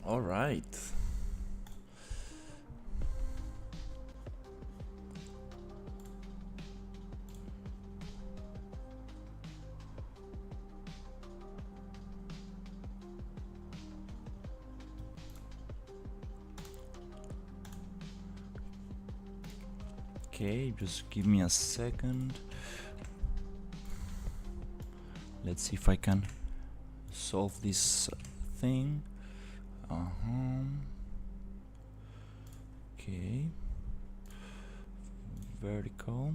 All right. Okay, just give me a second. Let's see if I can solve this thing. Okay. Vertical.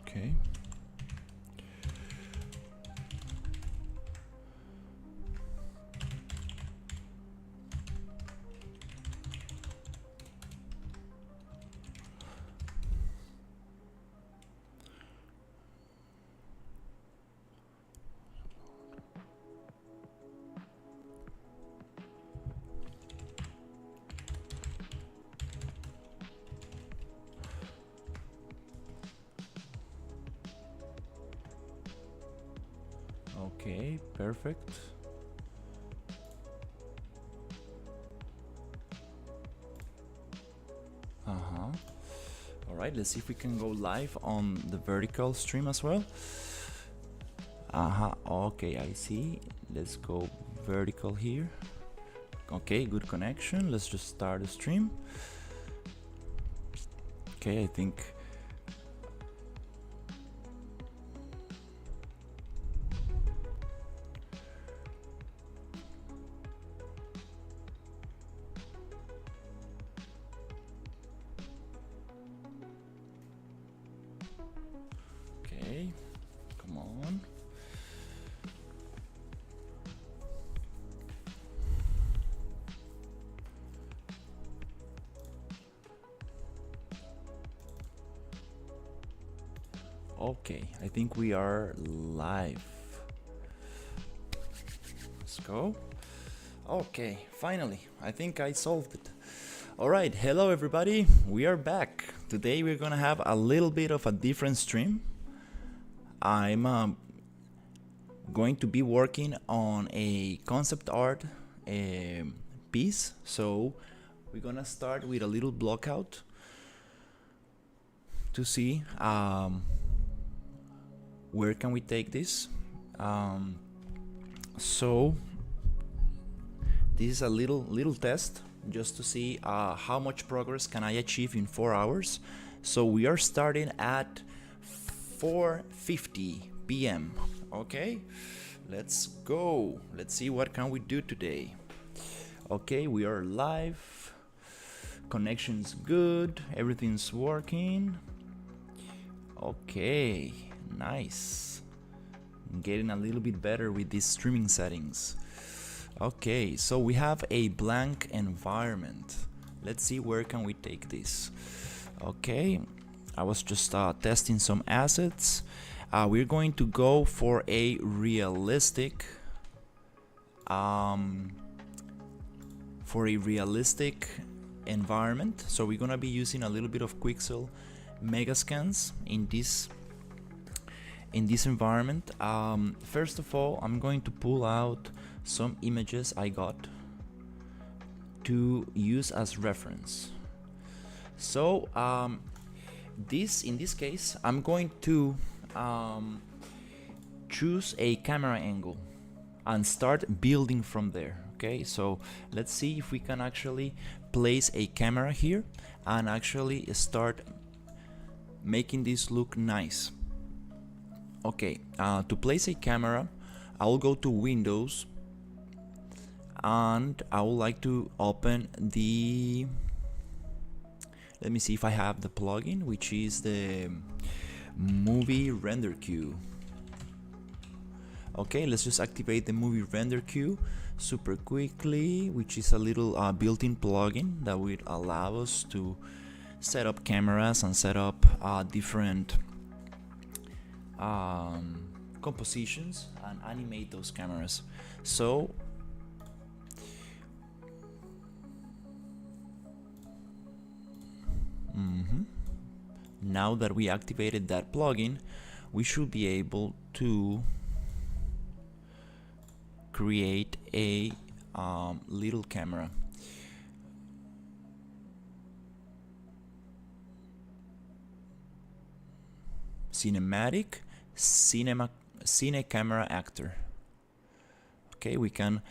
Okay. Okay, perfect. All right, let's see if we can go live on the vertical stream as well. Okay, I see. Let's go vertical here. Okay, good connection. Let's just start the stream. Okay, I think okay, come on. Okay, I think we are live. Let's go. Okay, finally, I think I solved it. All right, hello everybody, we are back. Today we're gonna have a little bit of a different stream. I'm going to be working on a concept art piece, so we're gonna start with a little blockout to see where can we take this. So this is a little test just to see how much progress can I achieve in 4 hours. So we are starting at 4:50 p.m. Okay, let's go. Let's see what can we do today. Okay, we are live. Connection's good. Everything's working. Okay, nice. I'm getting a little bit better with these streaming settings. Okay, so we have a blank environment. Let's see where can we take this. Okay, I was just testing some assets. We're going to go for a realistic environment. So we're gonna be using a little bit of Quixel megascans in this environment. First of all, I'm going to pull out some images I got to use as reference. So in this case, I'm going to choose a camera angle and start building from there. Okay, so let's see if we can actually place a camera here and actually start making this look nice. Okay, to place a camera, I will go to Windows and I would like to open the, let me see if I have the plugin, which is the movie render queue. Okay, let's just activate the movie render queue super quickly, which is a little built-in plugin that will allow us to set up cameras and set up different compositions and animate those cameras. So Now that we activated that plugin, we should be able to create a little camera. Cinematic cine camera actor. Okay, we can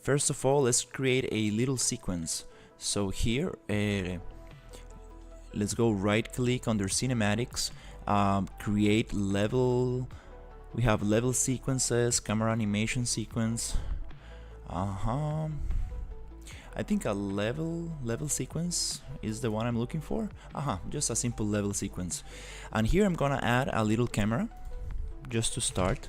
first of all, let's create a little sequence. So here let's go right click under cinematics, create level. We have level sequences, camera animation sequence. I think a level sequence is the one I'm looking for. Just a simple level sequence. And here I'm gonna add a little camera just to start.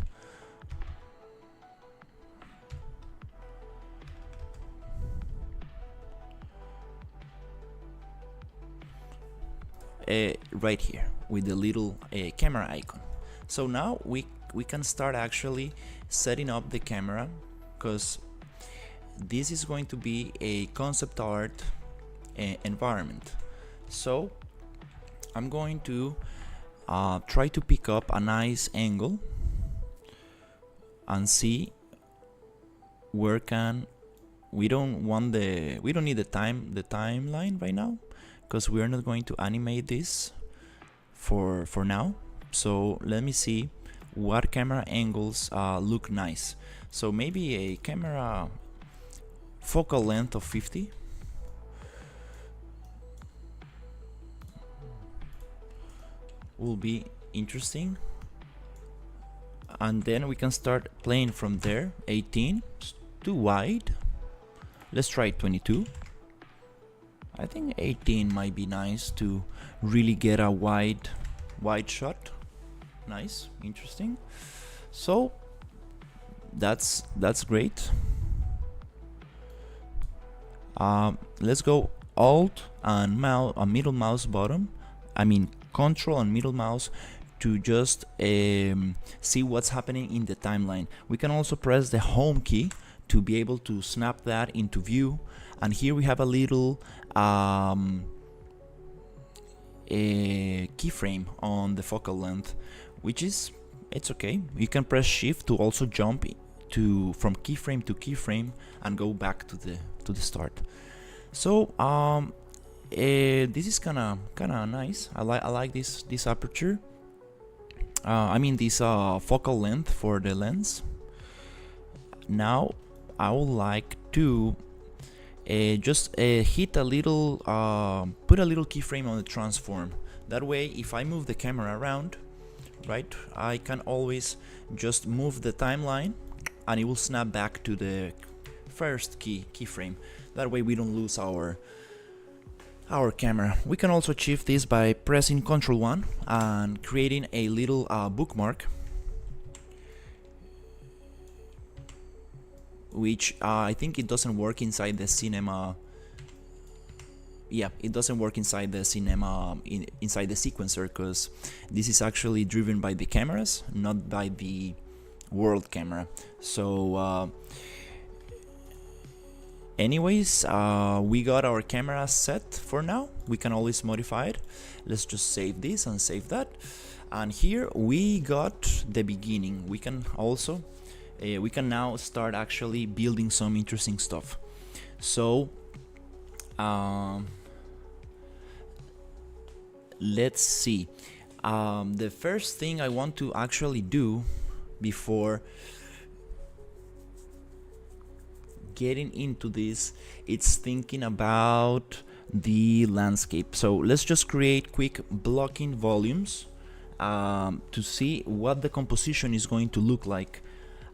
Right here with the little camera icon. So now we can start actually setting up the camera, because this is going to be a concept art environment. So I'm going to try to pick up a nice angle and see where can we don't need the timeline right now, because we're not going to animate this for now. So let me see what camera angles look nice. So maybe a camera focal length of 50. Will be interesting. And then we can start playing from there. 18, too wide. Let's try 22. I think 18 might be nice to really get a wide shot. Nice, interesting. So that's great. Let's go Alt and middle mouse button. Control and middle mouse to just see what's happening in the timeline. We can also press the home key to be able to snap that into view. And here we have a little keyframe on the focal length, which is, it's okay. You can press shift to also jump from keyframe to keyframe and go back to the start. So this is kinda nice. I like this aperture. This focal length for the lens. Now I would like to just hit a little, put a little keyframe on the transform. That way, if I move the camera around, right, I can always just move the timeline and it will snap back to the first keyframe. That way we don't lose our camera. We can also achieve this by pressing Ctrl 1 and creating a little bookmark, which I think it doesn't work inside the cinema. Yeah, it doesn't work inside the cinema, inside the sequencer, because this is actually driven by the cameras, not by the world camera. So anyways, we got our camera set for now. We can always modify it. Let's just save this and save that. And here we got the beginning. We can also we can now start actually building some interesting stuff. So let's see. The first thing I want to actually do before getting into this, it's thinking about the landscape. So let's just create quick blocking volumes to see what the composition is going to look like,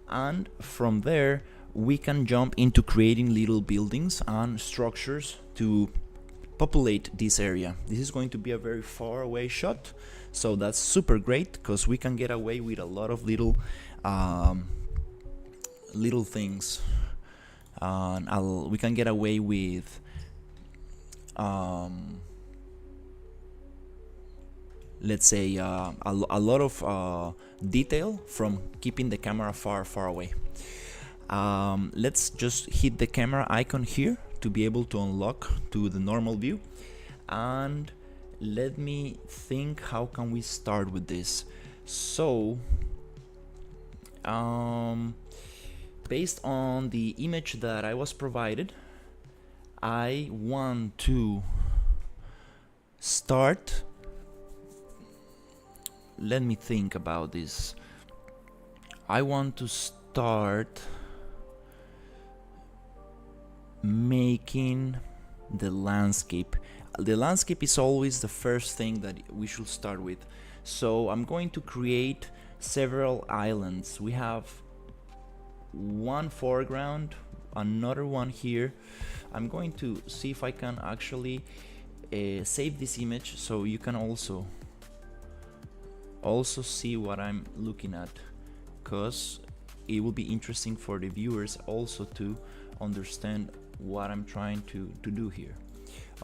and from there we can jump into creating little buildings and structures to populate this area. This is going to be a very far away shot, so that's super great because we can get away with a lot of little things. We can get away with let's say a lot of detail from keeping the camera far away. Let's just hit the camera icon here to be able to unlock to the normal view, and let me think, how can we start with this? So based on the image that I was provided, I want to start, let me think about this. I want to start making the landscape. The landscape is always the first thing that we should start with. So I'm going to create several islands. We have one foreground, another one here. I'm going to see if I can actually save this image so you can also see what I'm looking at, because it will be interesting for the viewers also to understand what I'm trying to do here.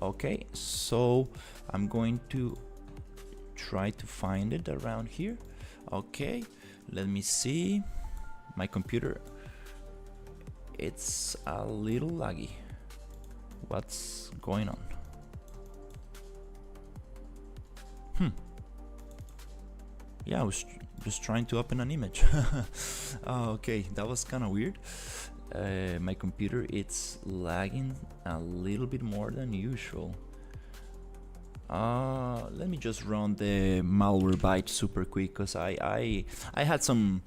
Okay, so I'm going to try to find it around here. Okay, let me see. My computer, it's a little laggy. What's going on? Yeah, I was just trying to open an image. Okay, that was kind of weird. My computer, it's lagging a little bit more than usual. Let me just run the Malwarebytes super quick, because I had some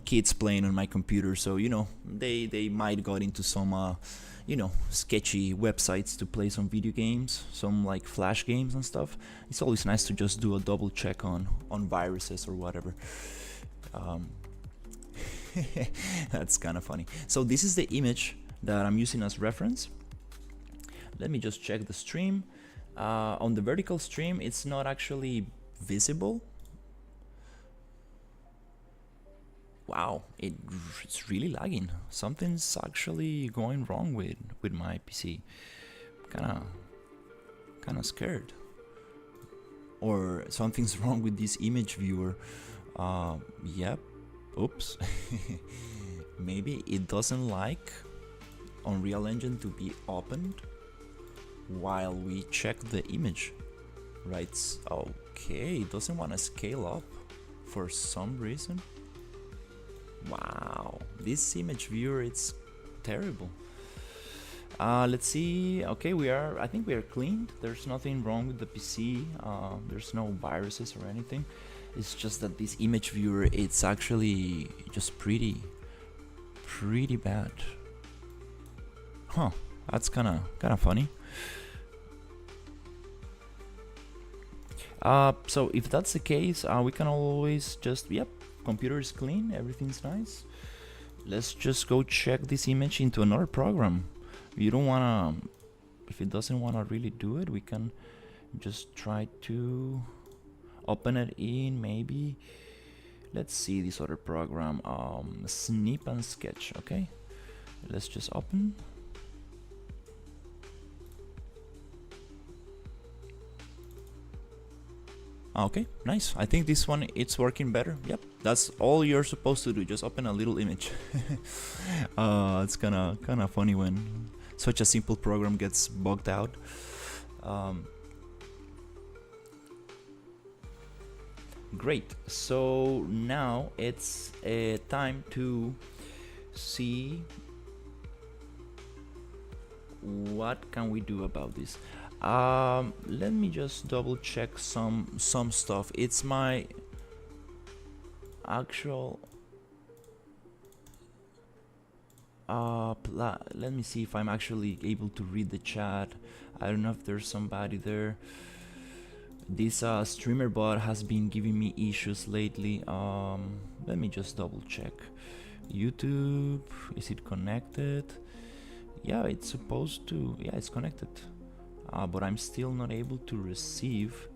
kids playing on my computer, so you know they might got into some you know, sketchy websites to play some video games, some like flash games and stuff. It's always nice to just do a double check on viruses or whatever. That's kind of funny. So this is the image that I'm using as reference. Let me just check the stream. On the vertical stream, it's not actually visible. Wow, it's really lagging. Something's actually going wrong with my PC. Kinda scared. Or something's wrong with this image viewer. Yep. Oops. Maybe it doesn't like Unreal Engine to be opened while we check the image. Right. Okay, it doesn't want to scale up for some reason. Wow, this image viewer, it's terrible. Let's see. Okay, I think we are cleaned. There's nothing wrong with the PC. There's no viruses or anything. It's just that this image viewer, it's actually just pretty bad. Huh, that's kind of funny. So if that's the case, we can always just, yep, computer is clean, everything's nice. Let's just go check this image into another program. You don't wanna, if it doesn't wanna really do it, we can just try to open it in, maybe, let's see this other program, Snip and Sketch. Okay, let's just open. Okay, nice. I think this one, it's working better. Yep, that's all you're supposed to do, just open a little image. It's kind of funny when such a simple program gets bugged out. Great, so now it's time to see what can we do about this. Let me just double check some stuff. It's my actual let me see if I'm actually able to read the chat. I don't know if there's somebody there. This streamer bot has been giving me issues lately. Let me just double check. YouTube, is it connected? Yeah, it's supposed to, yeah, it's connected. But I'm still not able to receive,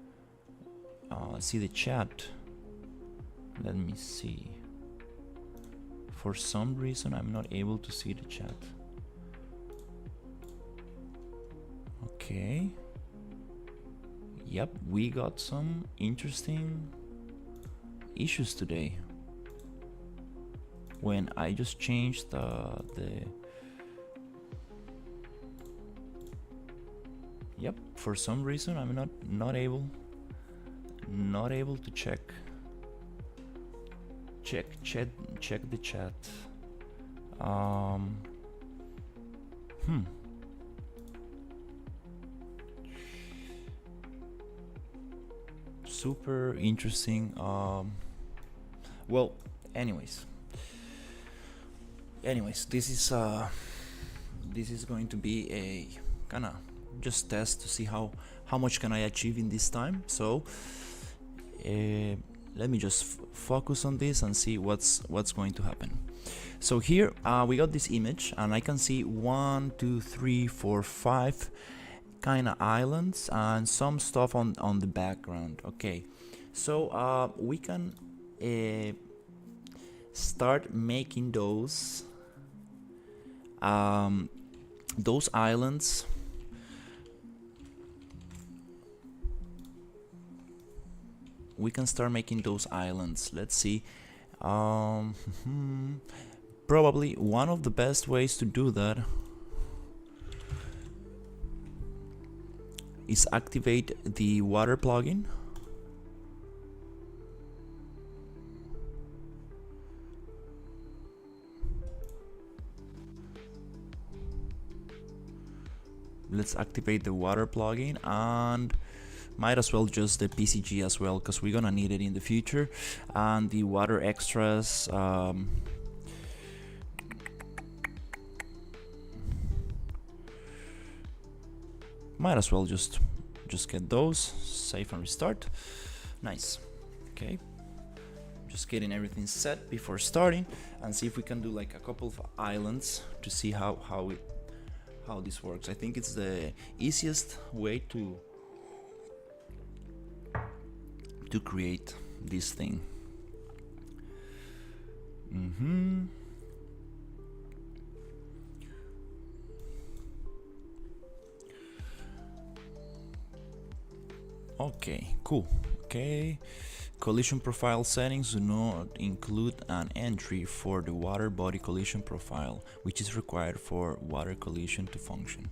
see the chat. Let me see. For some reason, I'm not able to see the chat. Okay. Yep, we got some interesting issues today. When I just changed the Yep, for some reason I'm not able to check the chat. Super interesting. Well, anyways, this is going to be a kind of just test to see how much can I achieve in this time. So let me just focus on this and see what's going to happen. So here we got this image, and I can see 1, 2, 3, 4, 5 kind of islands and some stuff on the background. Okay, so we can start making those islands. We can start making those islands. Let's see. Probably one of the best ways to do that is activate the water plugin. Let's activate the water plugin, and might as well just the PCG as well, because we're gonna need it in the future. And the water extras, might as well just get those. Save and restart. Nice. Okay, just getting everything set before starting, and see if we can do like a couple of islands to see how this works. I think it's the easiest way to create this thing. Okay, cool. Okay, collision profile settings do not include an entry for the water body collision profile, which is required for water collision to function.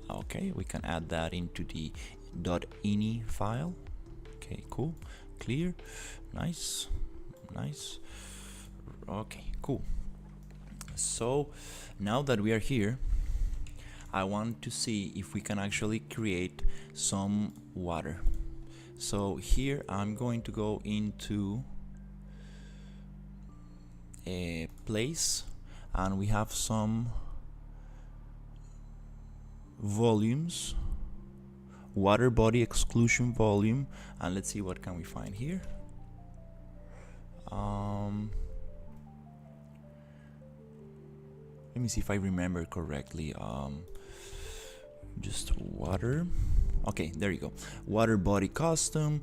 Okay, we can add that into the .ini file. Okay, cool, clear, nice. Okay, cool. So now that we are here, I want to see if we can actually create some water. So here I'm going to go into a place, and we have some volumes, water body exclusion volume, and let's see what can we find here. Let me see if I remember correctly. Just water. Okay, there you go. Water body custom,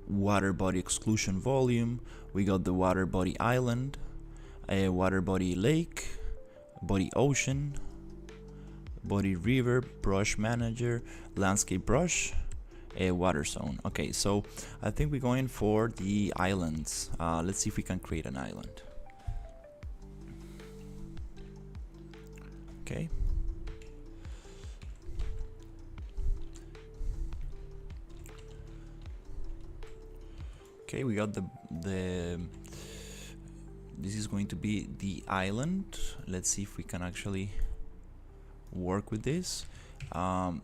water body exclusion volume. We got the water body island, a water body lake, body ocean, body river, brush manager, landscape brush, a water zone. Okay, so I think we're going for the islands. Let's see if we can create an island. Okay. Okay, we got the this is going to be the island. Let's see if we can actually work with this. And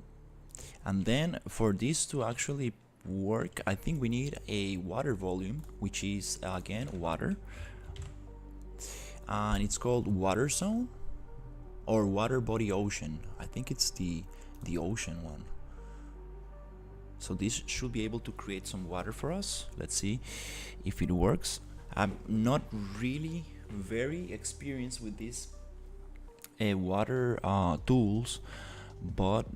then for this to actually work, I think we need a water volume, which is again water, and it's called water zone or water body ocean. I think it's the ocean one. So this should be able to create some water for us. Let's see if it works. I'm not really very experienced with these water tools, but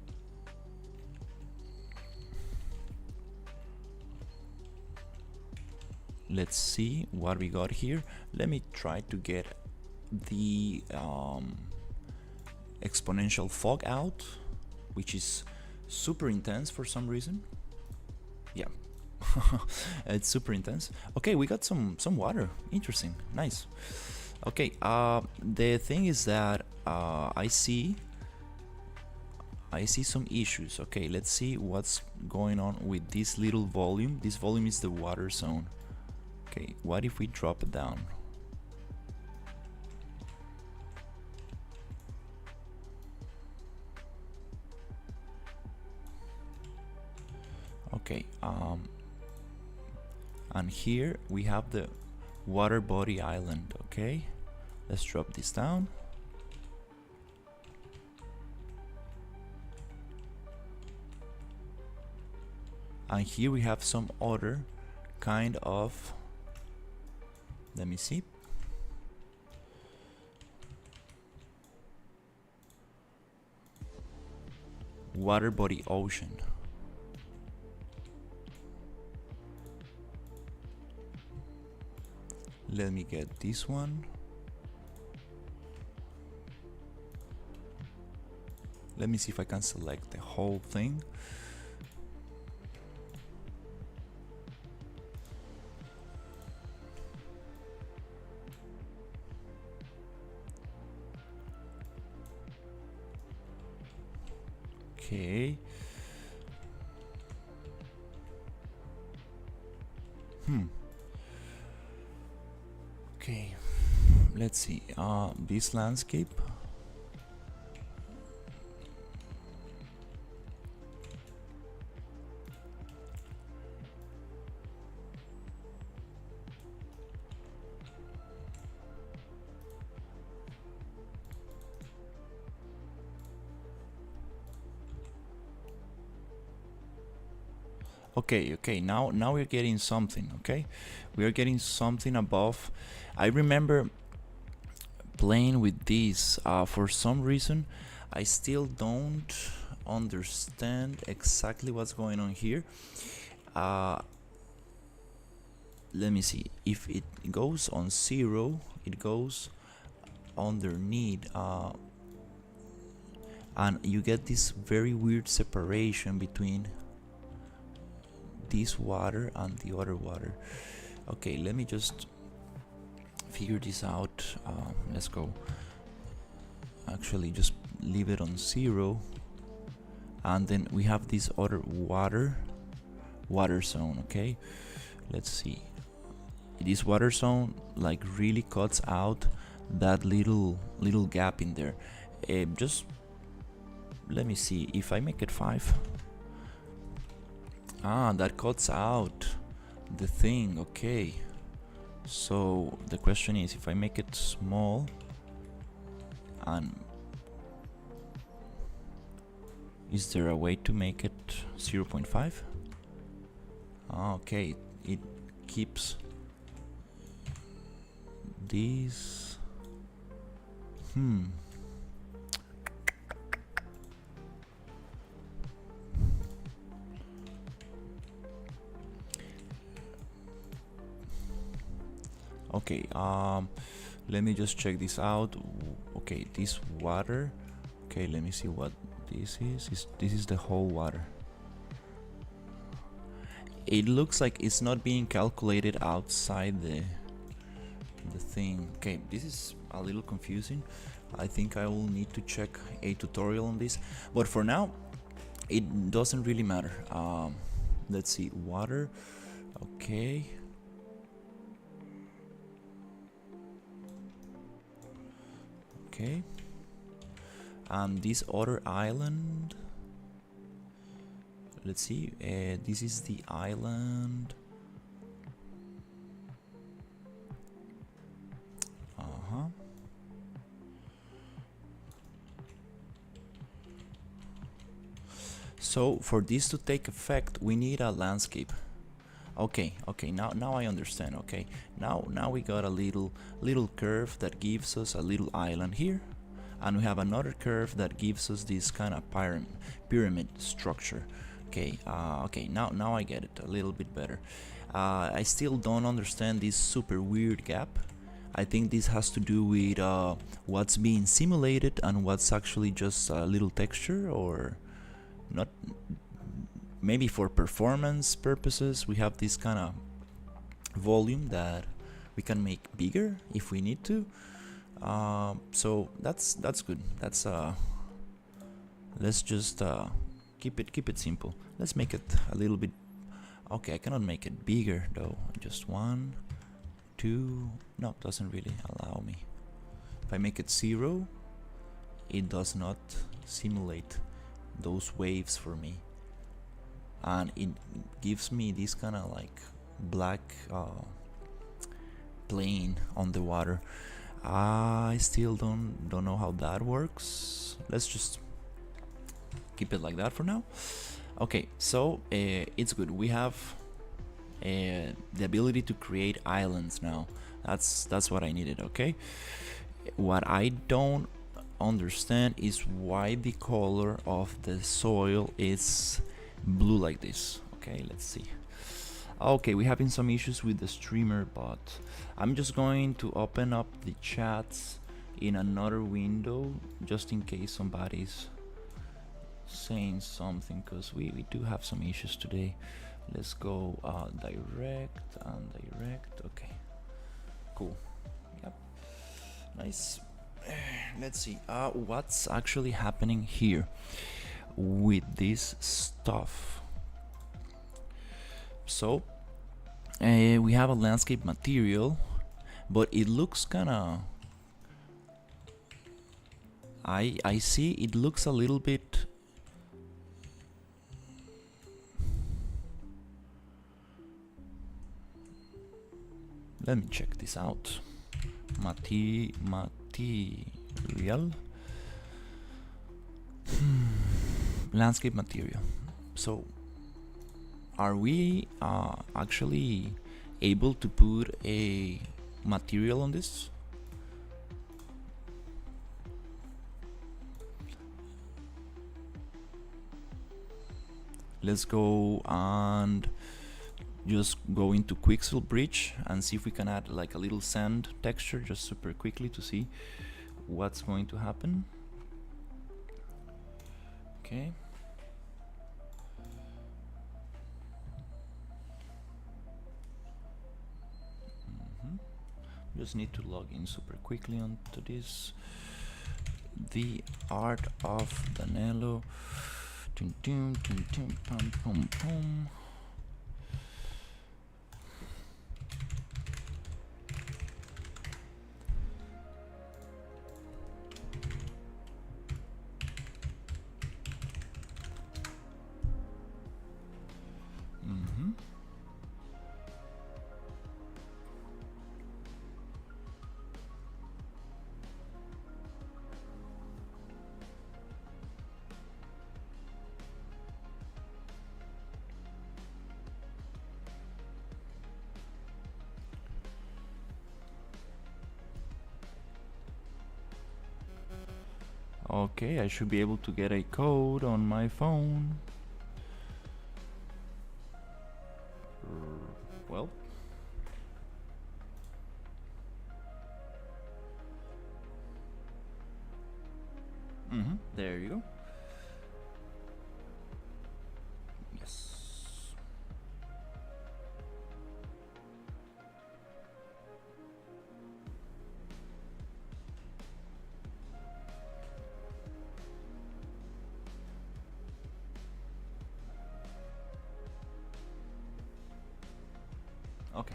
let's see what we got here. Let me try to get the exponential fog out, which is super intense for some reason. Yeah. It's super intense. Okay, we got some water. Interesting. Nice. Okay, the thing is that I see I see some issues. Okay, let's see what's going on with this little volume. This volume is the water zone. Okay, what if we drop it down? Okay, and here we have the water body island. Okay, let's drop this down. And here we have some other kind of, let me see, water body ocean. Let me get this one. Let me see if I can select the whole thing. Okay. Okay, let's see. This landscape. Okay, now we're getting something. Okay, we are getting something above. I remember playing with this for some reason. I still don't understand exactly what's going on here. Let me see. If it goes on 0, it goes underneath, and you get this very weird separation between this water and the other water. Okay, let me just figure this out. Let's go. Actually, just leave it on 0, and then we have this other water zone. Okay, let's see. This water zone like really cuts out that little gap in there. Just let me see if I make it 5. That cuts out the thing. Okay, so the question is, if I make it small, and is there a way to make it 0.5? Okay, it keeps these. Okay, let me just check this out. Okay, this water. Okay, let me see what this is. This is the whole water. It looks like it's not being calculated outside the thing. Okay, this is a little confusing. I think I will need to check a tutorial on this, but for now it doesn't really matter. Let's see, water. Okay, and this other island, let's see, this is the island. So for this to take effect, we need a landscape. Okay, now I understand. Okay, now we got a little curve that gives us a little island here, and we have another curve that gives us this kind of pyramid structure. Okay, now I get it a little bit better. I still don't understand this super weird gap. I think this has to do with what's being simulated and what's actually just a little texture, or not. Maybe for performance purposes we have this kind of volume that we can make bigger if we need to. So that's good. That's let's just keep it simple. Let's make it a little bit. Okay, I cannot make it bigger though. Just 1, 2. No, doesn't really allow me. If I make it 0, it does not simulate those waves for me, and it gives me this kind of like black plane on the water. I still don't know how that works. Let's just keep it like that for now. Okay, so it's good. We have the ability to create islands now. That's what I needed. Okay, what I don't understand is why the color of the soil is blue like this. Okay, let's see. Okay, we're having some issues with the streamer, but I'm just going to open up the chats in another window just in case somebody's saying something, because we do have some issues today. Let's go direct and direct. Okay, cool. Yep, nice. Let's see what's actually happening here with this stuff. So we have a landscape material, but it looks kinda, I see it looks a little bit, let me check this out. Material. Landscape material. So are we actually able to put a material on this? Let's go and just go into Quixel Bridge and see if we can add like a little sand texture just super quickly to see what's going to happen. Okay. Just need to log in super quickly onto this. The art of Danilo. Dum, dum, dum, dum, pum, pum, pum. Okay, I should be able to get a code on my phone. Well, there you go. Yes. Okay.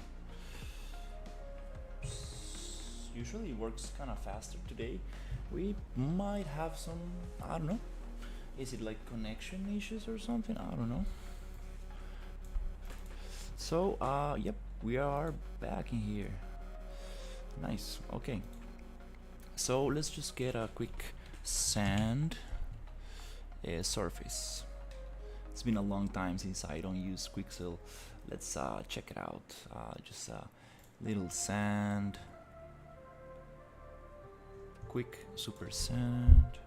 Usually it works kind of faster today. We might have some, I don't know. Is it like connection issues or something? I don't know. So, yep, we are back in here. Nice. Okay. So let's just get a quick sand surface. It's been a long time since I don't use Quixel. Let's check it out. Just a little sand. Quick super sand.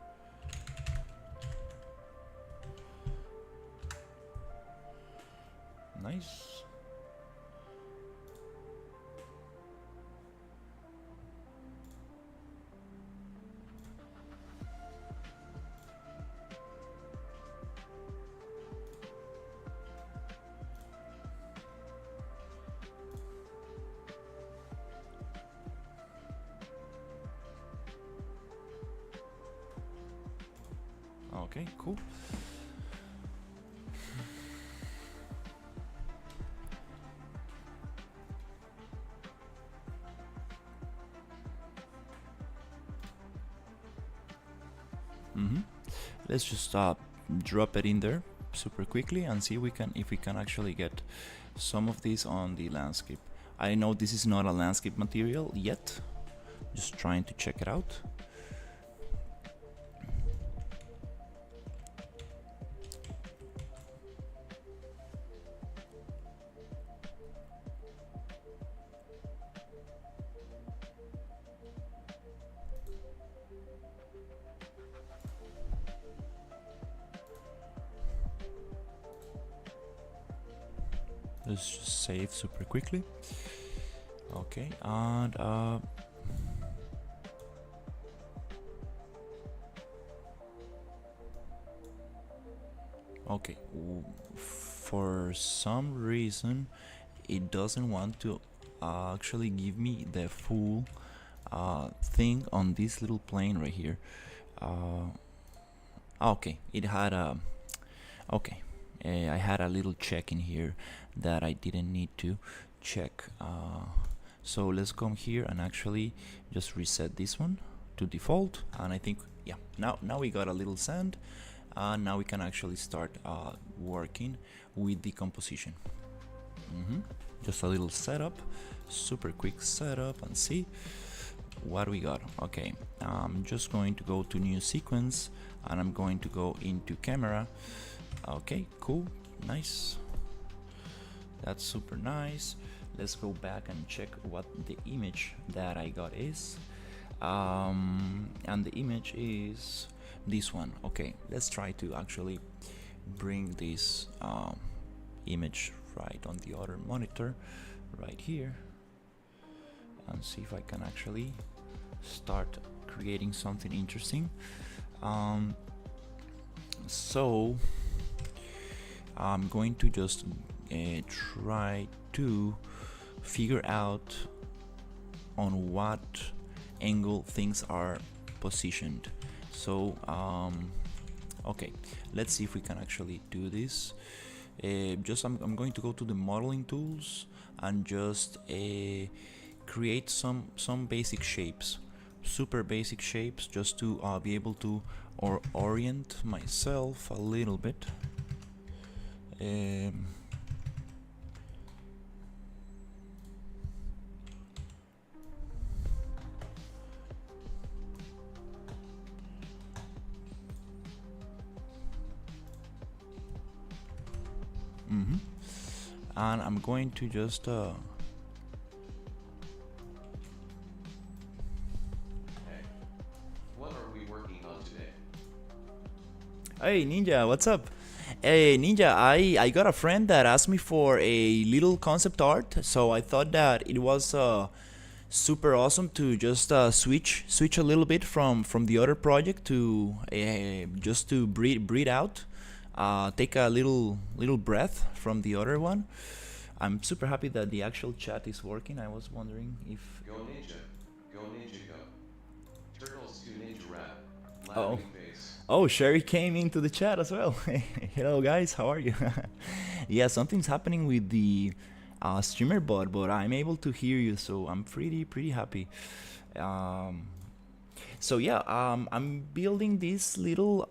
Nice. Okay, cool. Let's just drop it in there super quickly and see if we can actually get some of these on the landscape. I know this is not a landscape material yet, just trying to check it out. Let's just save super quickly. Okay, and okay, for some reason it doesn't want to actually give me the full thing on this little plane right here. Okay, it had a okay. I had a little check in here that I didn't need to check. So let's come here and actually just reset this one to default. And I think, yeah, now we got a little sand. And now we can actually start working with the composition. Just a little setup, super quick setup, and see what we got. Okay, I'm just going to go to new sequence, and I'm going to go into camera. Okay, cool, nice. That's super nice. Let's go back and check what the image that I got is. And the image is this one. Okay, let's try to actually bring this image right on the other monitor right here and see if I can actually start creating something interesting. So I'm going to just try to figure out on what angle things are positioned. So okay, let's see if we can actually do this. I'm going to go to the modeling tools and just create some basic shapes, super basic shapes, just to be able to orient myself a little bit. And I'm going to just Hey, what are we working on today? Hey Ninja, what's up? Hey Ninja, I got a friend that asked me for a little concept art, so I thought that it was super awesome to just switch a little bit from the other project to just to breathe out, take a little breath from the other one. I'm super happy that the actual chat is working. I was wondering if Go ninja, go. Turtles to ninja rap. oh Laughing face. oh, Sherry came into the chat as well. Hello guys, how are you? Yeah, something's happening with the streamer bot, but I'm able to hear you, so I'm pretty happy. So yeah, I'm building this little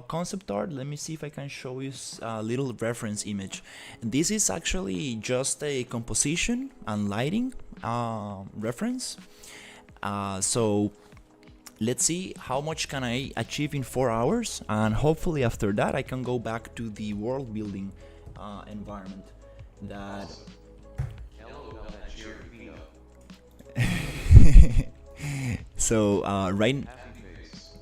concept art. Let me see if I can show you a little reference image. This is actually just a composition and lighting reference. So let's see how much can I achieve in 4 hours, and hopefully after that I can go back to the world building environment that Awesome. LOL at Jerry Vito. so right Happy face.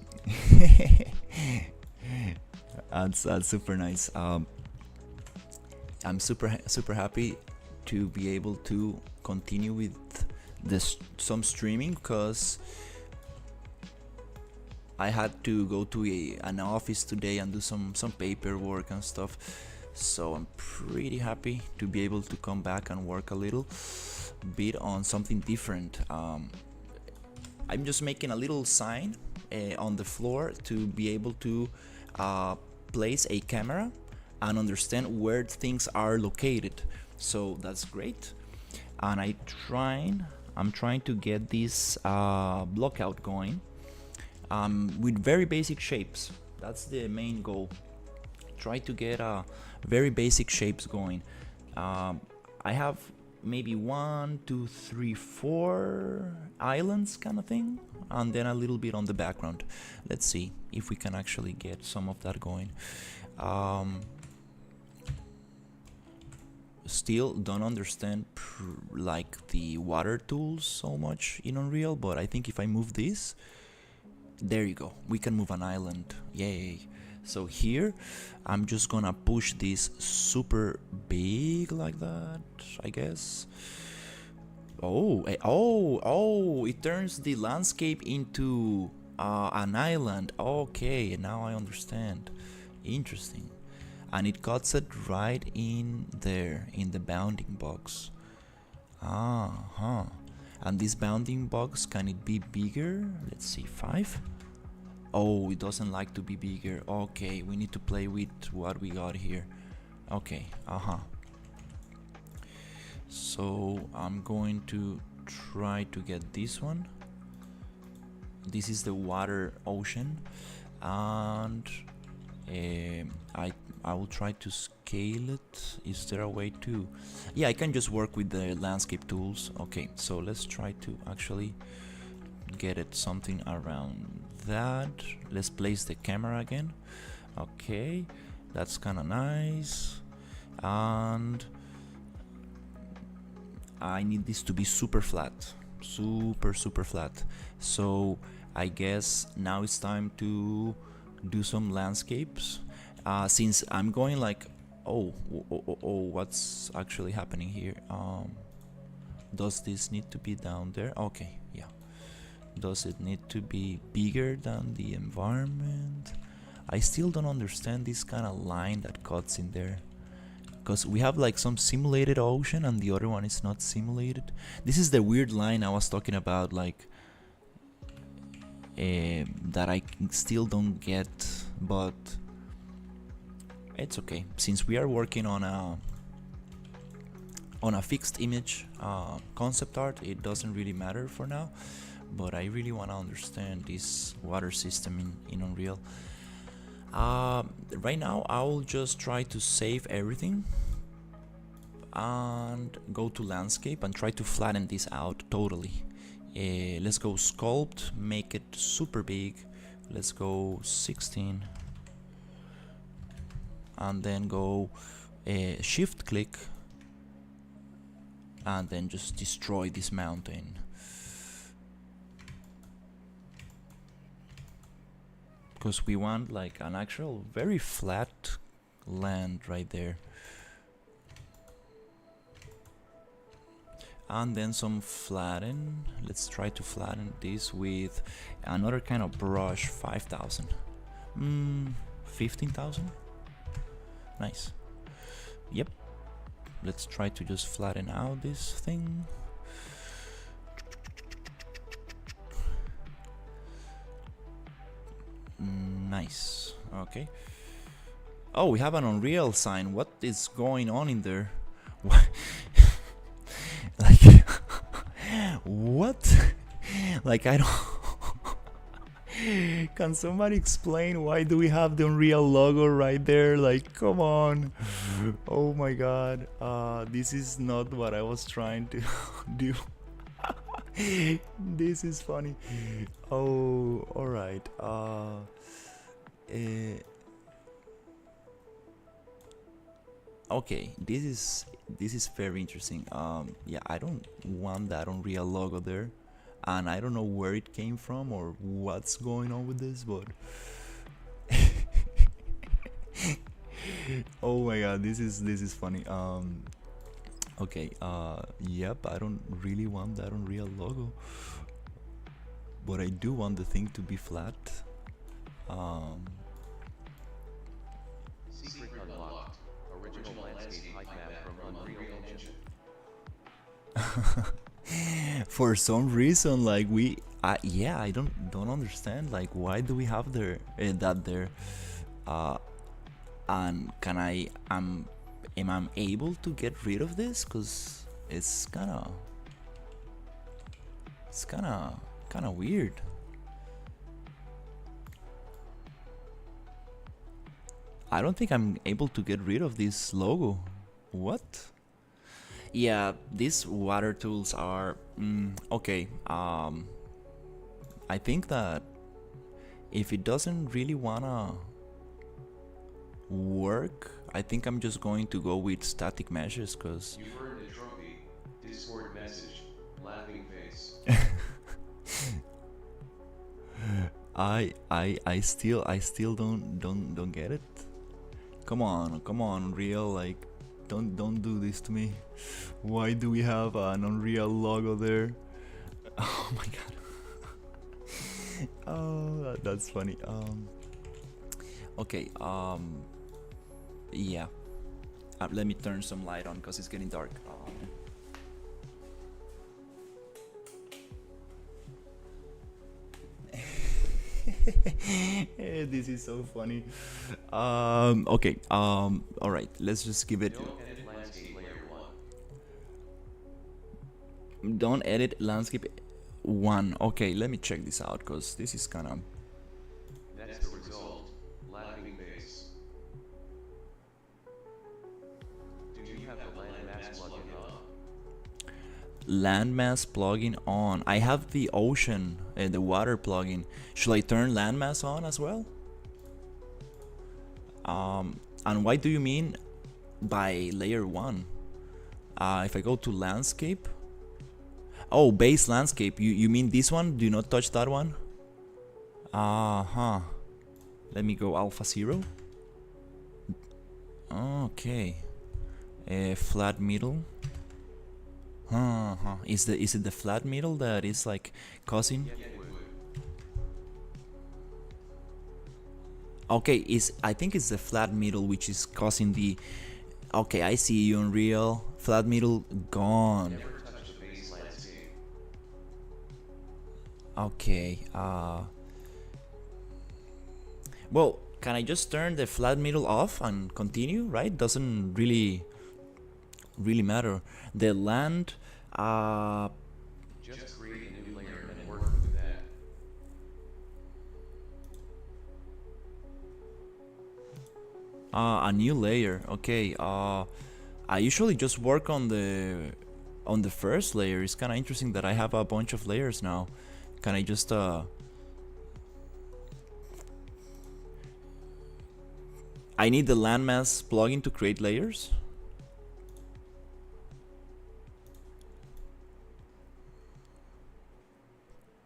that's super nice. I'm super happy to be able to continue with this some streaming, because I had to go to an office today and do some paperwork and stuff. So I'm pretty happy to be able to come back and work a little bit on something different. I'm just making a little sign on the floor to be able to place a camera and understand where things are located. So that's great. And I'm trying to get this blockout going with very basic shapes. That's the main goal. Try to get very basic shapes going. I have maybe 1, 2, 3, 4 islands kind of thing, and then a little bit on the background. Let's see if we can actually get some of that going. Still don't understand like the water tools so much in Unreal, but I think if I move this, there you go, we can move an island. Yay. So here I'm just gonna push this super big like that, I guess. Oh, it turns the landscape into an island. Okay, now I understand. Interesting. And it cuts it right in there, in the bounding box. And this bounding box, can it be bigger? Let's see, 5? Oh, it doesn't like to be bigger. Okay, we need to play with what we got here. Okay, So I'm going to try to get this one. This is the water ocean, and I will try to scale it. Is there a way to... Yeah, I can just work with the landscape tools. Okay, so let's try to actually get it something around that. Let's place the camera again. Okay, that's kind of nice. And I need this to be super flat. Super flat. So I guess now it's time to do some landscapes. Since I'm going like, what's actually happening here? Does this need to be down there? Okay, yeah. Does it need to be bigger than the environment? I still don't understand this kind of line that cuts in there, because we have like some simulated ocean and the other one is not simulated. This is the weird line I was talking about, like that I still don't get, but it's okay, since we are working on a fixed image concept art. It doesn't really matter for now, but I really want to understand this water system in Unreal. Right now I'll just try to save everything and go to landscape and try to flatten this out totally. Let's go sculpt, make it super big. Let's go 16 and then go shift click and then just destroy this mountain. Because we want like an actual very flat land right there. And then some flatten. Let's try to flatten this with another kind of brush. 5,000. 15,000. Nice. Yep. Let's try to just flatten out this thing. Nice. Okay. Oh, we have an Unreal sign. What is going on in there? Like, what? Like, I don't... Can somebody explain why do we have the Unreal logo right there? Like, come on. Oh my god. This is not what I was trying to do. This is funny. Oh, alright. Okay, this is very interesting. Yeah, I don't want that Unreal logo there, and I don't know where it came from or what's going on with this, but oh my god, this is funny. Okay, yep, I don't really want that Unreal logo, but I do want the thing to be flat. Secret unlocked. Original landscape height map from Unreal Engine. For some reason, like yeah, I don't understand. Like, why do we have that there? And can I am I able to get rid of this? Cause it's kind of weird. I don't think I'm able to get rid of this logo. What? Yeah, these water tools are okay. I think that if it doesn't really wanna work, I think I'm just going to go with static meshes, cause You've earned a trophy. Discord message. Laughing face. I still don't get it. Come on, Unreal, like don't do this to me. Why do we have an Unreal logo there? Oh my god. Oh, that's funny. Okay, yeah. Let me turn some light on because it's getting dark. This is so funny. Okay. All right. Let's just give it. Don't edit landscape layer 1. Don't edit landscape 1. Okay. Let me check this out because this is kind of. That's the result. Laughing face. Do you have the landmass plugin on? Landmass plugin on. I have the ocean, the water plugin. Should I turn landmass on as well? And what do you mean by layer 1? If I go to landscape. Oh, base landscape. You mean this one? Do not touch that one. Let me go alpha 0. Okay. Flat middle. Is it the flat middle that is like causing? Okay, I think it's the flat middle which is causing the. Okay, I see you, Unreal. Flat middle gone. Never touch the base landscape. Okay. Well, can I just turn the flat middle off and continue? Right? Doesn't really matter. The land. Just create a new layer and work with that. A new layer. Okay. I usually just work on the first layer. It's kind of interesting that I have a bunch of layers now. Can I just I need the landmass plugin to create layers?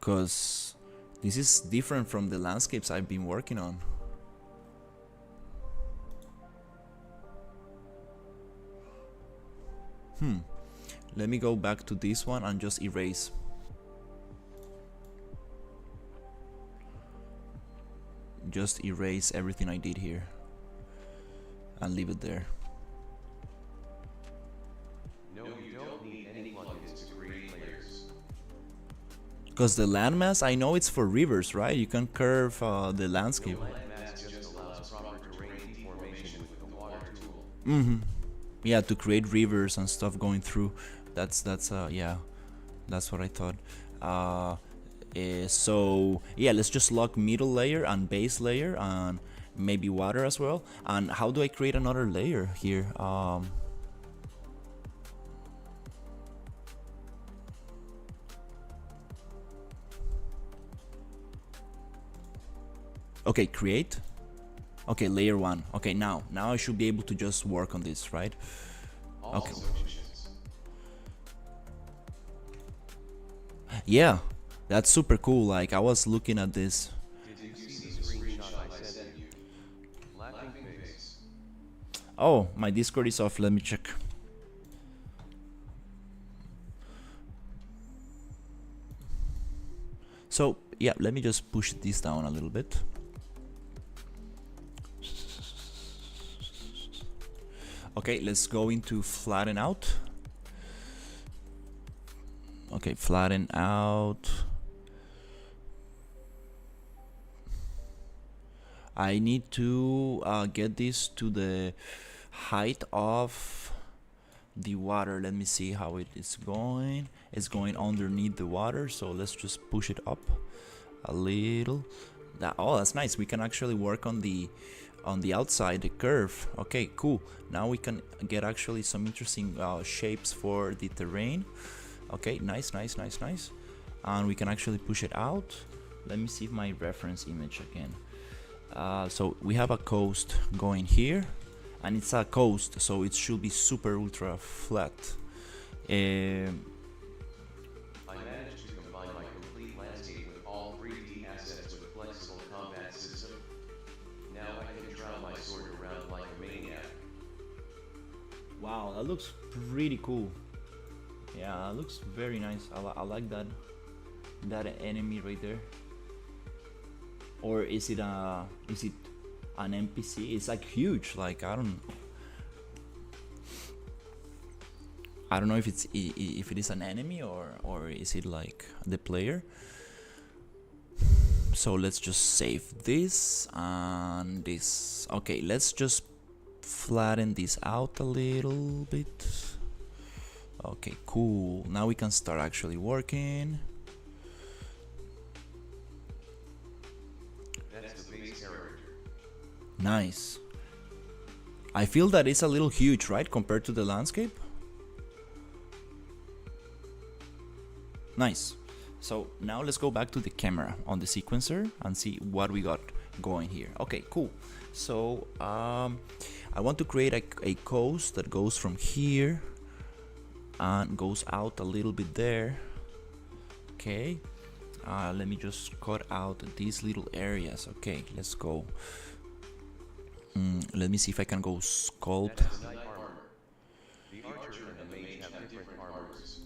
Because this is different from the landscapes I've been working on. Let me go back to this one and just erase. Just erase everything I did here and leave it there. No, you don't need any plugins to create layers. Because the landmass, I know it's for rivers, right? You can curve the landscape. The landmass just allows proper terrain deformation with the water tool. Yeah, to create rivers and stuff going through. That's yeah, that's what I thought. So yeah, let's just lock middle layer and base layer and maybe water as well. And how do I create another layer here? Okay, create. Okay, layer 1. Okay, now I should be able to just work on this, right? Okay. Yeah, that's super cool. Like, I was looking at this. Did you see the screenshot I sent you? Laughing face. Oh, my Discord is off. Let me check. So, yeah, let me just push this down a little bit. Okay, let's go into flatten out. Okay, flatten out. I need to get this to the height of the water. Let me see how it is going. It's going underneath the water, so let's just push it up a little. Oh, that's nice. We can actually work on the outside, the curve. Okay, cool. Now we can get actually some interesting shapes for the terrain. Okay, nice. And we can actually push it out. Let me see my reference image again. So we have a coast going here, and it's a coast, so it should be super ultra flat. I managed to combine my complete landscape with all 3D assets with flexible combat system. Now I can draw my sword around like a maniac. Wow, that looks pretty cool. Yeah, that looks very nice. I like that enemy right there. Or is it an NPC? It's like huge. Like I don't know if it is an enemy or is it like the player. So let's just save this and this. Okay, let's just flatten this out a little bit. Okay, cool. Now we can start actually working. That's the base character. Nice. I feel that it's a little huge, right, compared to the landscape? Nice. So now let's go back to the camera on the sequencer and see what we got going here. Okay, cool. So I want to create a coast that goes from here and goes out a little bit there. Okay. Let me just cut out these little areas. Okay, let's go. Let me see if I can go sculpt. That's knight armor. The archer and the mage have different armors.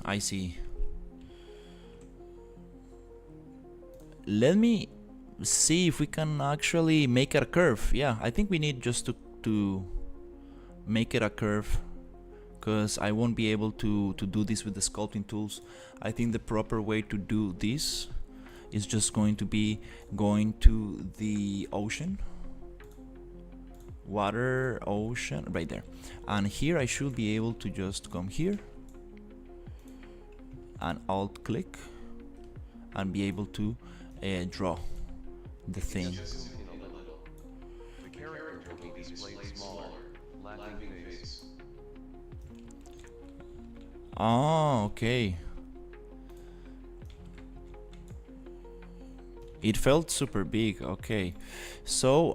I see. Let me see if we can actually make it a curve. Yeah, I think we need just to make it a curve, because I won't be able to do this with the sculpting tools. I think the proper way to do this is just going to be going to the ocean, water, ocean, right there, and here I should be able to just come here and alt click and be able to draw the thing. Just zoom in a little. The character will be displayed smaller, laughing face. Oh, okay. It felt super big. Okay, so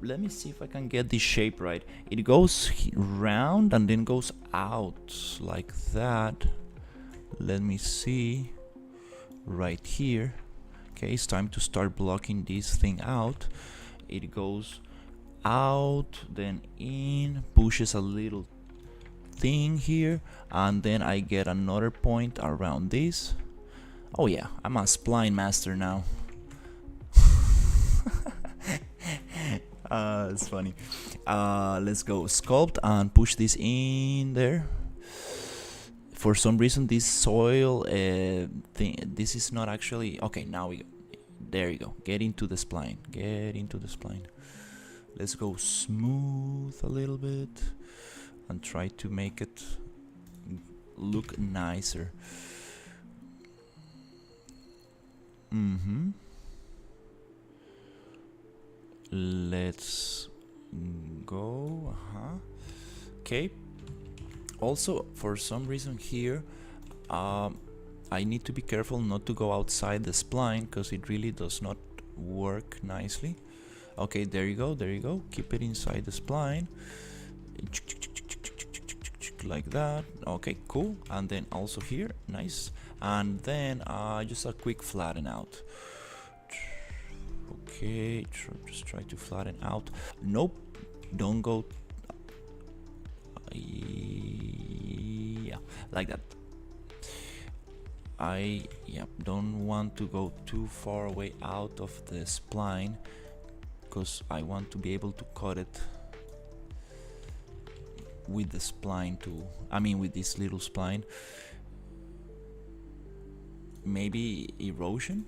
let me see if I can get this shape right. It goes round and then goes out like that. Let me see right here. Okay, it's time to start blocking this thing out. It goes out, then in, pushes a little thing here, and then I get another point around this. Oh yeah, I'm a spline master now. It's funny. Let's go sculpt and push this in there. For some reason this soil thing, this is not actually okay. Now there you go. Get into the spline. Let's go smooth a little bit and try to make it look nicer. Let's go. Okay. Also, for some reason here, I need to be careful not to go outside the spline, because it really does not work nicely. Okay, there you go. Keep it inside the spline. Like that. Okay, cool. And then also here, nice. And then just a quick flatten out. Okay, just try to flatten out. Nope, don't go. Yeah, like that. I don't want to go too far away out of the spline, because I want to be able to cut it with the spline tool. I mean with this little spline. maybe erosion.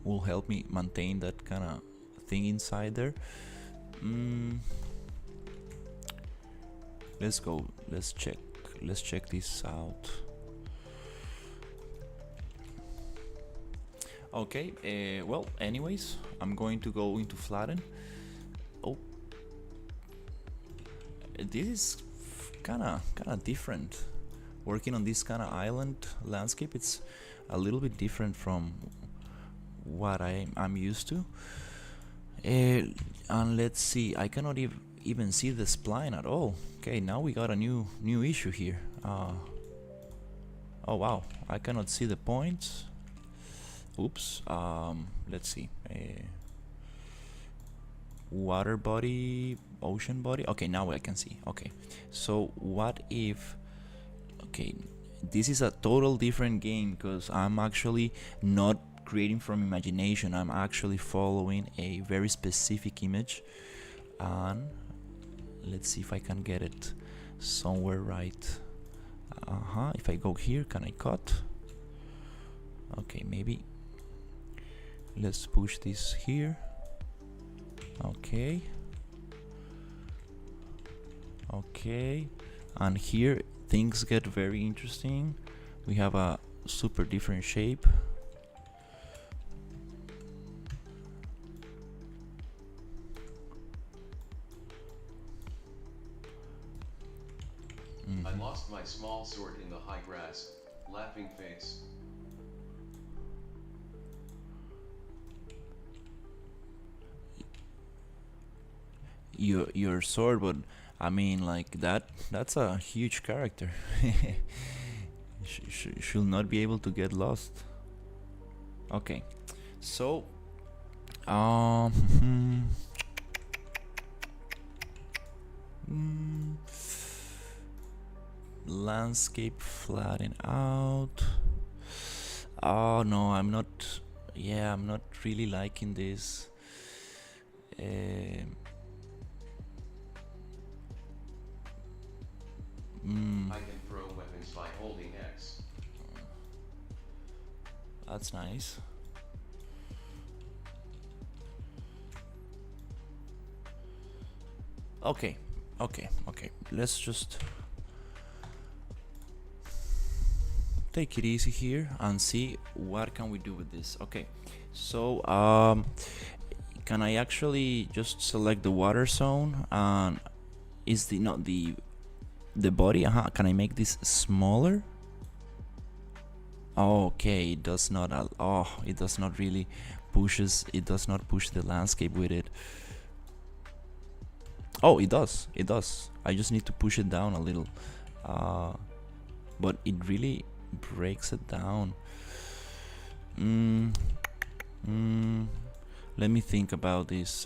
Will help me maintain that kind of thing inside there. Let's go. Let's check this out. Okay, well, anyways, I'm going to go into flatten. Oh, this is kind of different. Working on this kind of island landscape, it's a little bit different from what I'm used to. And let's see, I cannot even see the spline at all. Okay, now we got a new issue here. Oh wow, I cannot see the points. Oops. Let's see. Water body, ocean body. Okay, now I can see. Okay, so what if? Okay, this is a total different game because I'm actually not creating from imagination. I'm actually following a very specific image, and let's see if I can get it somewhere right. If I go here, can I cut? Okay, maybe. Let's push this here. Okay. Okay. And here things get very interesting. We have a super different shape. I lost my small sword in the high grass. Laughing face. Your sword, but I mean, like that's a huge character. Should not be able to get lost. Okay, so landscape flatten out. Oh no, I'm not. Yeah, I'm not really liking this. I can throw weapons by holding X. That's nice. Okay. Let's just take it easy here and see what can we do with this. Okay, so can I actually just select the water zone and is the not the body? Can I make this smaller? Okay, it does not. It does not really pushes. It does not push the landscape with it. Oh, it does. It does. I just need to push it down a little. But it really breaks it down. Let me think about this.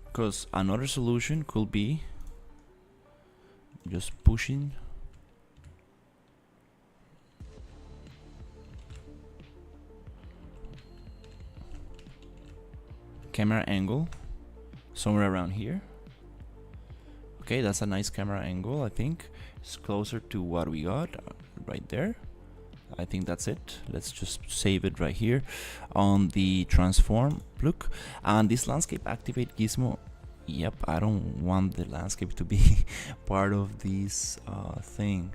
Because another solution could be just pushing camera angle somewhere around here. Okay, that's a nice camera angle. I think it's closer to what we got right there. I think that's it. Let's just save it right here on the transform look. And this landscape activate gizmo. Yep, I don't want the landscape to be part of this thing.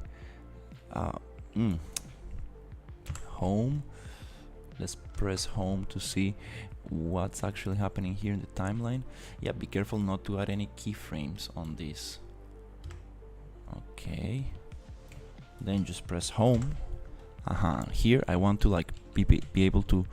Home. Let's press home to see what's actually happening here in the timeline. Yeah, be careful not to add any keyframes on this. Okay. Then just press home. Here I want to like be able to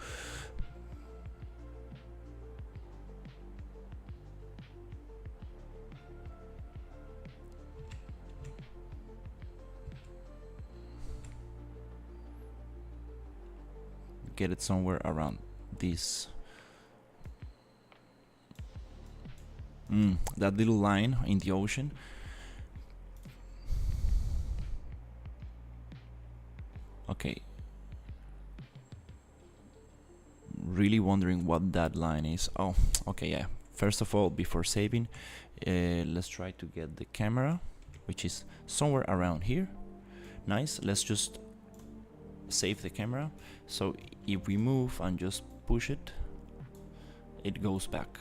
get it somewhere around this. That little line in the ocean. Okay. really wondering what that line is. Oh, okay, yeah. First of all, before saving, let's try to get the camera, which is somewhere around here. Nice. Let's just save the camera. So if we move and just push it, it goes back.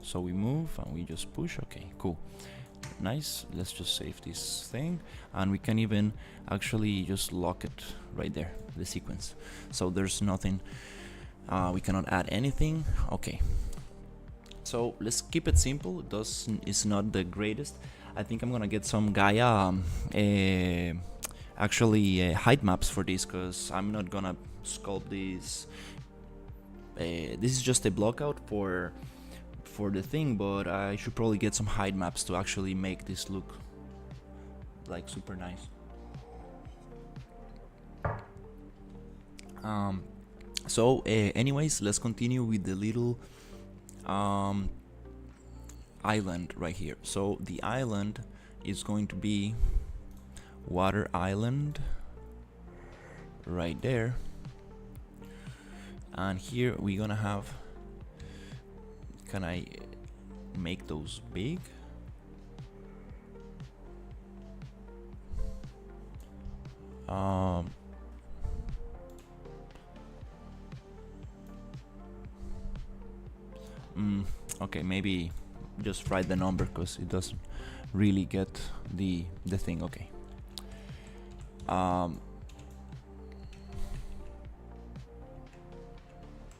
So we move and we just push. Okay, cool. Nice. Let's just save this thing, and we can even actually just lock it right there, the sequence. So there's nothing, we cannot add anything. Okay, so let's keep it simple. It's not the greatest. I think I'm gonna get some Gaia height maps for this, because I'm not gonna sculpt this. This is just a blockout for the thing, but I should probably get some height maps to actually make this look like super nice. So anyways, let's continue with the little island right here. So the island is going to be water island right there, and here we're gonna have, can I make those big? Okay, maybe just write the number, because it doesn't really get the thing. Okay.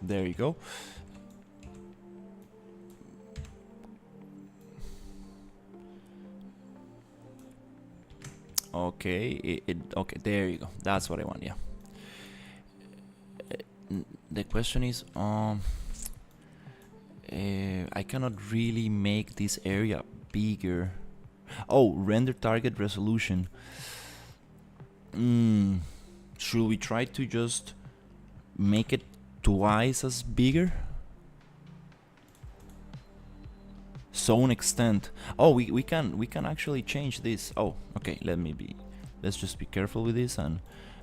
There you go. Okay, okay, there you go. That's what I want. Yeah. The question is, I cannot really make this area bigger. Oh, render target resolution. Should we try to just make it twice as bigger? Zone extent. Oh, we can actually change this. Oh, okay. Let's just be careful with this, and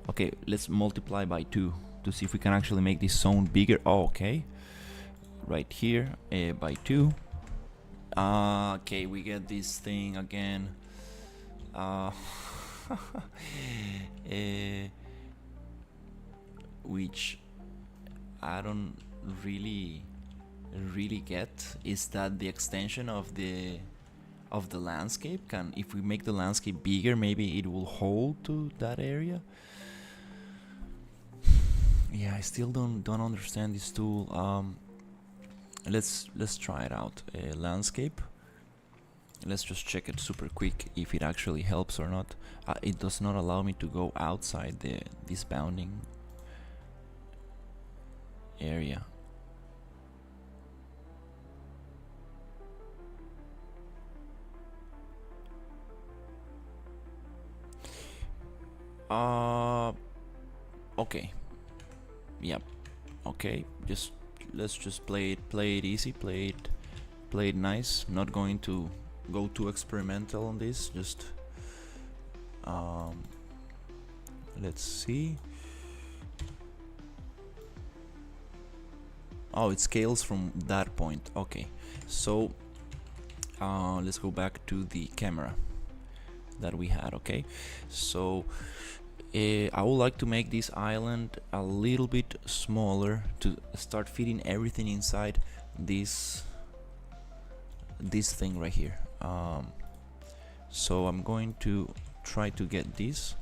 okay, let's multiply by 2 to see if we can actually make this zone bigger. Oh, okay. Right here, by 2. Okay, we get this thing again. Which I don't really get, is that the extension of the landscape can, if we make the landscape bigger, maybe it will hold to that area. Yeah, I still don't understand this tool. Let's try it out. Landscape. Let's just check it super quick if it actually helps or not. It does not allow me to go outside this bounding area. Okay. Yep. Okay. Let's just play it easy. Play it nice. Not going to go too experimental on this. Just let's see. Oh, it scales from that point. Okay. So let's go back to the camera that we had. Okay, so I would like to make this island a little bit smaller to start fitting everything inside this thing right here. So I'm going to try to get this.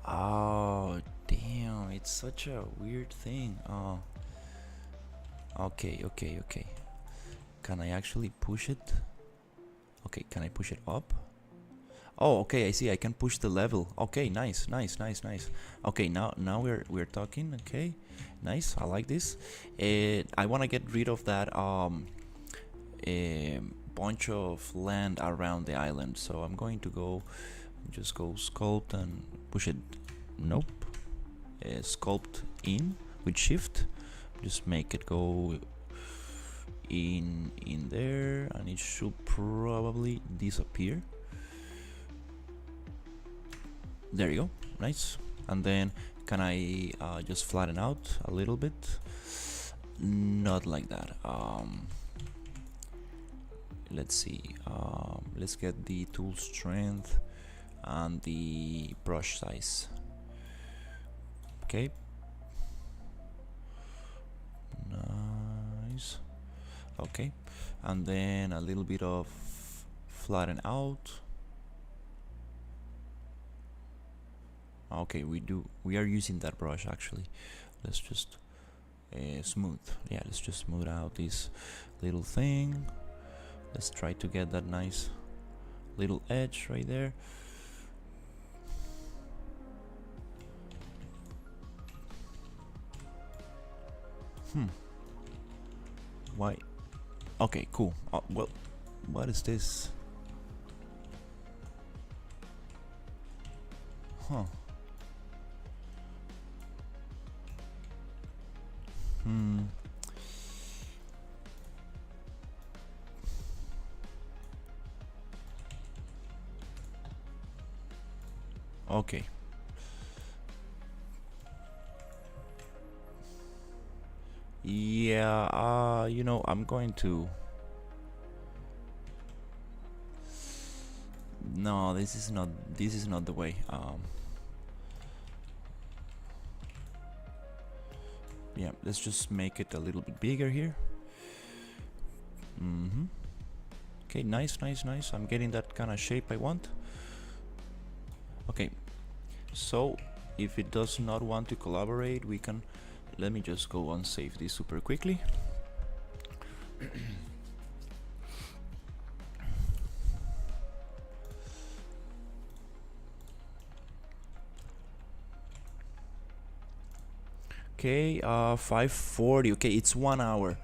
Oh damn, it's such a weird thing. Oh, okay. Can I actually push it? Okay, can I push it up? Oh, okay, I see. I can push the level. Okay, nice. Okay, now we're talking. Okay, nice. I like this. I want to get rid of that bunch of land around the island. So I'm going to just go sculpt and push it. Nope. Sculpt in with shift. Just make it go in there, and it should probably disappear. There you go. Nice. and then can I just flatten out a little bit? Not like that. Let's see, let's get the tool strength and the brush size. Okay, nice. Okay, and then a little bit of flatten out. Okay, we are using that brush actually. Let's just smooth. Yeah, let's just smooth out this little thing. Let's try to get that nice little edge right there. Why? Okay, cool. Well, what is this? Huh. Okay. Yeah, you know, I'm going to... No, this is not the way. Yeah, let's just make it a little bit bigger here. Okay, nice. I'm getting that kind of shape I want. Okay, so if it does not want to collaborate, we can... Let me just go and save this super quickly. Okay, 5:40. Okay, it's 1 hour.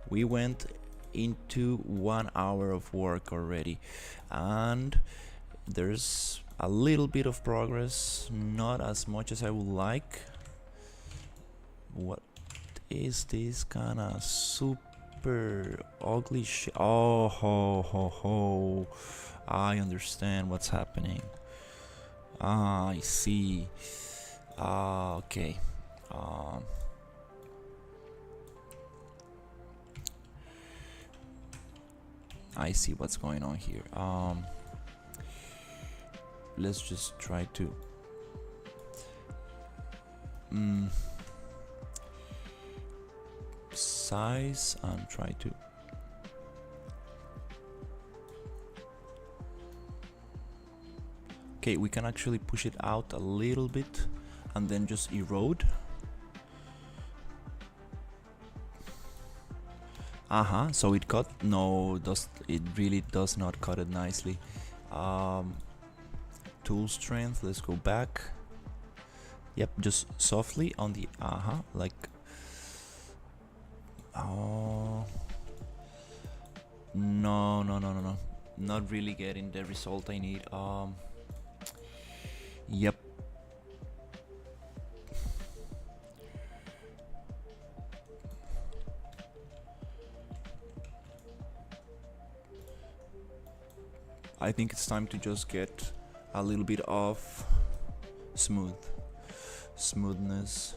We went into 1 hour of work already, and there's a little bit of progress, not as much as I would like. What is this kind of super ugly shit? Oh ho ho ho! I understand what's happening. I see. Okay. I see what's going on here. Let's just try to size and try to okay, we can actually push it out a little bit and then just erode. So it cut. No, it really does not cut it nicely. Tool strength, let's go back. Yep, just softly on the like no, not really getting the result I need. Yep. I think it's time to just get a little bit of smoothness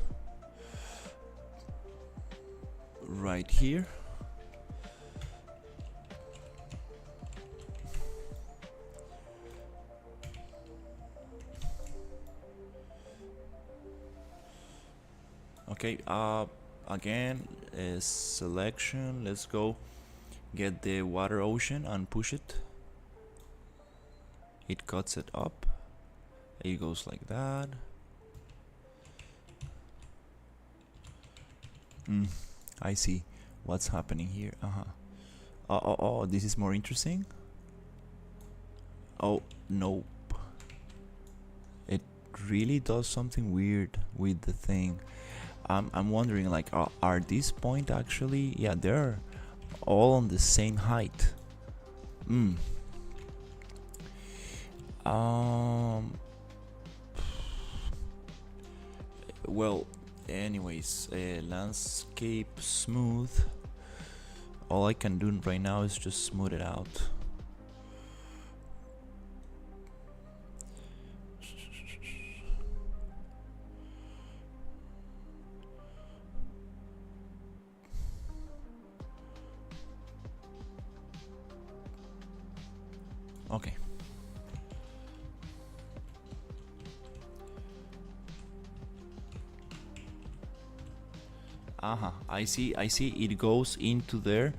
right here. Okay, again, selection. Let's go get the water ocean and push it. It cuts it up. It goes like that. I see what's happening here. Oh, this is more interesting. Oh, nope. It really does something weird with the thing. I'm wondering, like, are these points actually... Yeah, they're all on the same height. Well, anyways, landscape smooth. All I can do right now is just smooth it out. Okay. I see it goes into there.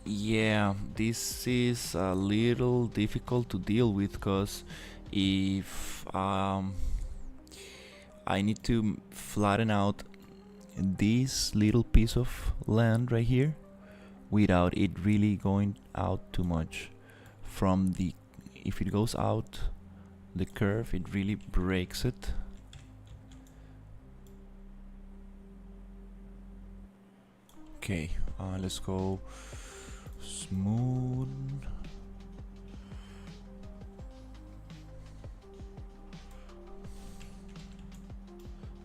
Yeah, this is a little difficult to deal with, because if I need to flatten out this little piece of land right here without it really going out too much from the, if it goes out the curve, it really breaks it. Okay, let's go smooth.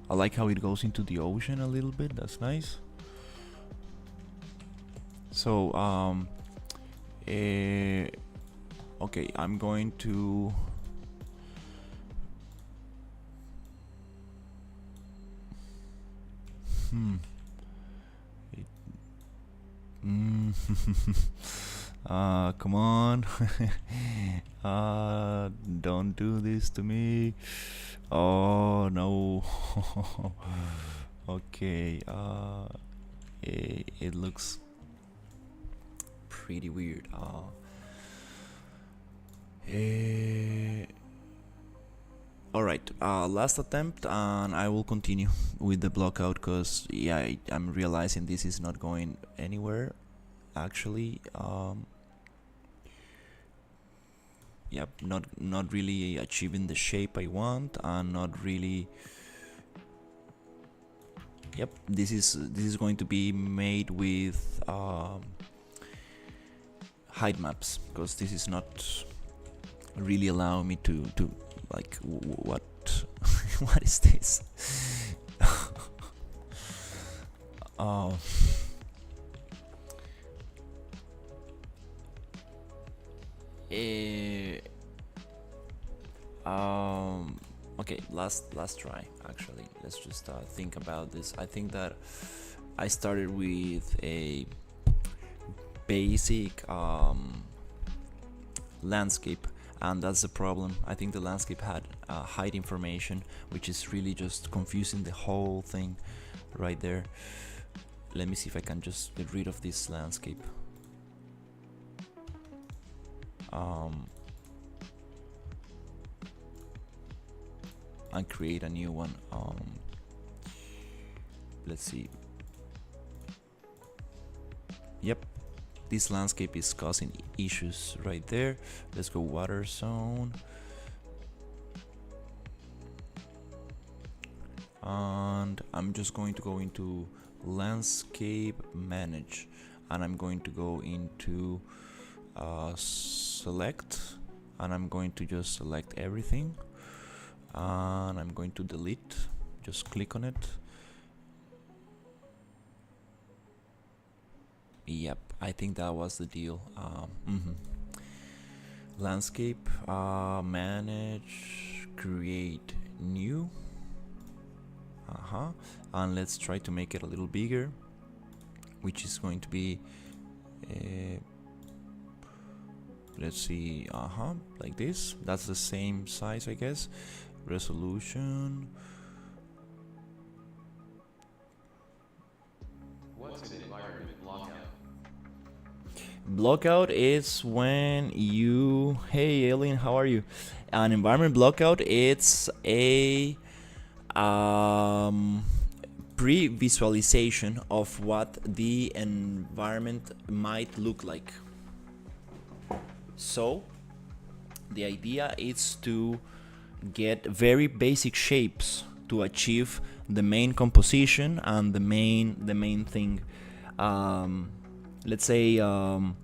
I like how it goes into the ocean a little bit. That's nice. So okay, I'm going to come on. Don't do this to me. Oh no. Okay, it looks pretty weird. Alright, last attempt, and I will continue with the blockout, because yeah, I'm realizing this is not going anywhere actually. Yep, not really achieving the shape I want, and not really. Yep, this is going to be made with height maps, because this is not really allowing me to like what what is this? Okay, last try. Actually, let's just think about this. I think that I started with a basic landscape, and that's the problem. I think the landscape had height information, which is really just confusing the whole thing right there. Let me see if I can just get rid of this landscape. And create a new one. Let's see. Yep, this landscape is causing issues right there. Let's go water zone, and I'm just going to go into landscape manage, and I'm going to go into select, and I'm going to just select everything, and I'm going to delete. Just click on it. Yep, I think that was the deal. Landscape, manage, create new. And let's try to make it a little bigger, which is going to be let's see, like this. That's the same size, I guess. Resolution. What's an environment blockout? Blockout is when you, hey alien, how are you? An environment blockout, it's a pre-visualization of what the environment might look like. So the idea is to get very basic shapes to achieve the main composition and the main thing. Let's say I'm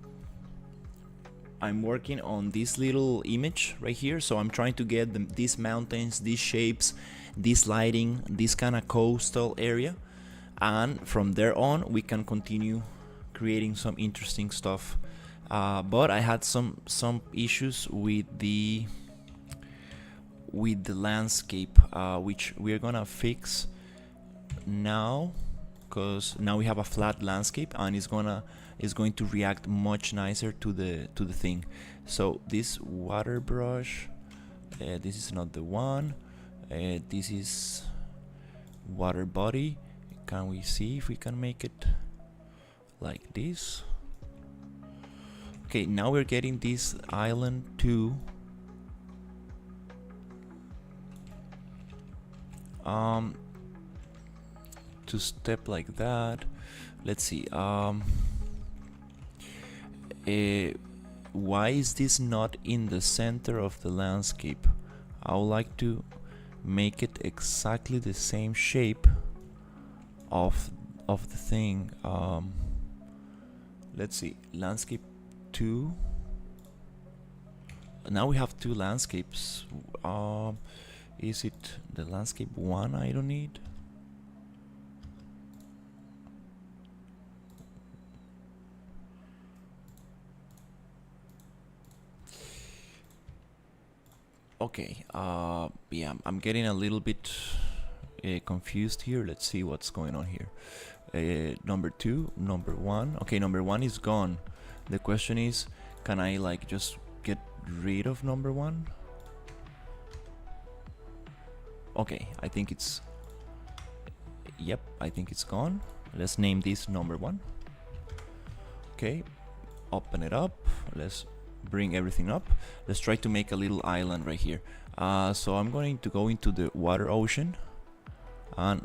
working on this little image right here, so I'm trying to get these mountains, these shapes, this lighting, this kind of coastal area, and from there on we can continue creating some interesting stuff. But I had some issues with the landscape, which we're gonna fix now, because now we have a flat landscape and it's going to react much nicer to the thing. So this water brush, this is not the one. This is water body. Can we see if we can make it like this? Okay, now we're getting this island too. To step like that. Let's see. Why is this not in the center of the landscape? I would like to make it exactly the same shape of the thing. Let's see, landscape 2. Now we have two landscapes. Is it the landscape 1 I don't need? Okay, yeah, I'm getting a little bit confused here. Let's see what's going on here. Number 2, number 1. Okay, number 1 is gone. The question is, can I like just get rid of number 1? Okay, I think it's... Yep, I think it's gone. Let's name this number 1. Okay, open it up. Let's bring everything up. Let's try to make a little island right here. So I'm going to go into the water ocean. And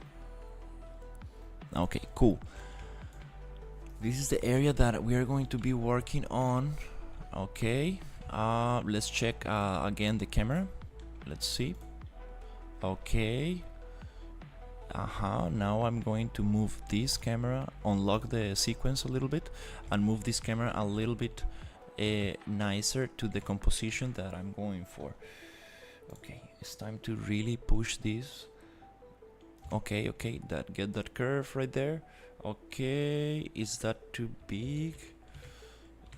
okay, cool. This is the area that we are going to be working on. Okay, let's check again the camera. Let's see. Okay. Now I'm going to move this camera, unlock the sequence a little bit, and move this camera a little bit nicer to the composition that I'm going for. Okay, it's time to really push this. Okay, get that curve right there. Okay, is that too big?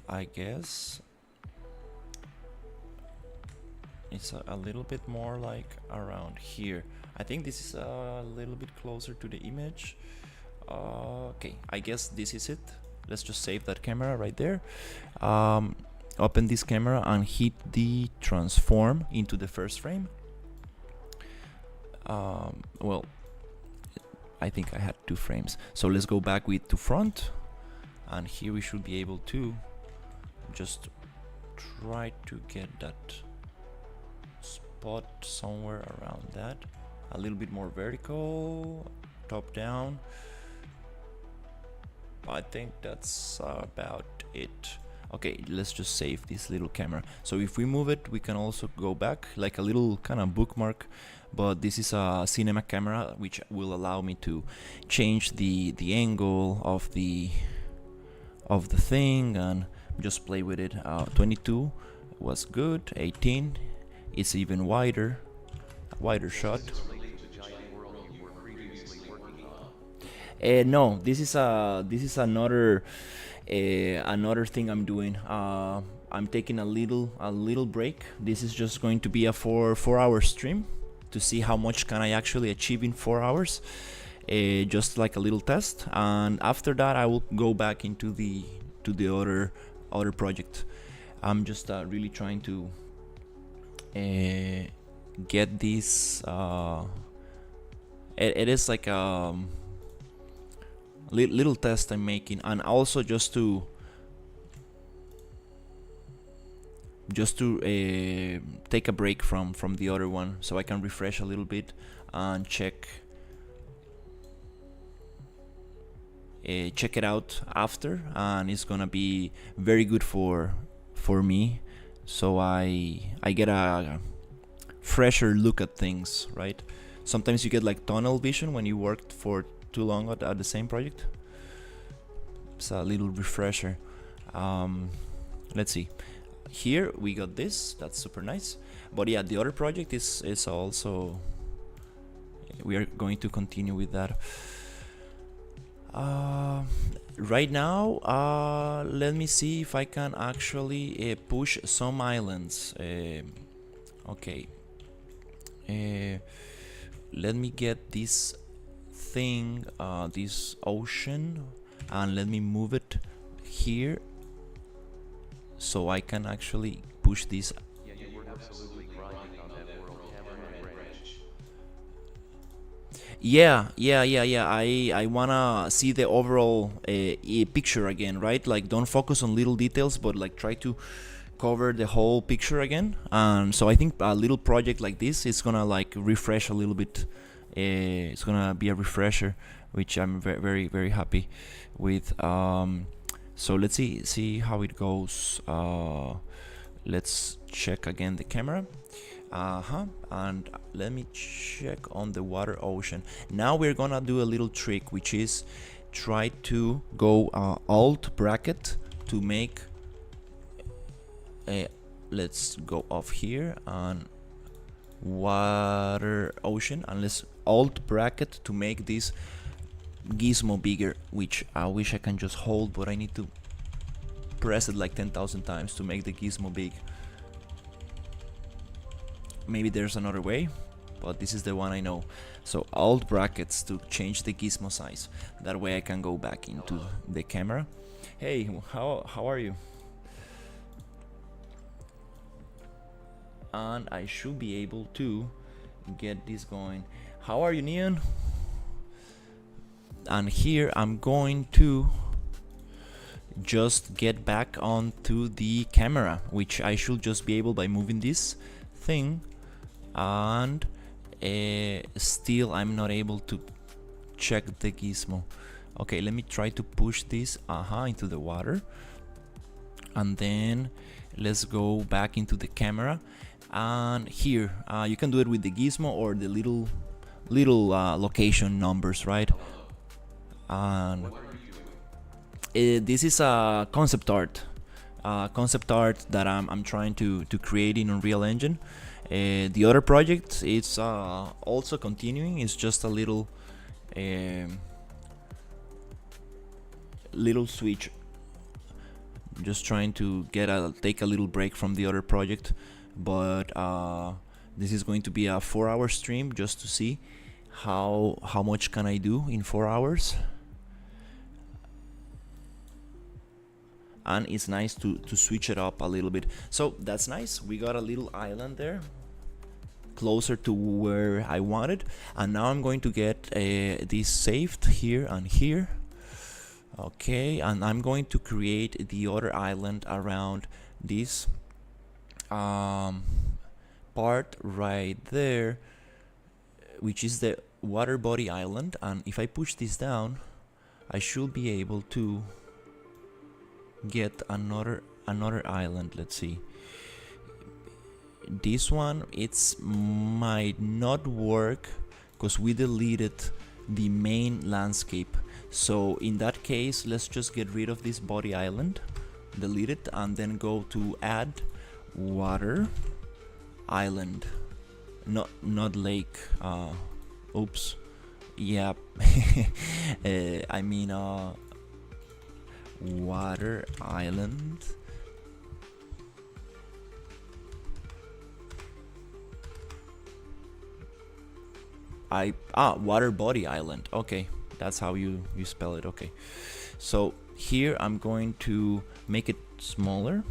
I guess it's a little bit more like around here. I think this is a little bit closer to the image. Okay, I guess this is it. Let's just save that camera right there. Open this camera and hit the transform into the first frame. Well, I think I had 2 frames. So let's go back to front. And here we should be able to just try to get that spot somewhere around that. A little bit more vertical, top down. I think that's about it. Okay, let's just save this little camera. So if we move it, we can also go back, like a little kind of bookmark. But this is a cinema camera, which will allow me to change the angle of the thing and just play with it. 22 was good. 18, it's even wider, a wider shot. No, this is another thing I'm doing. I'm taking a little break. This is just going to be a 4-hour stream to see how much can I actually achieve in 4 hours, just like a little test. And after that, I will go back into the other project. I'm just really trying to get this. It is like a little test I'm making, and also just to take a break from the other one, so I can refresh a little bit and check it out after, and it's gonna be very good for me, so I get a fresher look at things, right? Sometimes you get like tunnel vision when you worked for too long at the same project. It's a little refresher. Let's see. Here we got this. That's super nice. But yeah, the other project is also, we are going to continue with that. Right now, let me see if I can actually push some islands. Okay. Let me get this thing, this ocean, and let me move it here so I can actually push this. Yeah, you were absolutely grinding on that world camera and range. Yeah. I wanna see the overall picture again, right? Like, don't focus on little details, but like try to cover the whole picture again. And so I think a little project like this is gonna like refresh a little bit. It's gonna be a refresher, which I'm very happy with. So let's see how it goes. Let's check again the camera. And let me check on the water ocean. Now we're gonna do a little trick, which is try to go alt bracket to make a, let's go off here and water ocean, and let's alt bracket to make this gizmo bigger, which I wish I can just hold, but I need to press it like 10,000 times to make the gizmo big. Maybe there's another way, but this is the one I know. So alt brackets to change the gizmo size. That way I can go back into the camera. Hey, how are you? And I should be able to get this going. How are you, Neon? And here I'm going to just get back onto the camera, which I should just be able by moving this thing, and still I'm not able to check the gizmo. Okay, let me try to push this into the water, and then let's go back into the camera. And here you can do it with the gizmo or the little location numbers, right? And this is a concept art that I'm trying to create in Unreal Engine. The other project is also continuing. It's just a little switch. Just trying to take a little break from the other project, but this is going to be a 4-hour stream just to see how much can I do in 4 hours. And it's nice to switch it up a little bit. So that's nice. We got a little island there, closer to where I wanted. And now I'm going to get this saved here and here. Okay, and I'm going to create the other island around this part right there, which is the water body island. And if I push this down, I should be able to get another island. Let's see. This one, might not work because we deleted the main landscape. So in that case, let's just get rid of this body island, delete it, and then go to add water island, not lake. Oops. Yeah. I mean water island. Water body island. Okay, that's how you spell it. Okay, so here I'm going to make it smaller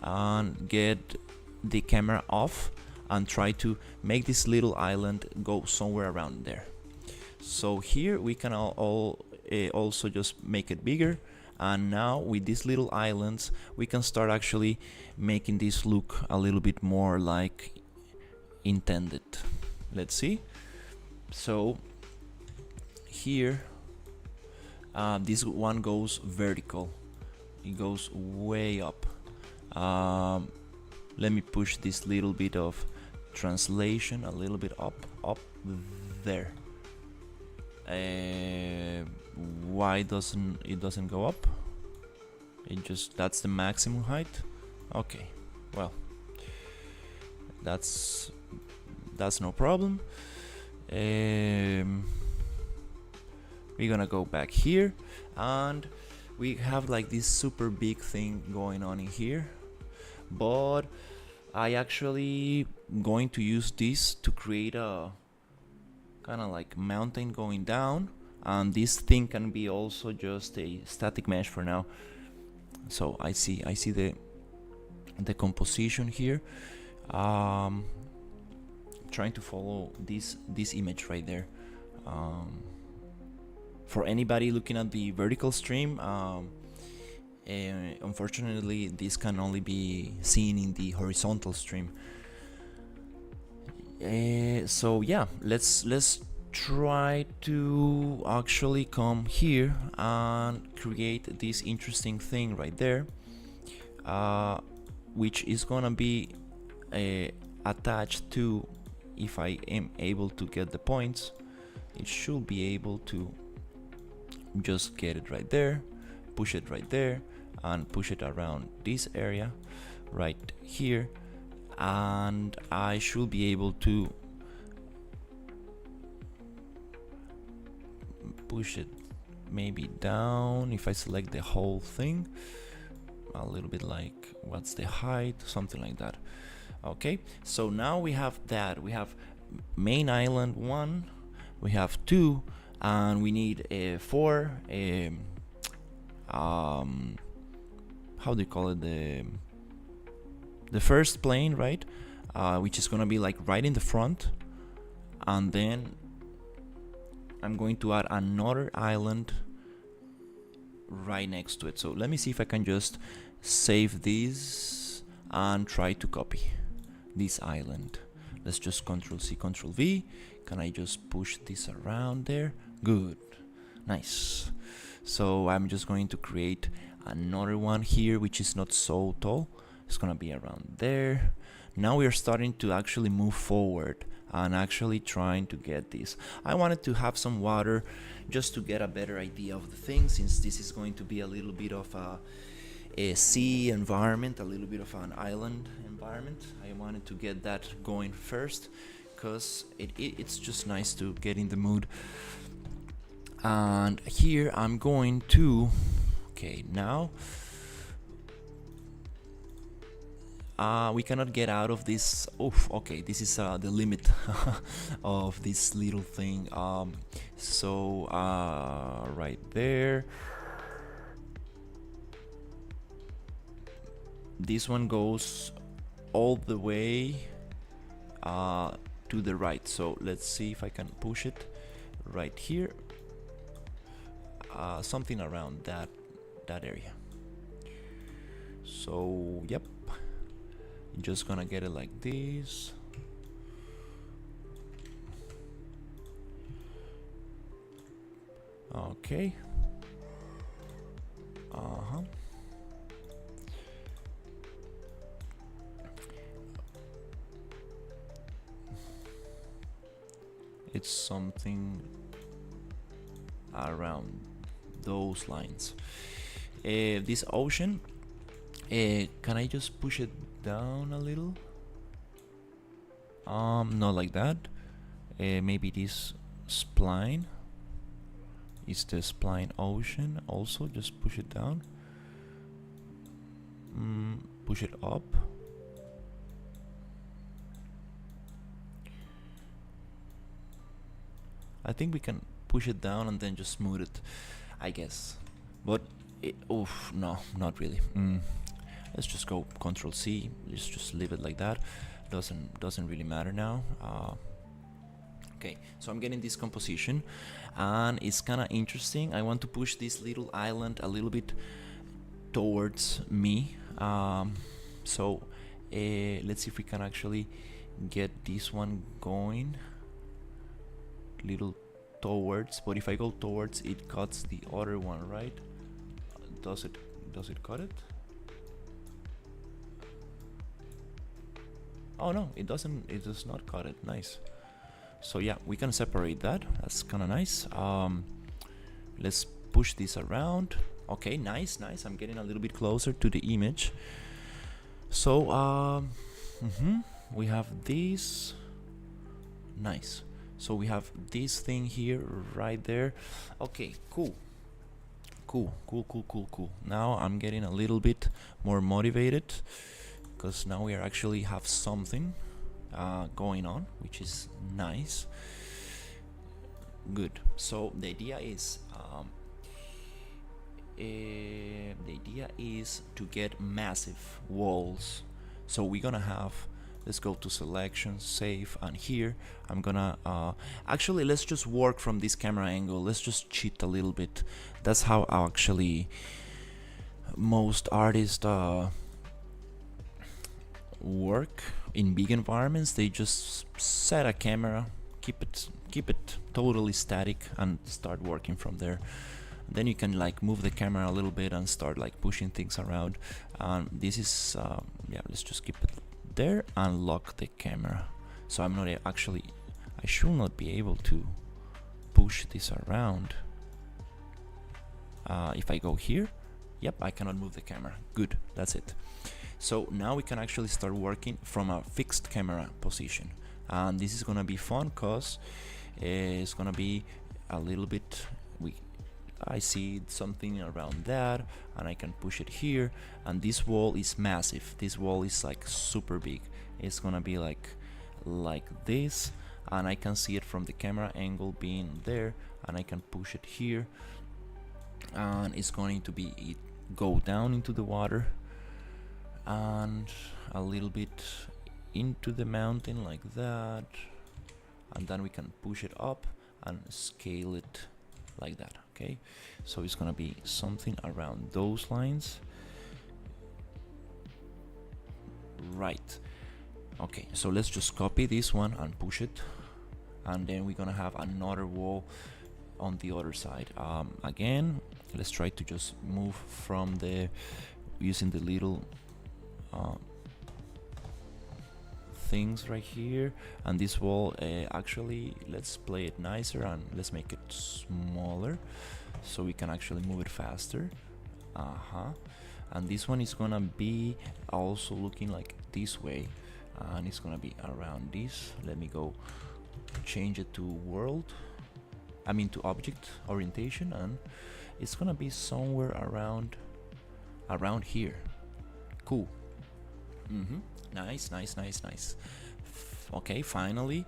and get the camera off and try to make this little island go somewhere around there. So here we can also just make it bigger, and now with these little islands we can start actually making this look a little bit more like intended. Let's see. So here this one goes vertical, it goes way up. Let me push this little bit of translation a little bit up there. Why doesn't it go up? That's the maximum height. Okay, well, that's no problem. We're gonna go back here, and we have like this super big thing going on in here, but I actually going to use this to create a kind of like mountain going down, and this thing can be also just a static mesh for now. So I see the composition here. Trying to follow this image right there. For anybody looking at the vertical stream, unfortunately this can only be seen in the horizontal stream. So yeah, let's try to actually come here and create this interesting thing right there, which is gonna be attached to, if I am able to get the points, it should be able to just get it right there, push it right there, and push it around this area right here, and I should be able to push it maybe down if I select the whole thing, a little bit like what's the height, something like that. Okay, so now we have that. We have main island 1, we have 2, and we need 4. How do you call it? The first plane, right? Which is gonna be like right in the front, and then I'm going to add another island right next to it. So let me see if I can just save this and try to copy this island. Let's just Control C, Control V. Can I just push this around there? Good, nice. So I'm just going to create another one here, which is not so tall. It's gonna be around there. Now we are starting to actually move forward and actually trying to get this. I wanted to have some water just to get a better idea of the thing, since this is going to be a little bit of a sea environment, a little bit of an island environment. I wanted to get that going first because it's just nice to get in the mood. And here I'm going to, okay, now we cannot get out of this. Oof, okay, this is the limit of this little thing. So right there, this one goes all the way to the right. So let's see if I can push it right here, something around that area. So yep, just gonna get it like this. Okay. It's something around those lines. This ocean, can I just push it down a little? Not like that. Maybe this spline is the spline ocean. Also, just push it down. Push it up. I think we can push it down and then just smooth it, I guess. But oof, no, not really. Let's just go Control C. Let's just leave it like that. Doesn't really matter now. Okay, so I'm getting this composition, and it's kind of interesting. I want to push this little island a little bit towards me. So let's see if we can actually get this one going little towards. But if I go towards, it cuts the other one, right? Does it cut it? Oh no, it doesn't. It does not cut it. Nice. So yeah, we can separate that. That's kind of nice. Let's push this around. Okay, nice. I'm getting a little bit closer to the image. So we have this. Nice. So we have this thing here right there. Okay, cool. Now I'm getting a little bit more motivated, because now we are actually have something going on, which is nice. Good. So the idea is the idea is to get massive walls. So we're gonna have, let's go to selection, save, and here I'm gonna actually let's just work from this camera angle. Let's just cheat a little bit. That's how actually most artists work in big environments. They just set a camera, keep it totally static, and start working from there. Then you can like move the camera a little bit and start like pushing things around. This is yeah, let's just keep it there and lock the camera. So I'm not actually, I should not be able to push this around. If I go here, yep, I cannot move the camera. Good, that's it. So now we can actually start working from a fixed camera position, and this is gonna be fun because it's gonna be a little bit, I see something around that, and I can push it here, and this wall is massive. This wall is like super big. It's gonna be like this, and I can see it from the camera angle being there, and I can push it here, and it's going to be go down into the water and a little bit into the mountain like that, and then we can push it up and scale it like that. Okay, so it's gonna be something around those lines, right? Okay, so let's just copy this one and push it, and then we're gonna have another wall on the other side. Again, let's try to just move from the using the little things right here, and this wall actually let's play it nicer and let's make it smaller so we can actually move it faster. And this one is gonna be also looking like this way, and it's gonna be around this. Let me go change it to world, I mean to object orientation, and it's gonna be somewhere around here. Cool. Nice. Okay, finally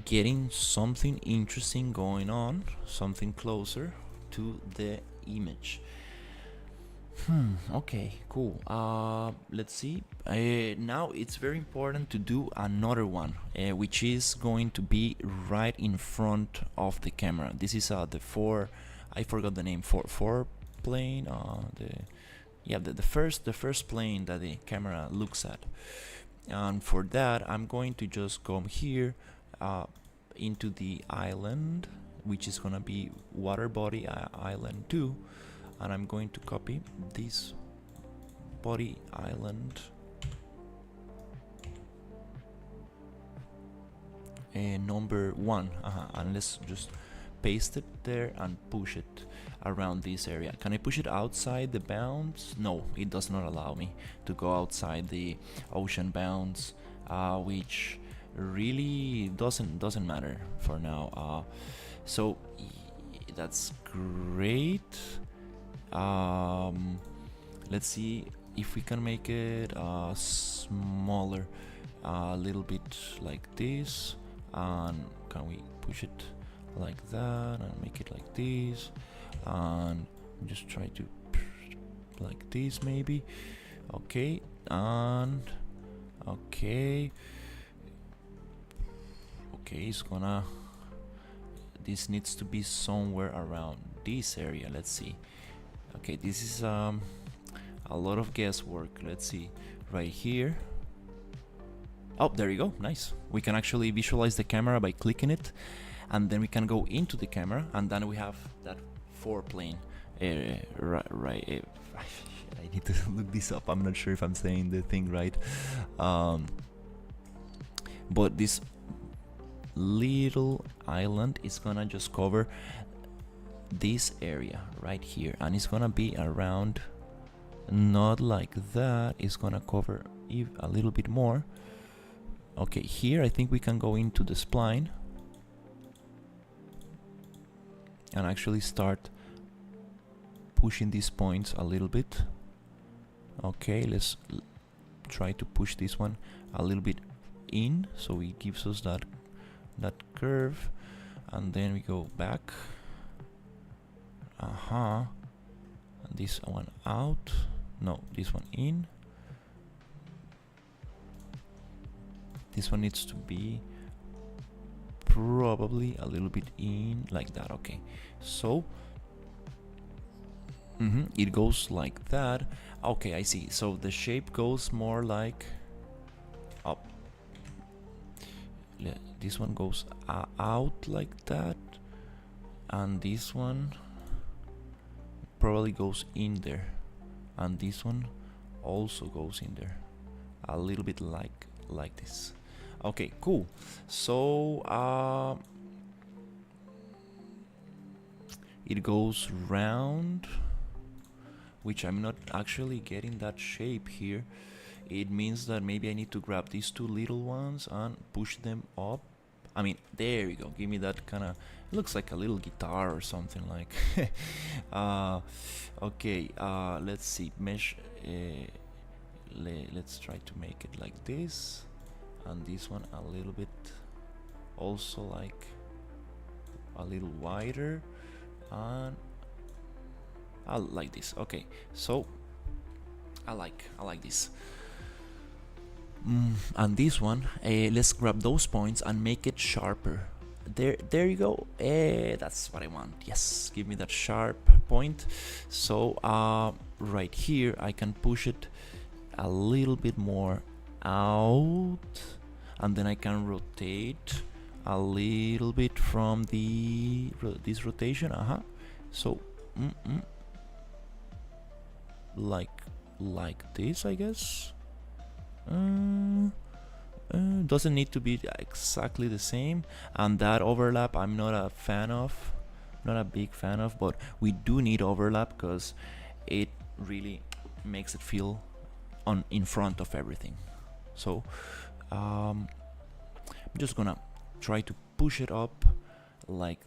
getting something interesting going on, something closer to the image. Okay, cool. Let's see. Now it's very important to do another one, which is going to be right in front of the camera. This is the I forgot the name, four plane, the first plane that the camera looks at. And for that I'm going to just come here into the island, which is gonna be water body island 2, and I'm going to copy this body island number 1, and let's just paste it there and push it around this area. Can I push it outside the bounds? No, it does not allow me to go outside the ocean bounds, which really doesn't matter for now. So that's great. Let's see if we can make it smaller, a little bit like this, and can we push it like that and make it like this, and just try to like this maybe. Okay, and okay, it's gonna, this needs to be somewhere around this area. Let's see. Okay, this is a lot of guesswork. Let's see, right here. Oh, there you go. Nice. We can actually visualize the camera by clicking it, and then we can go into the camera, and then we have that 4 plane. Right. I need to look this up. I'm not sure if I'm saying the thing right. But this little island is gonna just cover this area right here, and it's gonna be around, not like that, it's gonna cover a little bit more. Okay, here I think we can go into the spline and actually start pushing these points a little bit. Okay, let's try to push this one a little bit in, so it gives us that curve, and then we go back. and this one out. No, this one in. This one needs to be probably a little bit in, like that. Okay, so it goes like that. Okay, I see. So the shape goes more like up. This one goes out like that, and this one probably goes in there, and this one also goes in there, a little bit like this. Okay, cool. So it goes round, which I'm not actually getting that shape here. It means that maybe I need to grab these two little ones and push them up. I mean, there we go. Give me that kind of, looks like a little guitar or something like. Okay, let's see. Mesh. Let's try to make it like this, and this one a little bit, also like a little wider, and I like this. Okay, so I like this. And this one, let's grab those points and make it sharper. There you go. That's what I want. Yes, give me that sharp point. So right here I can push it a little bit more out, and then I can rotate a little bit from this rotation. So like this, I guess. Doesn't need to be exactly the same, and that overlap I'm not a big fan of, but we do need overlap because it really makes it feel in front of everything. So I'm just gonna try to push it up like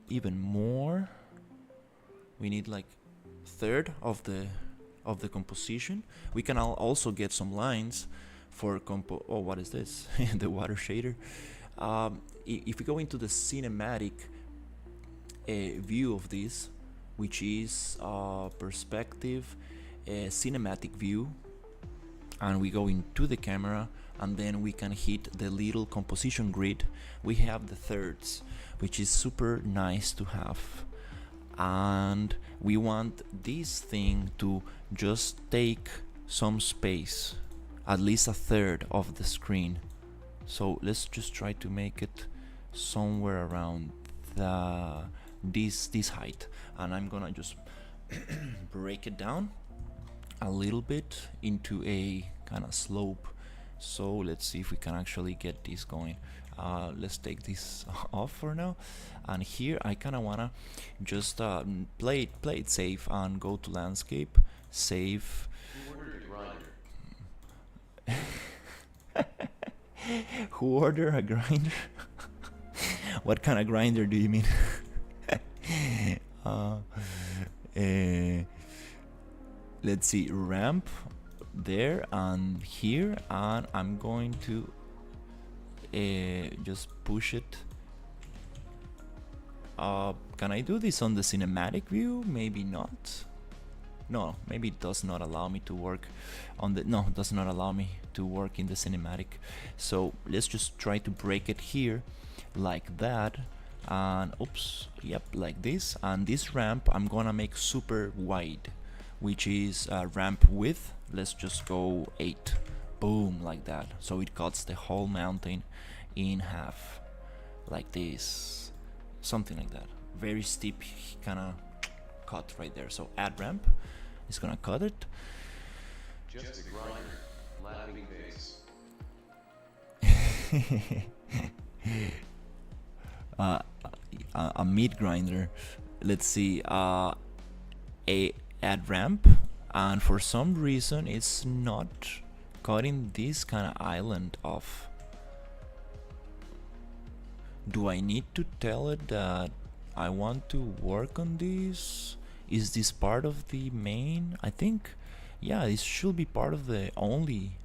even more. We need like third of the composition. We can also get some lines for oh, what is this? The water shader. If we go into the cinematic view of this, which is perspective cinematic view, and we go into the camera, and then we can hit the little composition grid, we have the thirds, which is super nice to have. And we want this thing to just take some space, at least a third of the screen. So let's just try to make it somewhere around this height, and I'm gonna just break it down a little bit into a kind of slope. So let's see if we can actually get this going. Let's take this off for now, and here I kind of wanna just play it safe and go to landscape, save. Who ordered a grinder? What kind of grinder do you mean? Let's see, ramp there and here, and I'm going to just push it. Can I do this on the cinematic view? Maybe not. No, maybe it does not allow me to work on the, no, it does not allow me to work in the cinematic. So let's just try to break it here like that, and oops, yep, like this. And this ramp I'm gonna make super wide, which is ramp width. Let's just go 8. Boom, like that. So it cuts the whole mountain in half, like this, something like that. Very steep kind of cut right there. So add ramp is gonna cut it. Just a grinder, laughing face. A meat grinder. Let's see, a add ramp, and for some reason it's not cutting this kind of island off. Do I need to tell it that I want to work on this? Is this part of the main? I think, yeah, this should be part of the only.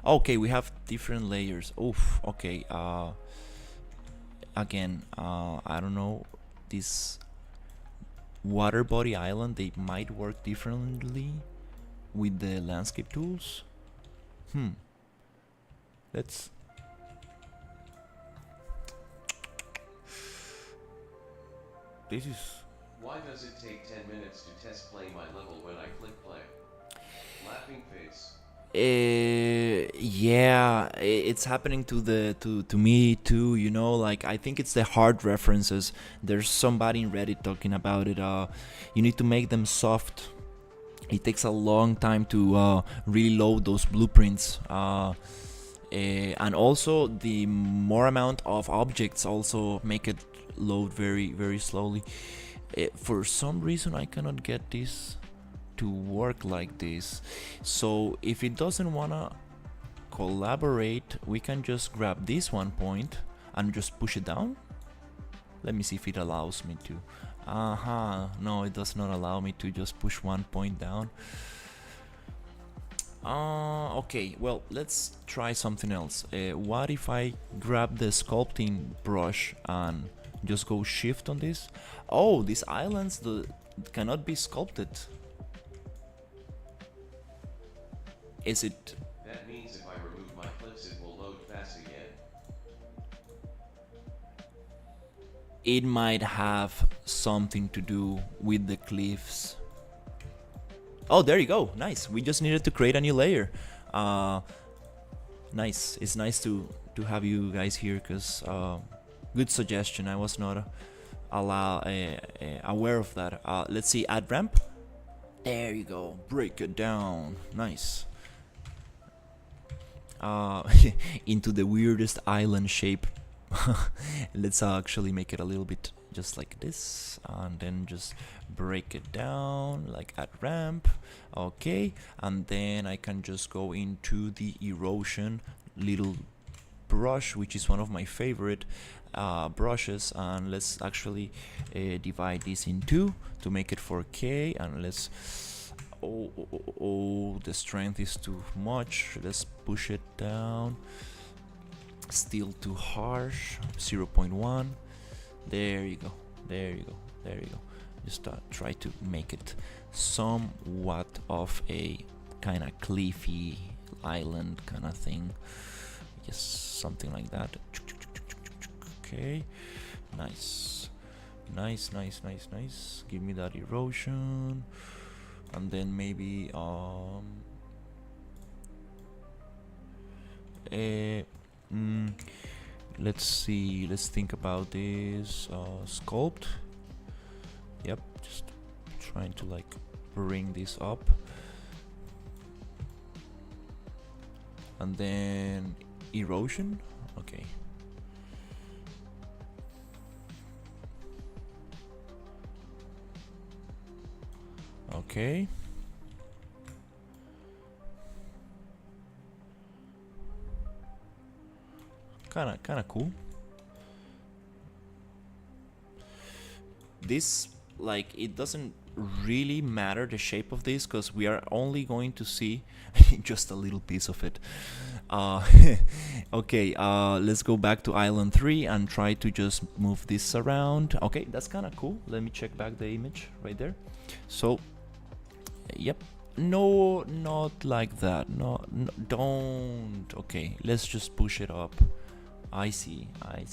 Okay, we have different layers. Oof, okay. Again, I don't know, this water body island, they might work differently with the landscape tools. Let's... This is... Why does it take 10 minutes to test play my level when I click play? Laughing face. Yeah, it's happening to me too, you know, like I think it's the hard references. There's somebody in Reddit talking about it. You need to make them soft. It takes a long time to really load those blueprints. And also the more amount of objects also make it load very, very slowly. For some reason I cannot get this to work like this. So if it doesn't wanna collaborate, we can just grab this one point and just push it down. Let me see if it allows me to. No, it does not allow me to just push one point down. Okay, well, let's try something else. What if I grab the sculpting brush and just go shift on this? Oh, these islands cannot be sculpted. Is it? That means if I remove my clips it will load fast again. It might have something to do with the cliffs. Oh, there you go. Nice. We just needed to create a new layer. Nice. It's nice to have you guys here, because good suggestion. I was not aware of that. Let's see, add ramp. There you go. Break it down. Nice. Into the weirdest island shape. Let's actually make it a little bit just like this, and then just break it down like at ramp. Okay, and then I can just go into the erosion little brush, which is one of my favorite brushes, and let's actually divide this in two to make it 4K, and let's oh, the strength is too much. Let's push it down. Still too harsh. 0.1. There you go. There you go. There you go. Just try to make it somewhat of a kind of cliffy island kind of thing. Just something like that. Okay. Nice. Nice, nice, nice, nice. Give me that erosion. And then maybe let's see, let's think about this. Sculpt. Yep, just trying to like bring this up, and then erosion. Okay. Okay. Kinda cool. This, like, it doesn't really matter the shape of this, because we are only going to see just a little piece of it. Okay, let's go back to island 3 and try to just move this around. Okay, that's kind of cool. Let me check back the image right there. So yep, no, not like that. No, don't. Okay, let's just push it up. I see,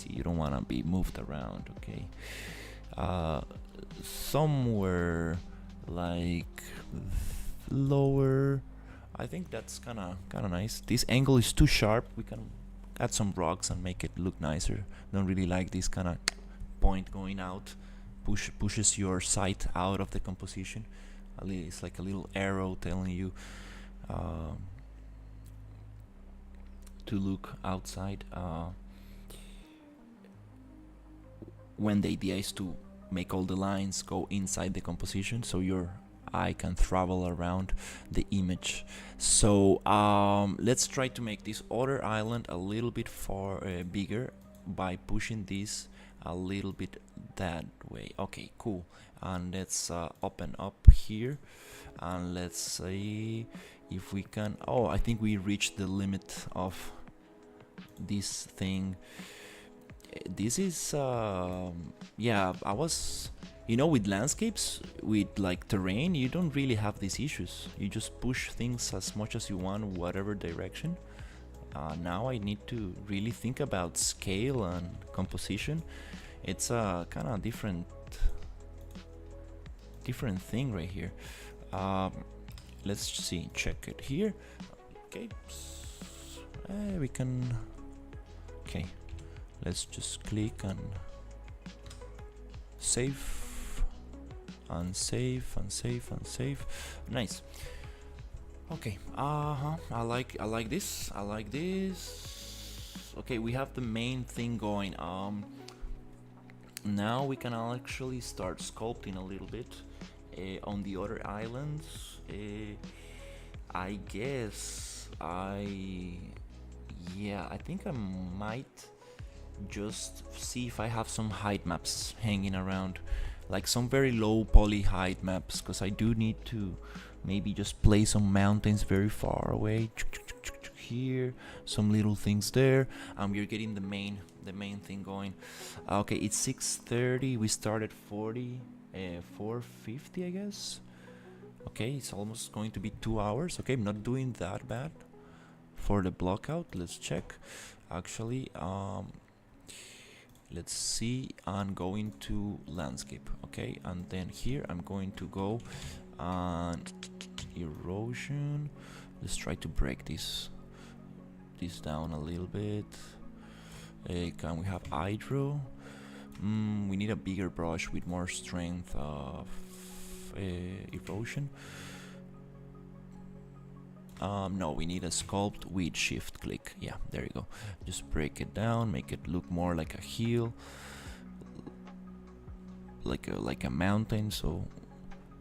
you don't want to be moved around. Okay, somewhere like lower. I think that's kind of nice. This angle is too sharp. We can add some rocks and make it look nicer. Don't really like this kind of point going out. Pushes your sight out of the composition. It's like a little arrow telling you to look outside, when the idea is to make all the lines go inside the composition, so your eye can travel around the image. So let's try to make this other island a little bit far bigger by pushing this a little bit that way. Okay, cool. And let's open up here, and let's see if we can. Oh, I think we reached the limit of this thing. This is yeah, I was You know, with landscapes, with like terrain, you don't really have these issues. You just push things as much as you want, whatever direction. Now I need to really think about scale and composition. It's a kind of different thing right here. Let's see, check it here. Okay, we can. Okay, let's just click and save and save and save and save. Nice. Okay. I like this. I like this. Okay, we have the main thing going. Now we can actually start sculpting a little bit on the other islands. I guess yeah, I think I might just see if I have some height maps hanging around, like some very low poly height maps, because I do need to maybe just place some mountains very far away here, some little things there, and we're getting the main thing going. Okay, it's 6:30. We started 4:50, I guess. Okay, it's almost going to be 2 hours. Okay, I'm not doing that bad for the blockout. Let's check. Actually, let's see. I'm going to landscape. Okay, and then here I'm going to go and erosion. Let's try to break this down a little bit. Can we have hydro? We need a bigger brush with more strength of erosion. No, we need a sculpt with shift click. Yeah, there you go. Just break it down, make it look more like a hill, like a mountain. So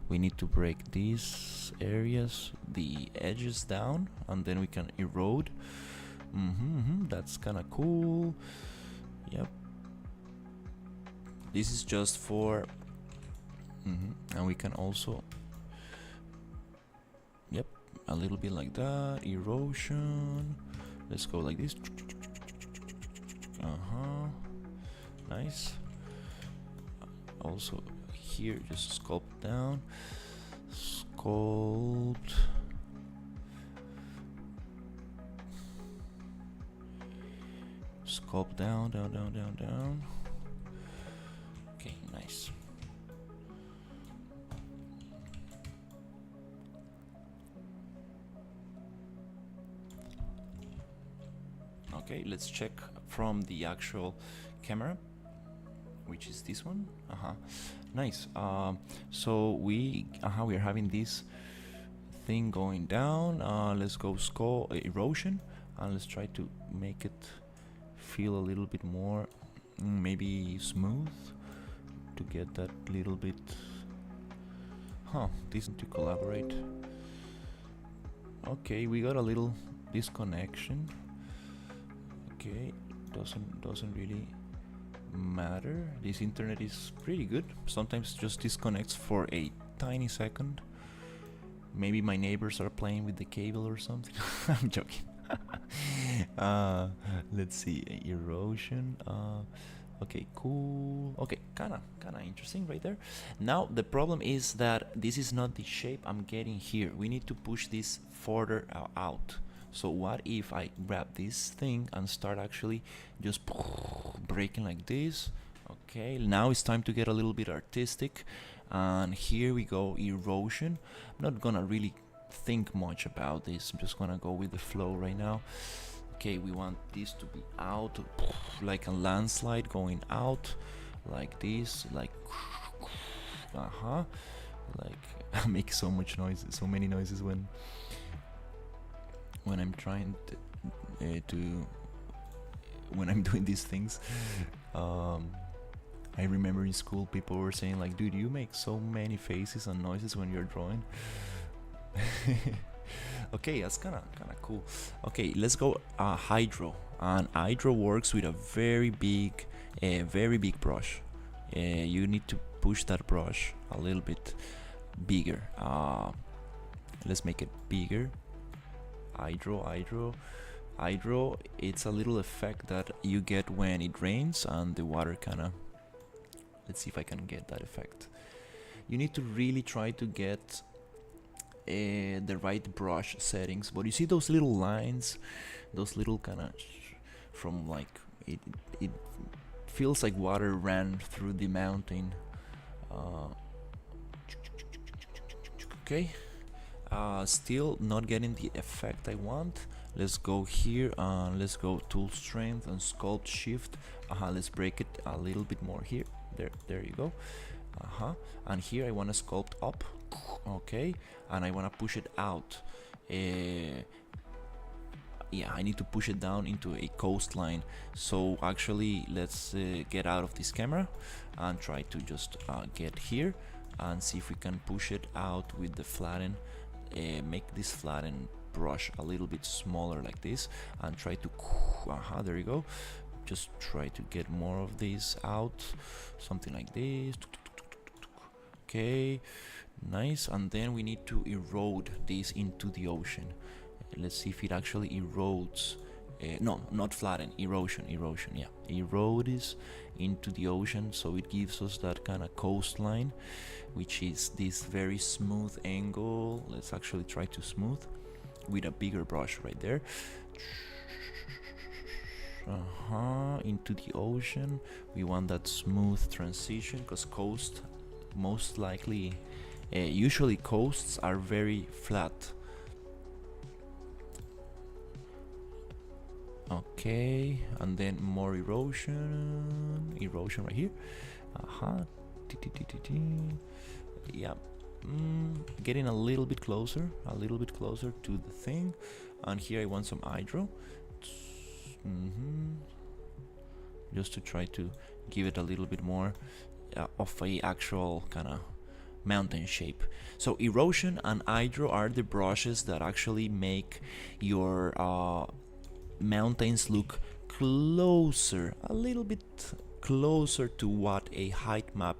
we need to break these areas, the edges down, and then we can erode. That's kind of cool. Yep. This is just for and we can also, yep, a little bit like that. Erosion. Let's go like this. Nice. Also here, just sculpt down. Sculpt. Sculpt down, down, down, down, down. Okay, nice. Okay, let's check from the actual camera, which is this one. Nice. So we are having this thing going down. Let's go erosion, and let's try to make it feel a little bit more maybe smooth, to get that little bit this to collaborate. Okay, we got a little disconnection. Okay, doesn't really matter. This internet is pretty good. Sometimes just disconnects for a tiny second. Maybe my neighbors are playing with the cable or something. I'm joking. Let's see, erosion. Okay, cool. Okay, kinda interesting right there. Now the problem is that this is not the shape I'm getting here. We need to push this further out. So what if I grab this thing and start actually just breaking like this? Okay, now it's time to get a little bit artistic, and here we go, erosion. I'm not gonna really think much about this. I'm just gonna go with the flow right now. Okay, we want this to be out, like a landslide going out, like this, like like I make so much noise, so many noises when I'm trying when I'm doing these things. I remember in school people were saying like, dude, you make so many faces and noises when you're drawing. Okay, that's kinda cool. Okay, let's go hydro. And hydro works with a very big brush. You need to push that brush a little bit bigger. Let's make it bigger. Hydro, it's a little effect that you get when it rains and the water kinda Let's see if I can get that effect. You need to really try to get the right brush settings, but you see those little lines, those little kind of from like it feels like water ran through the mountain. Okay, still not getting the effect I want. Let's go here and let's go tool strength and sculpt shift. Let's break it a little bit more here. There you go. And here I want to sculpt up. Okay, and I want to push it out. Yeah, I need to push it down into a coastline. So actually, let's get out of this camera and try to just get here and see if we can push it out with the flatten. Make this flatten brush a little bit smaller like this, and try to there you go. Just try to get more of this out, something like this. Okay, nice. And then we need to erode this into the ocean. Let's see if it actually erodes. No, not flatten, erosion, yeah. Erode this into the ocean, so it gives us that kind of coastline, which is this very smooth angle. Let's actually try to smooth with a bigger brush right there. Into the ocean. We want that smooth transition, because coast, most likely, usually coasts are very flat. Okay, and then more erosion right here. Yeah, getting a little bit closer to the thing. And here I want some hydro, just to try to give it a little bit more of a actual kind of mountain shape. So erosion and hydro are the brushes that actually make your mountains look closer, a little bit closer to what a height map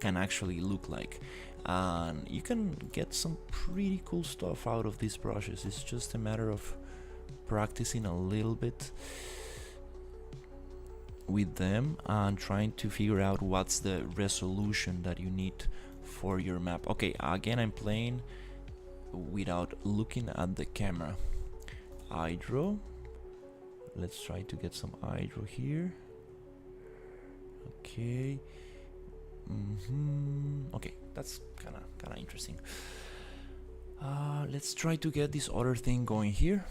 can actually look like. And you can get some pretty cool stuff out of these brushes. It's just a matter of practicing a little bit with them and trying to figure out what's the resolution that you need for your map. Okay, again, I'm playing without looking at the camera. Hydro, let's try to get some hydro here. Okay, okay, that's kind of interesting. Let's try to get this other thing going here,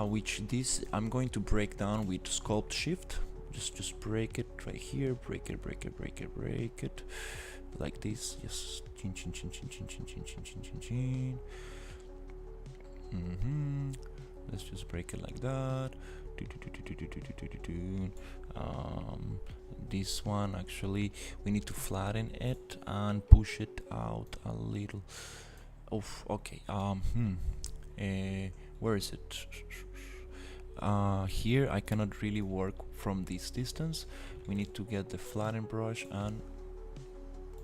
which this I'm going to break down with sculpt shift. Just break it right here, break it like this. Yes, chin. Let's just break it like that. This one, actually, we need to flatten it and push it out a little. Oh, okay. Where is it? Here I cannot really work from this distance. We need to get the flatten brush and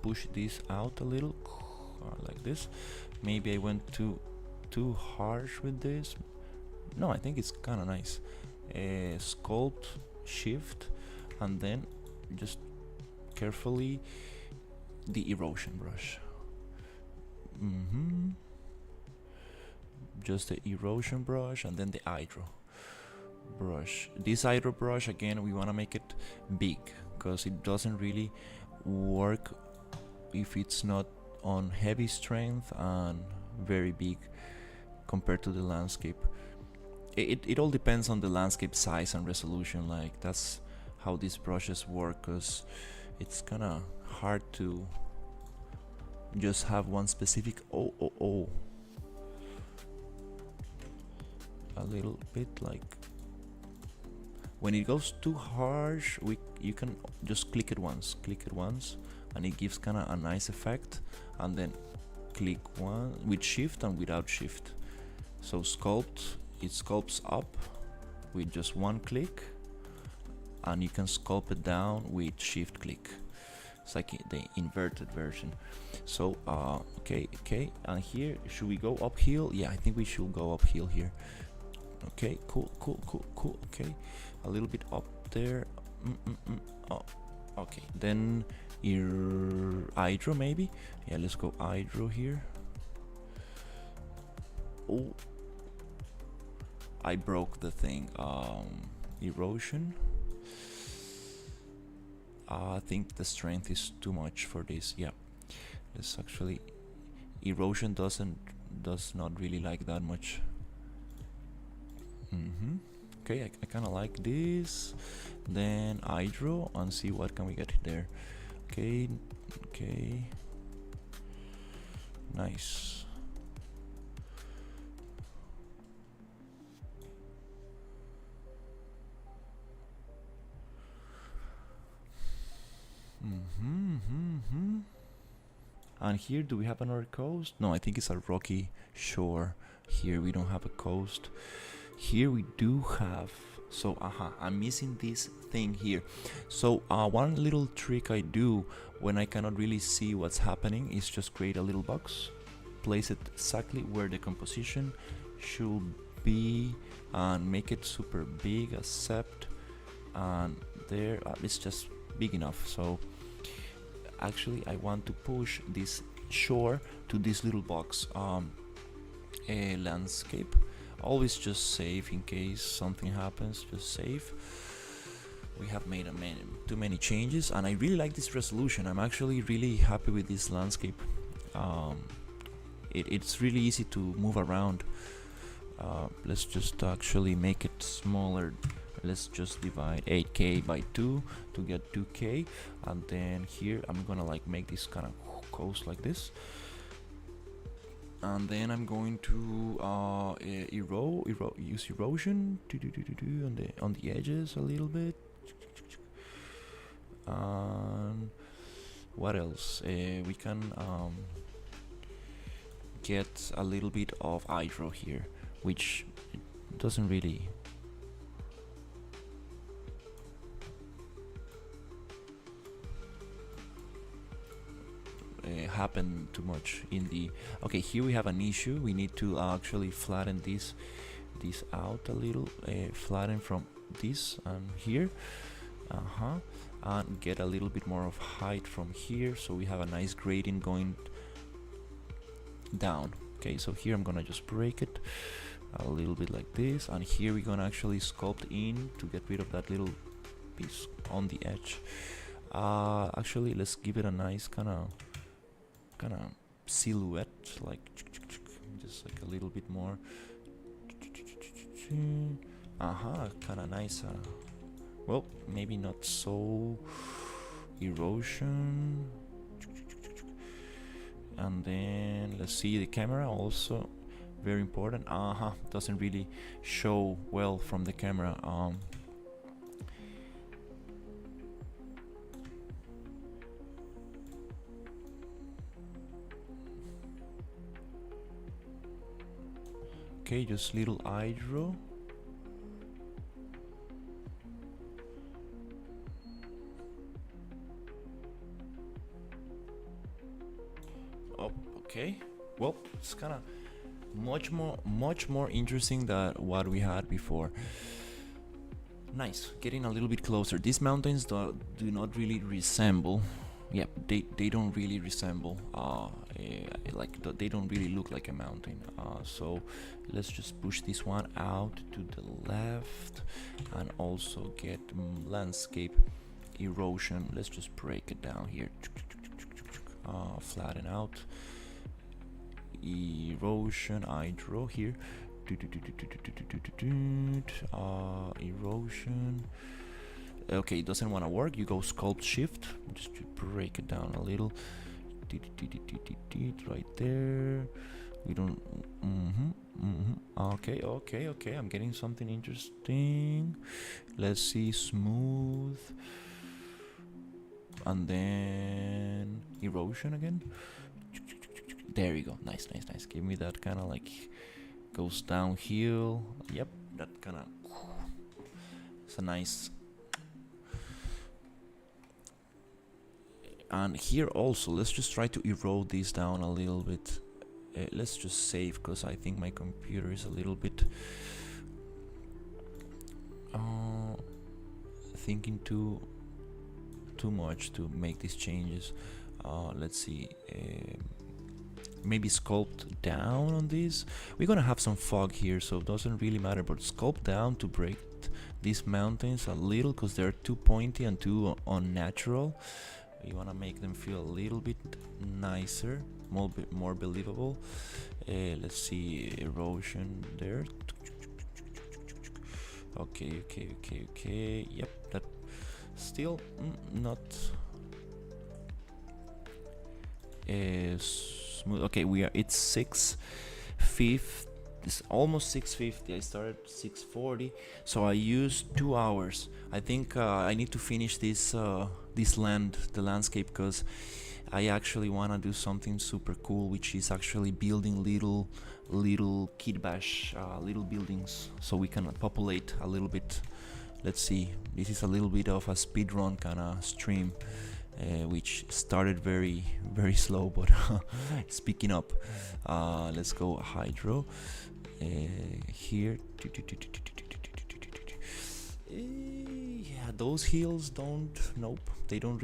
push this out a little, like this. Maybe I went too harsh with this. No, I think it's kind of nice. Sculpt shift and then just carefully the erosion brush. Just the erosion brush and then the hydro brush. This hydro brush, again, we want to make it big, because it doesn't really work if it's not on heavy strength and very big compared to the landscape. It all depends on the landscape size and resolution. Like, that's how these brushes work, because it's kind of hard to just have one specific a little bit. Like, when it goes too harsh, you can just click it once and it gives kind of a nice effect, and then click one with shift and without shift. So sculpt, it sculpts up with just one click, and you can sculpt it down with shift click. It's like the inverted version. So okay, and here, should we go uphill? Yeah, I think we should go uphill here. Okay, cool. Okay, a little bit up there. Okay, then hydro maybe. Yeah, let's go hydro here. Oh, I broke the thing. Erosion. I think the strength is too much for this. Yeah, this actually erosion does not really like that much. Okay, I kind of like this. Then hydro and see what can we get there. Okay, okay, nice. And here, do we have another coast? No, I think it's a rocky shore. Here we don't have a coast. Here we do have. So, I'm missing this thing here. So, one little trick I do when I cannot really see what's happening is just create a little box, place it exactly where the composition should be, and make it super big, except, and there it's just big enough. So actually I want to push this shore to this little box. A landscape, always just save in case something happens, just save. We have made too many changes, and I really like this resolution. I'm actually really happy with this landscape. It's really easy to move around. Let's just actually make it smaller. Let's just divide 8K by 2 to get 2K, and then here I'm gonna like make this kind of coast like this, and then I'm going to use erosion on the edges a little bit. And what else? We can get a little bit of hydro here, which doesn't really happen too much in the. Okay, here we have an issue. We need to actually flatten this out a little, flatten from this and here, and get a little bit more of height from here, so we have a nice gradient going down. Okay, so here I'm gonna just break it a little bit like this, and here we're gonna actually sculpt in to get rid of that little piece on the edge. Actually, let's give it a nice kind of silhouette, like just like a little bit more. Kind of nice. Well, maybe not so erosion. And then let's see the camera, also very important. Doesn't really show well from the camera. Okay, just little hydro. Oh, okay. Well, it's kind of much more interesting than what we had before. Nice, getting a little bit closer. These mountains do not really resemble. Yeah, they don't really resemble. They don't really look like a mountain. So let's just push this one out to the left, and also get landscape erosion. Let's just break it down here. Flatten out. Erosion, hydro here. Erosion. Okay, it doesn't want to work. You go sculpt shift just to break it down a little. Right there. We don't. Okay. I'm getting something interesting. Let's see, smooth, and then erosion again. There you go. Nice. Give me that kind of like goes downhill. Yep, that kind of. It's a nice. And here also, let's just try to erode this down a little bit. Let's just save, because I think my computer is a little bit thinking too too much to make these changes. Let's see, maybe sculpt down on this. We're gonna have some fog here, so it doesn't really matter, but sculpt down to break these mountains a little, because they're too pointy and too unnatural. You wanna make them feel a little bit nicer, more believable. Let's see, erosion there. Okay. Yep, that still not smooth. Okay, it's 6:50. It's almost 6:50. I started 6:40, so I used 2 hours. I think I need to finish this the landscape, because I actually wanna do something super cool, which is actually building little kit bash, little buildings, so we can populate a little bit. Let's see. This is a little bit of a speedrun kind of stream. Which started very slow, but it's picking up. Let's go hydro here. Yeah, those hills they don't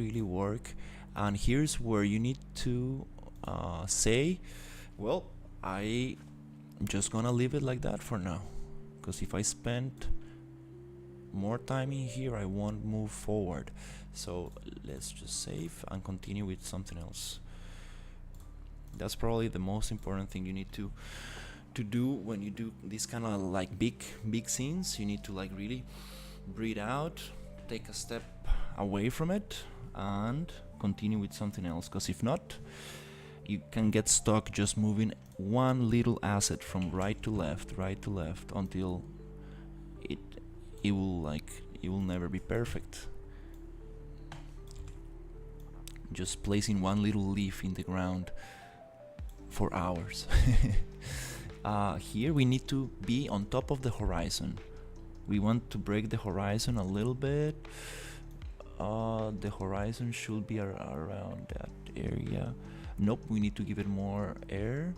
really work. And here's where you need to say, well, I just gonna leave it like that for now, because if I spend more time in here, I won't move forward. So let's just save and continue with something else. That's probably the most important thing you need to do when you do this kind of like big scenes. You need to like really breathe out, take a step away from it, and continue with something else, because if not, you can get stuck just moving one little asset from right to left until it will never be perfect. Just placing one little leaf in the ground for hours. Here we need to be on top of the horizon. We want to break the horizon a little bit. The horizon should be around that area. Nope, we need to give it more air.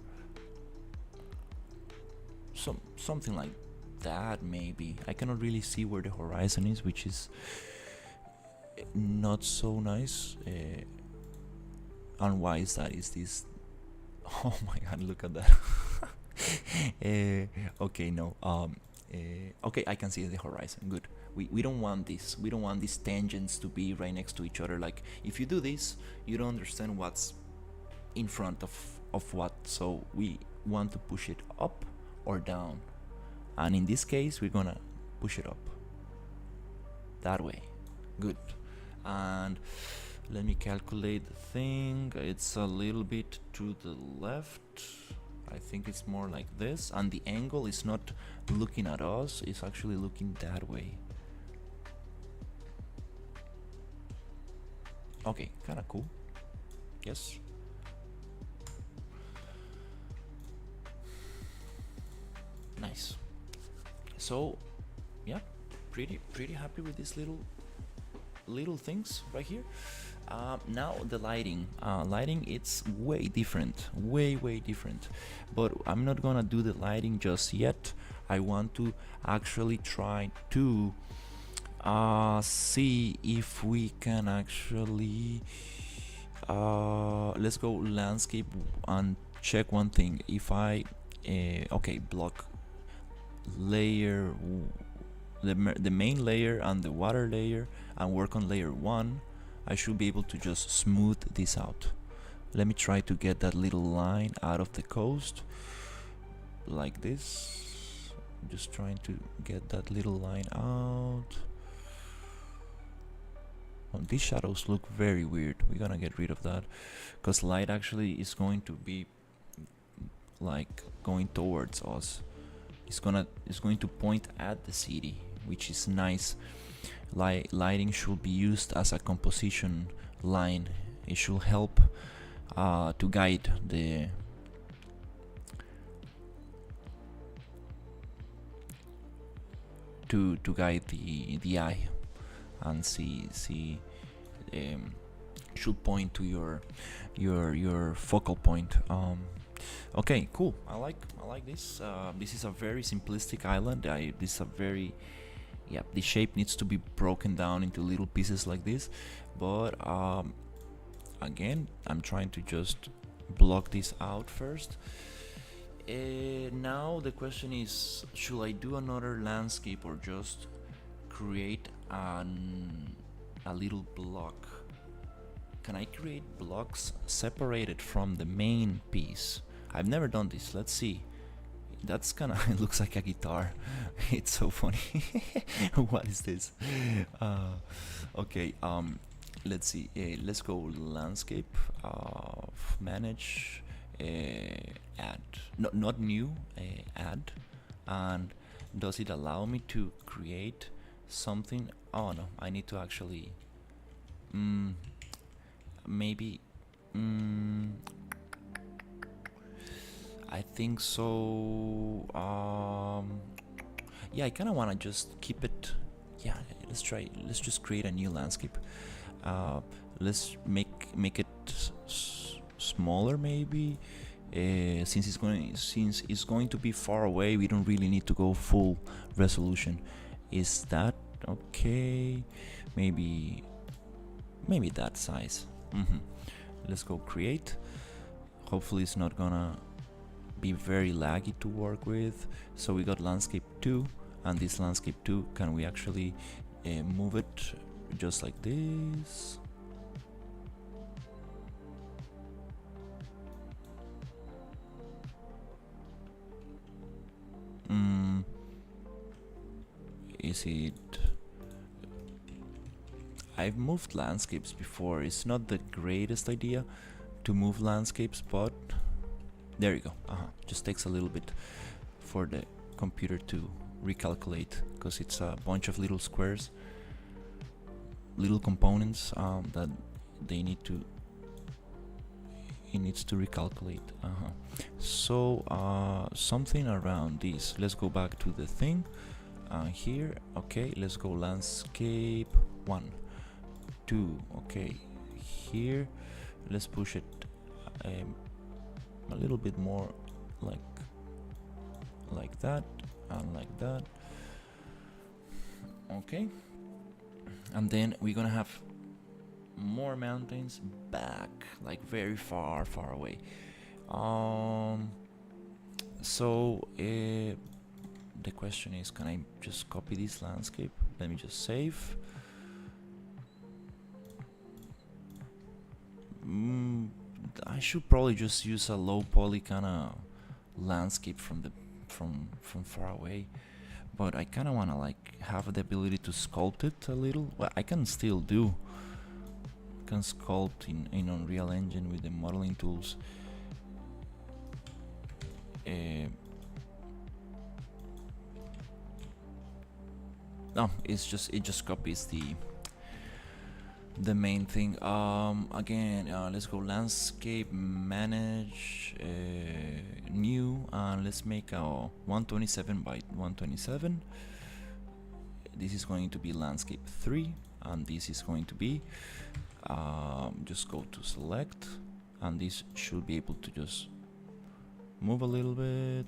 Something like that, maybe. I cannot really see where the horizon is, which is not so nice. And why is that? Is this? Oh my god, look at that. Okay, no. Okay, I can see the horizon. Good. We don't want this. We don't want these tangents to be right next to each other. Like, if you do this, you don't understand what's in front of what. So we want to push it up or down. And in this case, we're gonna push it up. That way. Good. And let me calculate the thing. It's a little bit to the left. I think it's more like this. And the angle is not looking at us, it's actually looking that way. Okay, kinda cool. Yes. Nice. So yeah, pretty happy with these little things right here. Now the lighting. Lighting, it's way different, way different. But I'm not gonna do the lighting just yet. I want to actually try to see if we can actually let's go landscape and check one thing. If I okay, block layer, the main layer and the water layer, and work on layer 1, I should be able to just smooth this out. Let me try to get that little line out of the coast like this. I'm just trying to get that little line out. Oh, these shadows look very weird. We're gonna get rid of that, because light actually is going to be like going towards us. It's going to point at the city, which is nice. Lighting should be used as a composition line. It should help to guide the eye, and should point to your focal point. Okay, cool. I like this. This is a very simplistic island. This is a very yeah, the shape needs to be broken down into little pieces like this. But again, I'm trying to just block this out first. Now the question is, should I do another landscape or just create a little block? Can I create blocks separated from the main piece? I've never done this. Let's see. That's kind of it looks like a guitar. It's so funny. What is this? Okay. Let's see. Let's go landscape. Manage. Add. No, not new. Add. And does it allow me to create something? Oh no, I need to actually. Maybe. I think so. Yeah, I kind of want to just keep it. Yeah, let's try. Let's just create a new landscape. Let's make it smaller, maybe. Since it's going to be far away, we don't really need to go full resolution. Is that okay? Maybe that size. Let's go create. Hopefully it's not gonna be very laggy to work with. So we got landscape 2, and this landscape 2, can we actually move it just like this? Is it? I've moved landscapes before. It's not the greatest idea to move landscapes, but there you go. Just takes a little bit for the computer to recalculate, because it's a bunch of little squares, little components that they need to. It needs to recalculate. So something around this. Let's go back to the thing. Here, okay. Let's go landscape 1, 2. Okay, here. Let's push it a little bit more, like that, and like that. Okay, and then we're gonna have more mountains back, like very far away. So the question is, can I just copy this landscape? Let me just save. I should probably just use a low poly kind of landscape from far away, but I kind of want to like have the ability to sculpt it a little. Well, I can still do. Can sculpt in Unreal Engine with the modeling tools. No, it just copies the main thing. Again, let's go landscape, manage, new, and let's make a 127 by 127. This is going to be landscape 3, and this is going to be just go to select, and this should be able to just move a little bit.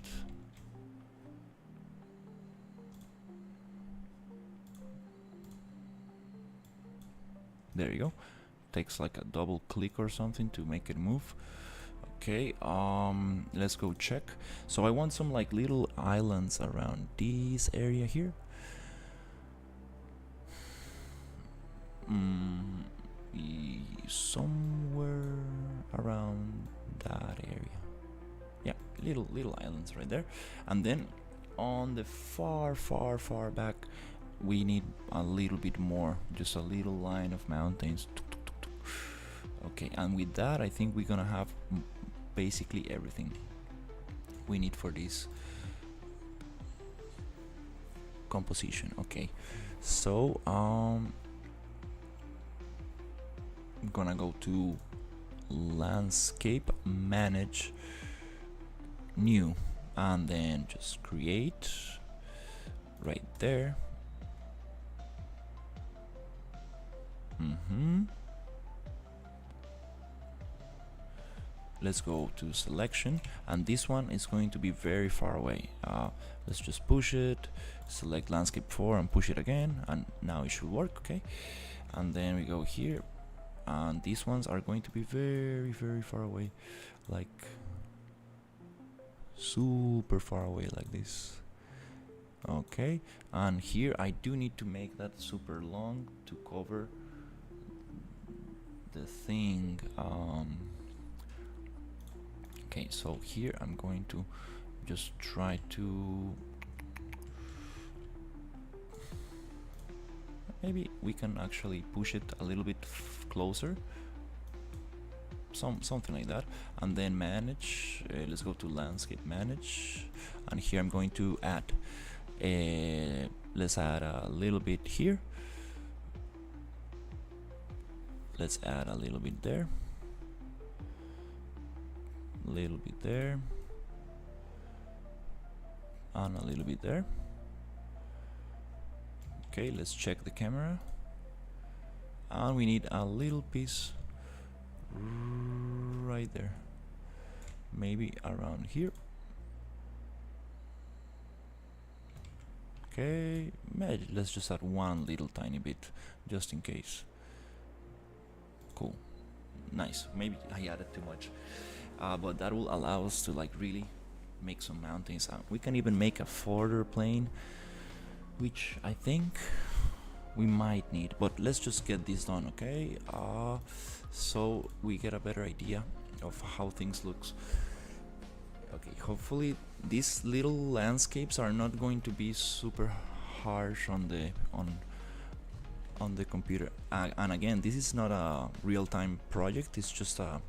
There you go. Takes like a double click or something to make it move. Okay, let's go check. So I want some like little islands around this area here. Somewhere around that area. Yeah, little islands right there. And then on the far back, we need a little bit more, just a little line of mountains. Okay, and with that, I think we're gonna have basically everything we need for this composition. Okay, so I'm gonna go to landscape, manage, new, and then just create right there. let's go to selection, and this one is going to be very far away. Let's just push it, select landscape 4 and push it again, and now it should work. Okay, and then we go here, and these ones are going to be very far away, like super far away, like this. Okay, and here I do need to make that super long to cover the thing. Okay, so here I'm going to just try to, maybe we can actually push it a little bit closer, something like that, and then manage. Let's go to landscape manage, and here I'm going to add, let's add a little bit here, let's add a little bit there, a little bit there, and a little bit there. Okay, let's check the camera, and we need a little piece right there, maybe around here. Okay, let's just add one little tiny bit just in case. Cool, nice. Maybe I added too much, but that will allow us to like really make some mountains. We can even make a further plane, which I think we might need, but let's just get this done. Okay, so we get a better idea of how things looks. Okay, hopefully these little landscapes are not going to be super harsh on the computer. And again, this is not a real-time project, it's just a,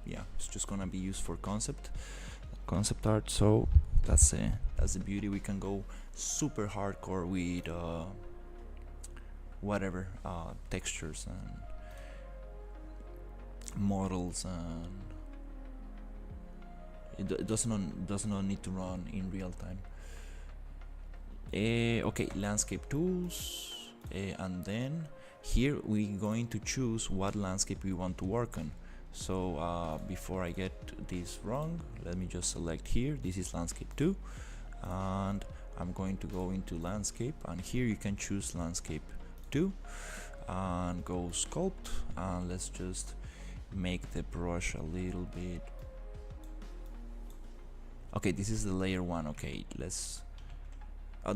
yeah, it's just gonna be used for concept art. So that's the beauty. We can go super hardcore with whatever textures and models, and it does not need to run in real time. Okay, landscape tools, and then here we're going to choose what landscape we want to work on. So before I get this wrong, let me just select here, this is landscape 2, and I'm going to go into landscape, and here you can choose landscape 2 and go sculpt, and let's just make the brush a little bit. Okay, this is the layer 1. Okay, let's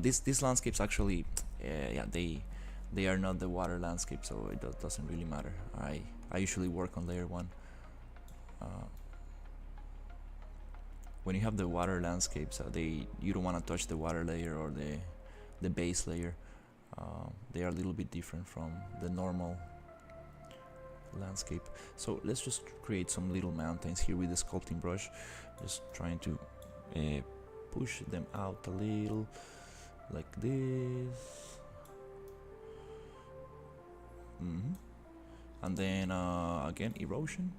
these landscapes actually, yeah, they are not the water landscape, so it doesn't really matter. I usually work on layer 1. When you have the water landscapes, you don't want to touch the water layer or the base layer. They are a little bit different from the normal landscape. So let's just create some little mountains here with the sculpting brush, just trying to push them out a little, like this. And then again, erosion.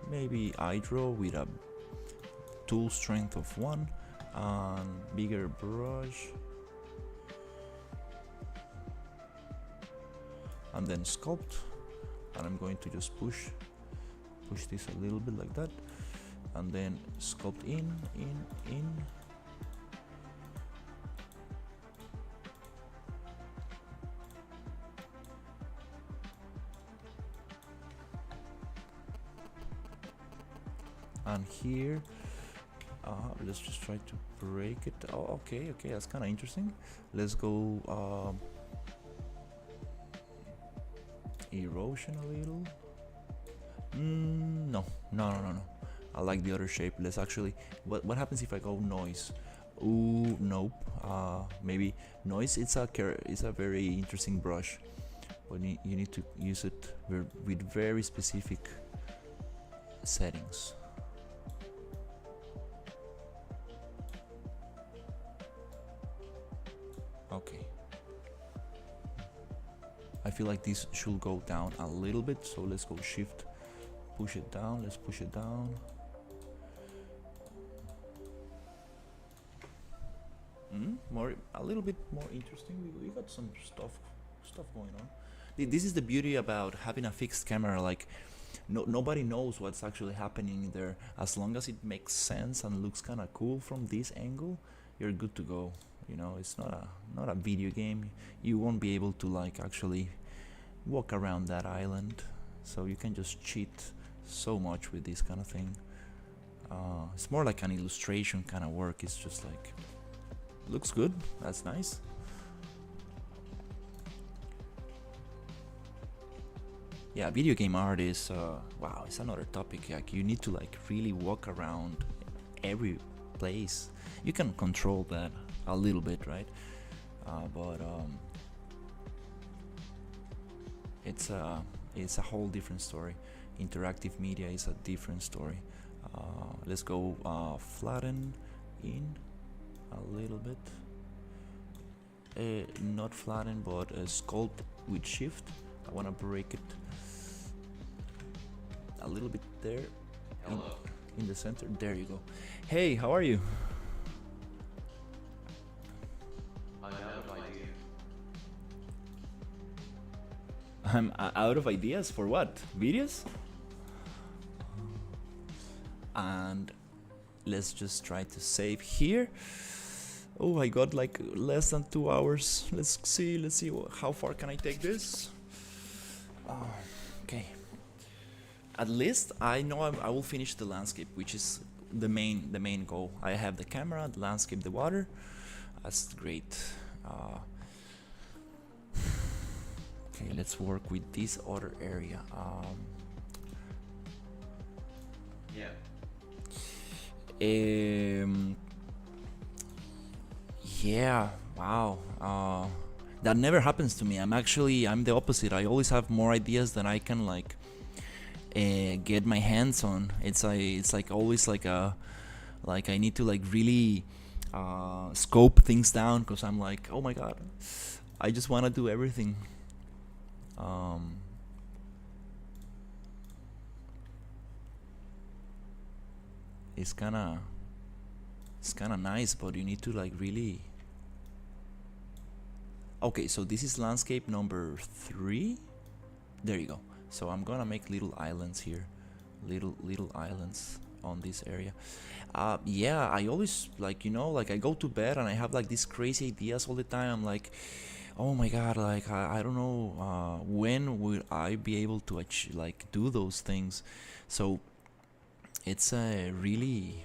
Maybe hydro with a tool strength of 1 and bigger brush, and then sculpt, and I'm going to just push this a little bit like that, and then sculpt in. And here, let's just try to break it. Oh, okay, that's kind of interesting. Let's go erosion a little. No. I like the other shape. Let's actually. What happens if I go noise? Ooh, nope. Maybe noise. It's a very interesting brush, but you need to use it with very specific settings. Okay, I feel like this should go down a little bit, so let's go shift, push it down. Let's push it down. A little bit more interesting. We got some stuff going on. This is the beauty about having a fixed camera. Like, nobody knows what's actually happening there. As long as it makes sense and looks kind of cool from this angle, you're good to go. You know, it's not a video game. You won't be able to like actually walk around that island, so you can just cheat so much with this kind of thing. It's more like an illustration kind of work. It's just like, looks good, that's nice. Yeah, video game art is wow, it's another topic. Like, you need to like really walk around every place. You can control that a little bit, right? But it's a whole different story. Interactive media is a different story. Let's go flatten in a little bit. Not flatten, but sculpt with shift. I want to break it a little bit there. In the center. There you go. Hey, how are you? I'm out of idea. I'm out of ideas for what? Videos? And let's just try to save here. Oh, I got like less than 2 hours. Let's see how far can I take this. Okay. At least I know I will finish the landscape, which is the main goal. I have the camera, the landscape, the water. That's great. Okay, let's work with this other area. Yeah, wow. That never happens to me. I'm the opposite. I always have more ideas than I can like get my hands on. It's like always like I need to like really scope things down, because I'm like, oh my god, I just want to do everything. It's kind of nice, but you need to like really. Okay, so this is landscape number 3. There you go. So I'm gonna make little islands here, little islands on this area. Yeah, I always like, you know, like I go to bed and I have like these crazy ideas all the time. I'm like, oh my god, like I don't know when will I be able to like do those things. So it's really.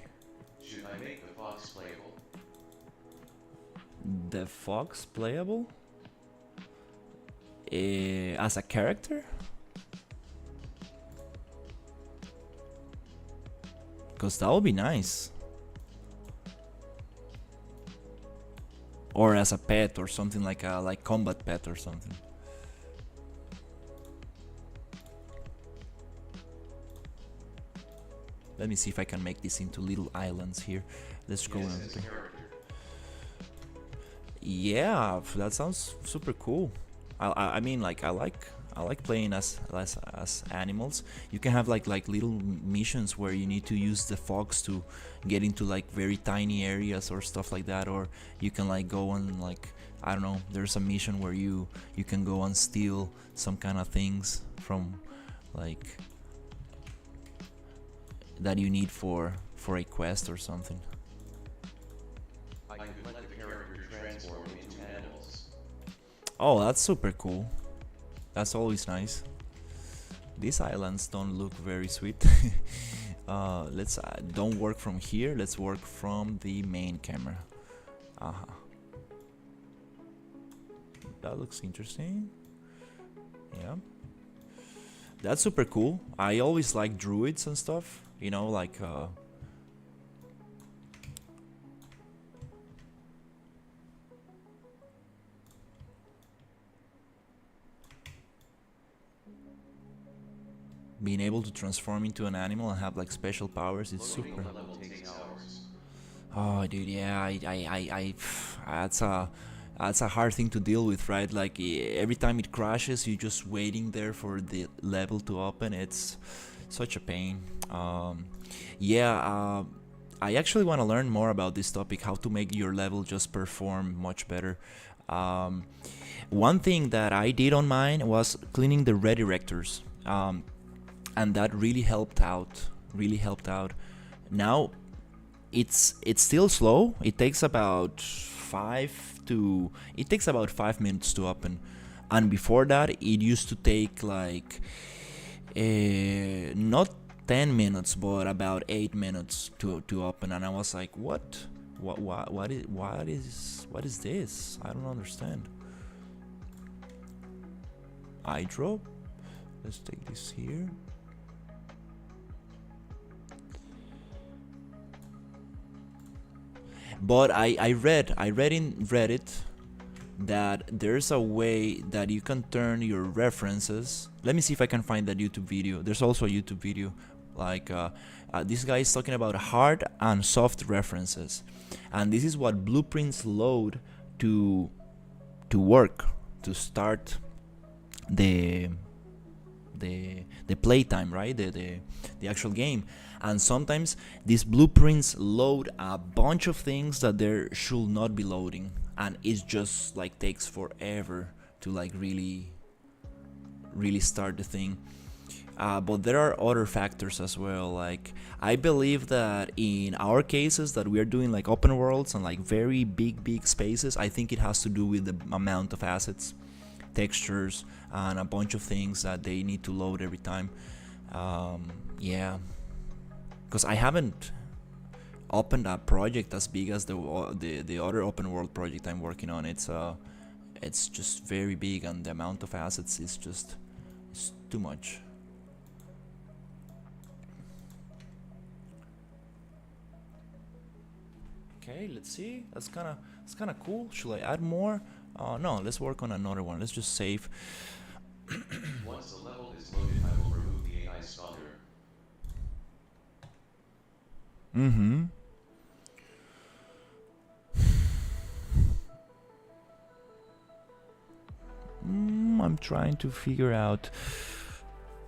Should I make the fox playable? The fox playable? As a character? Because that would be nice. Or as a pet or something, like a combat pet or something. Let me see if I can make this into little islands here. Let's go. Yeah, that sounds super cool. I mean, like I like playing as animals. You can have like little missions where you need to use the fox to get into like very tiny areas or stuff like that, or you can like go on like, I don't know, there's a mission where you can go and steal some kind of things from like that you need for a quest or something. I could let the character transform into animals. Oh, that's super cool. That's always nice. These islands don't look very sweet. Let's don't work from here. Let's work from the main camera. That looks interesting. Yeah, that's super cool. I always like druids and stuff. You know, like being able to transform into an animal and have like special powers is super. Oh, dude, yeah, I that's a hard thing to deal with, right? Like every time it crashes, you're just waiting there for the level to open. It's such a pain. Yeah, I actually want to learn more about this topic, how to make your level just perform much better. One thing that I did on mine was cleaning the redirectors, and that really helped out. Really helped out. Now it's still slow. It takes about 5 minutes to open, and before that it used to take like not 10 minutes but about 8 minutes to open, and I was like, what is this? I don't understand. I drop. Let's take this here. But I read in Reddit that there's a way that you can turn your references. Let me see if I can find that YouTube video. There's also a YouTube video, like this guy is talking about hard and soft references, and this is what blueprints load to work, to start the playtime, right? The actual game. And sometimes these blueprints load a bunch of things that there should not be loading, and it just like takes forever to like really start the thing. But there are other factors as well. Like, I believe that in our cases that we are doing like open worlds and like very big spaces, I think it has to do with the amount of assets, textures, and a bunch of things that they need to load every time. Yeah, because I haven't opened a project as big as the other open world project I'm working on. It's just very big, and the amount of assets is just too much. Okay, let's see. That's kind of cool. Should I add more? No, let's work on another one. Let's just save. Once the level is loaded, I will remove the AI spawner. I'm trying to figure out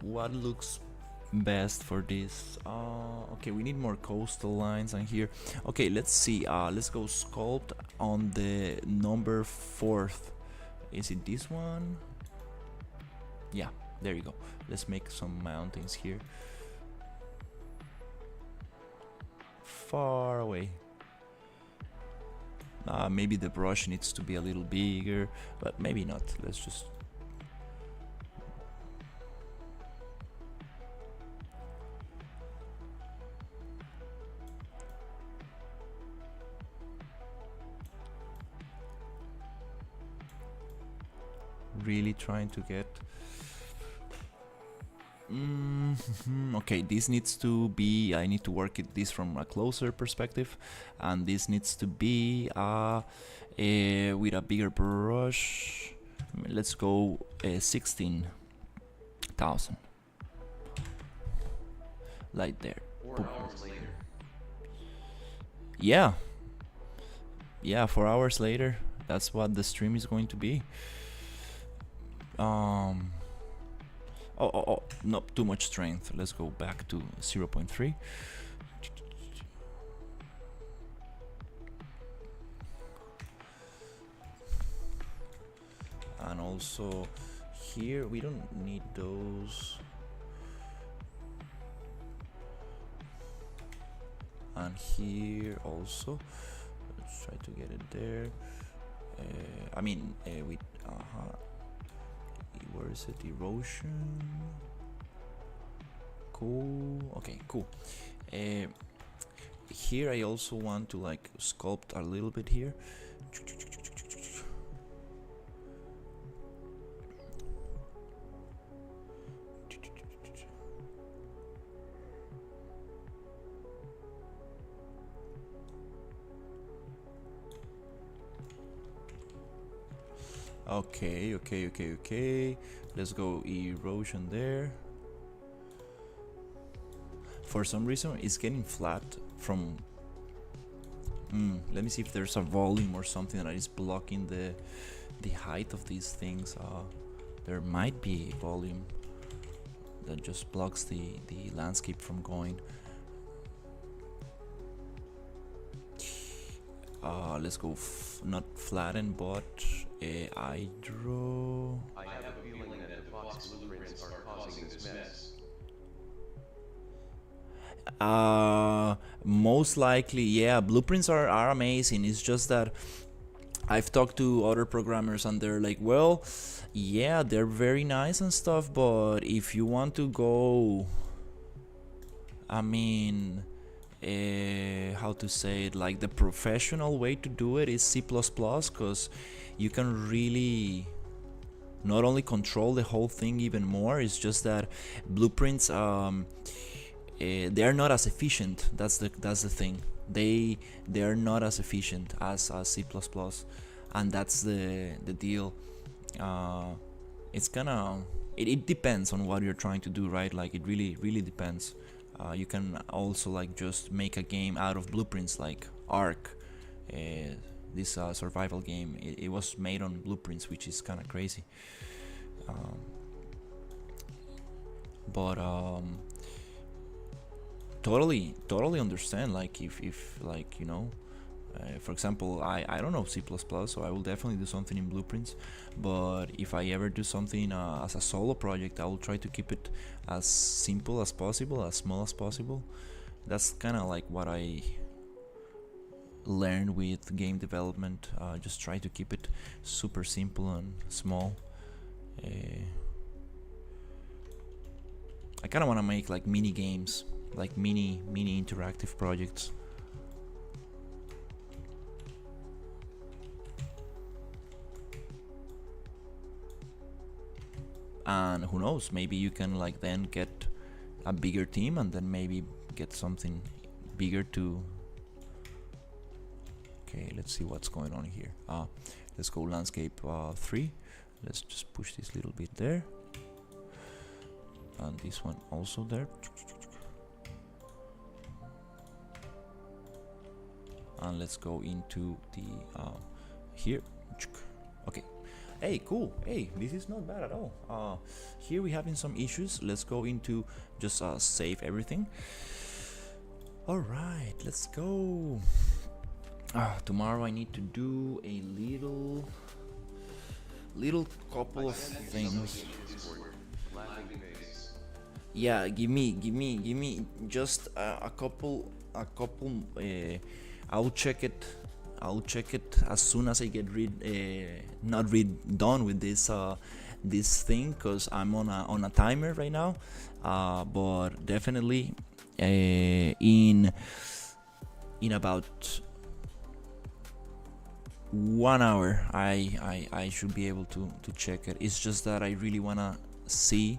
what looks best for this. Okay, we need more coastal lines on here. Okay, let's see. Let's go sculpt on the number 4th. Is it this one? Yeah, there you go. Let's make some mountains here. Far away. Maybe the brush needs to be a little bigger, but maybe not. Let's just... really trying to get... okay, this needs to be... I need to work at this from a closer perspective, and this needs to be with a bigger brush. Let's go 16,000, like there. 4 hours later. Yeah, 4 hours later. That's what the stream is going to be. Oh, not too much strength. Let's go back to 0.3. And also here we don't need those. And here also, let's try to get it there. I mean, with where is it? Erosion. Cool. Okay, cool. Here I also want to like sculpt a little bit here. Okay. Let's go erosion there. For some reason it's getting flat from... let me see if there's a volume or something that is blocking the height of these things. There might be a volume that just blocks the landscape from going. Let's go not flatten but I draw. I have a feeling that the Fox blueprints are causing this mess. Most likely, yeah. Blueprints are amazing. It's just that I've talked to other programmers and they're like, well, yeah, they're very nice and stuff, but if you want to go, I mean, how to say it, like the professional way to do it is C++, because you can really not only control the whole thing even more. It's just that blueprints, they are not as efficient. That's the thing. They are not as efficient as C++, and that's the deal. It's gonna it depends on what you're trying to do, right? Like it really depends. You can also like just make a game out of blueprints, like Ark. This survival game, it was made on blueprints, which is kind of crazy. But totally understand, like if like, you know, for example, I don't know C++, so I will definitely do something in blueprints, but if I ever do something as a solo project, I will try to keep it as simple as possible, as small as possible. That's kind of like what I learned with game development. Just try to keep it super simple and small. I kind of want to make like mini games, like mini interactive projects. And who knows, maybe you can like then get a bigger team and then maybe get something bigger to. Okay, let's see what's going on here. Let's go landscape 3. Let's just push this little bit there, and this one also there, and let's go into the here. Okay. Hey, cool. Hey, this is not bad at all. Here we having some issues. Let's go into just save everything. All right, let's go. Tomorrow I need to do a little couple of things. Yeah, give me just a couple. I'll check it as soon as I get done with this thing, because I'm on a timer right now. But definitely in about 1 hour I should be able to check it. It's just that I really wanna see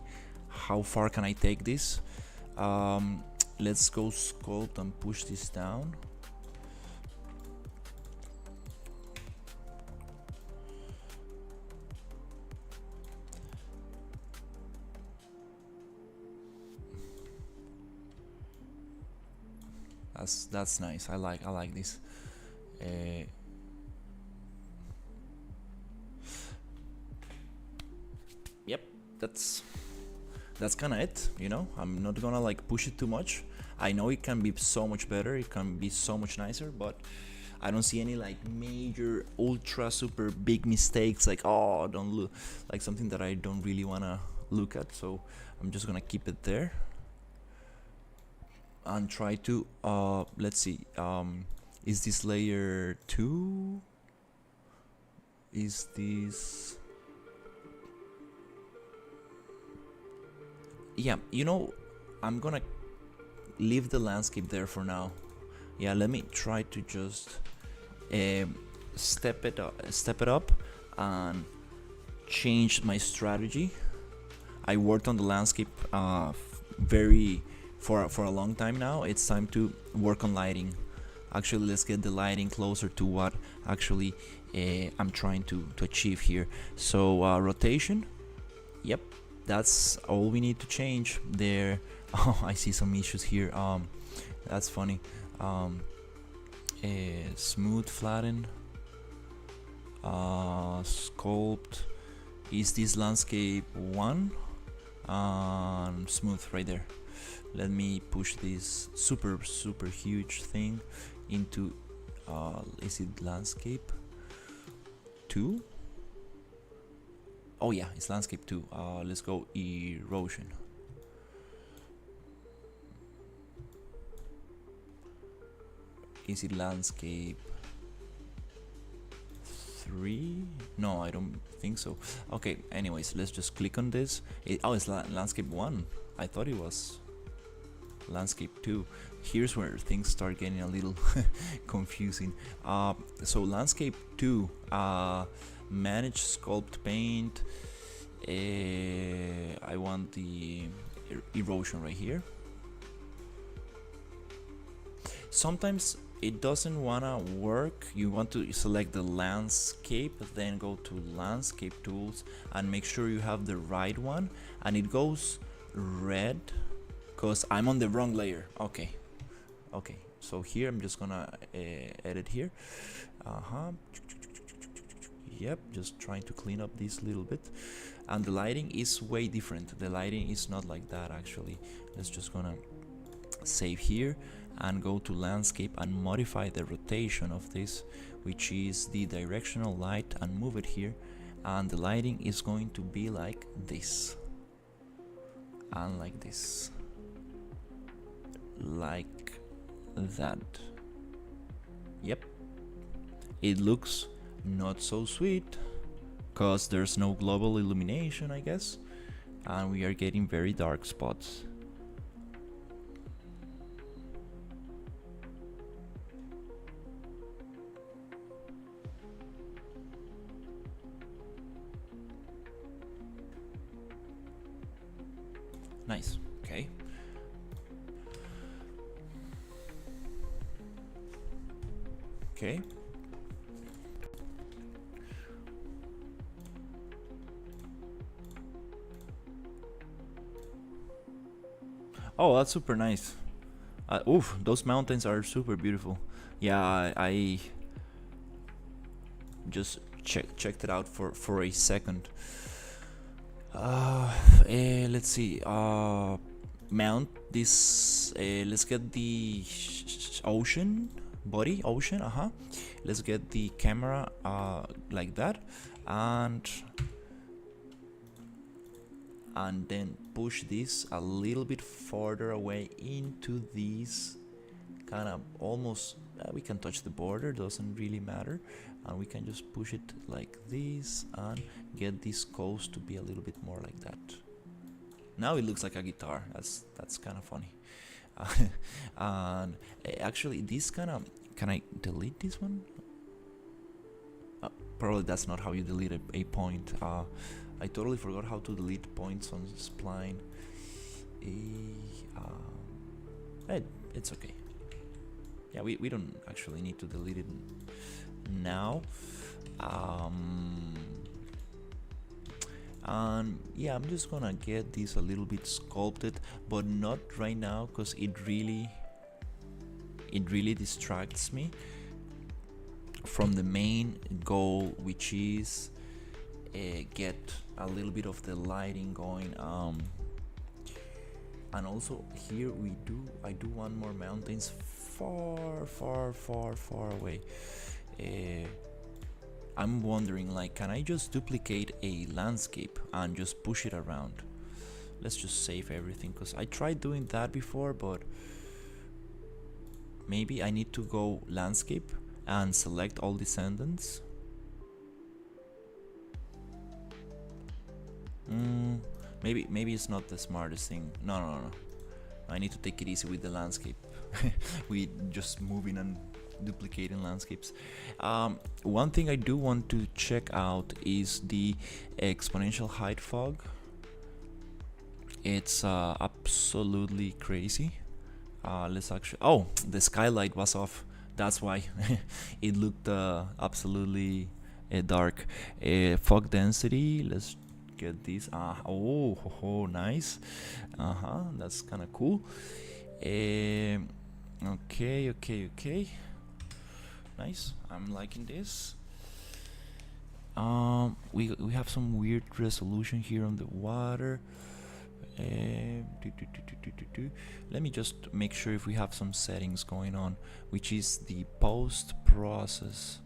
how far can I take this. Let's go sculpt and push this down. That's nice. I like this. Yep, that's kind of it, you know. I'm not gonna like push it too much. I know it can be so much better, it can be so much nicer, but I don't see any like major ultra super big mistakes, like don't look like something that I don't really wanna look at. So I'm just gonna keep it there and try to let's see, is this layer 2? Is this, yeah, you know, I'm gonna leave the landscape there for now. Yeah, let me try to just step it up and change my strategy. I worked on the landscape for a long time now. It's time to work on lighting. Actually, let's get the lighting closer to what actually I'm trying to achieve here. So rotation, yep, that's all we need to change there. Oh, I see some issues here. That's funny. Smooth, flatten, sculpt. Is this landscape 1? Smooth right there. Let me push this super huge thing into is it landscape 2? oh yeah, it's landscape 2. Let's go erosion. Is it landscape 3? No, I don't think so. Okay, anyways, let's just click on this. Oh, it's landscape 1. I thought it was landscape 2. Here's where things start getting a little confusing. So landscape 2, manage sculpt paint. I want the erosion right here. Sometimes it doesn't wanna work. You want to select the landscape, then go to landscape tools and make sure you have the right one, and it goes red because I'm on the wrong layer. Okay, so here I'm just gonna edit here. Yep, just trying to clean up this little bit, and the lighting is way different. The lighting is not like that actually. Let's just gonna save here and go to landscape and modify the rotation of this, which is the directional light, and move it here, and the lighting is going to be like this and like this, like that. Yep, it looks not so sweet because there's no global illumination, I guess, and we are getting very dark spots. Nice. Okay. Okay. Oh, that's super nice. Oof, those mountains are super beautiful. Yeah, I just checked it out for a second. Let's see. Mount this. Let's get the ocean body. Ocean. Let's get the camera like that, and then push this a little bit further away into these kind of almost. We can touch the border. Doesn't really matter. And we can just push it like this and get this coast to be a little bit more like that. Now it looks like a guitar. That's kind of funny. And actually this kind of, can I delete this one? Probably that's not how you delete a point. I totally forgot how to delete points on spline. It's okay. Yeah, we don't actually need to delete it now. And yeah, I'm just gonna get this a little bit sculpted, but not right now because it really distracts me from the main goal, which is get a little bit of the lighting going. And also here I do want more mountains far away. I'm wondering, like, can I just duplicate a landscape and just push it around? Let's just save everything, because I tried doing that before, but maybe I need to go landscape and select all descendants. Maybe it's not the smartest thing. No. I need to take it easy with the landscape. We just moving and duplicating landscapes. One thing I do want to check out is the exponential height fog. It's absolutely crazy. Let's actually, oh, the skylight was off, that's why. It looked absolutely dark. Fog density, let's get this. Oh, nice. That's kind of cool. Okay, nice. I'm liking this. We have some weird resolution here on the water. Let me just make sure if we have some settings going on, which is the post process.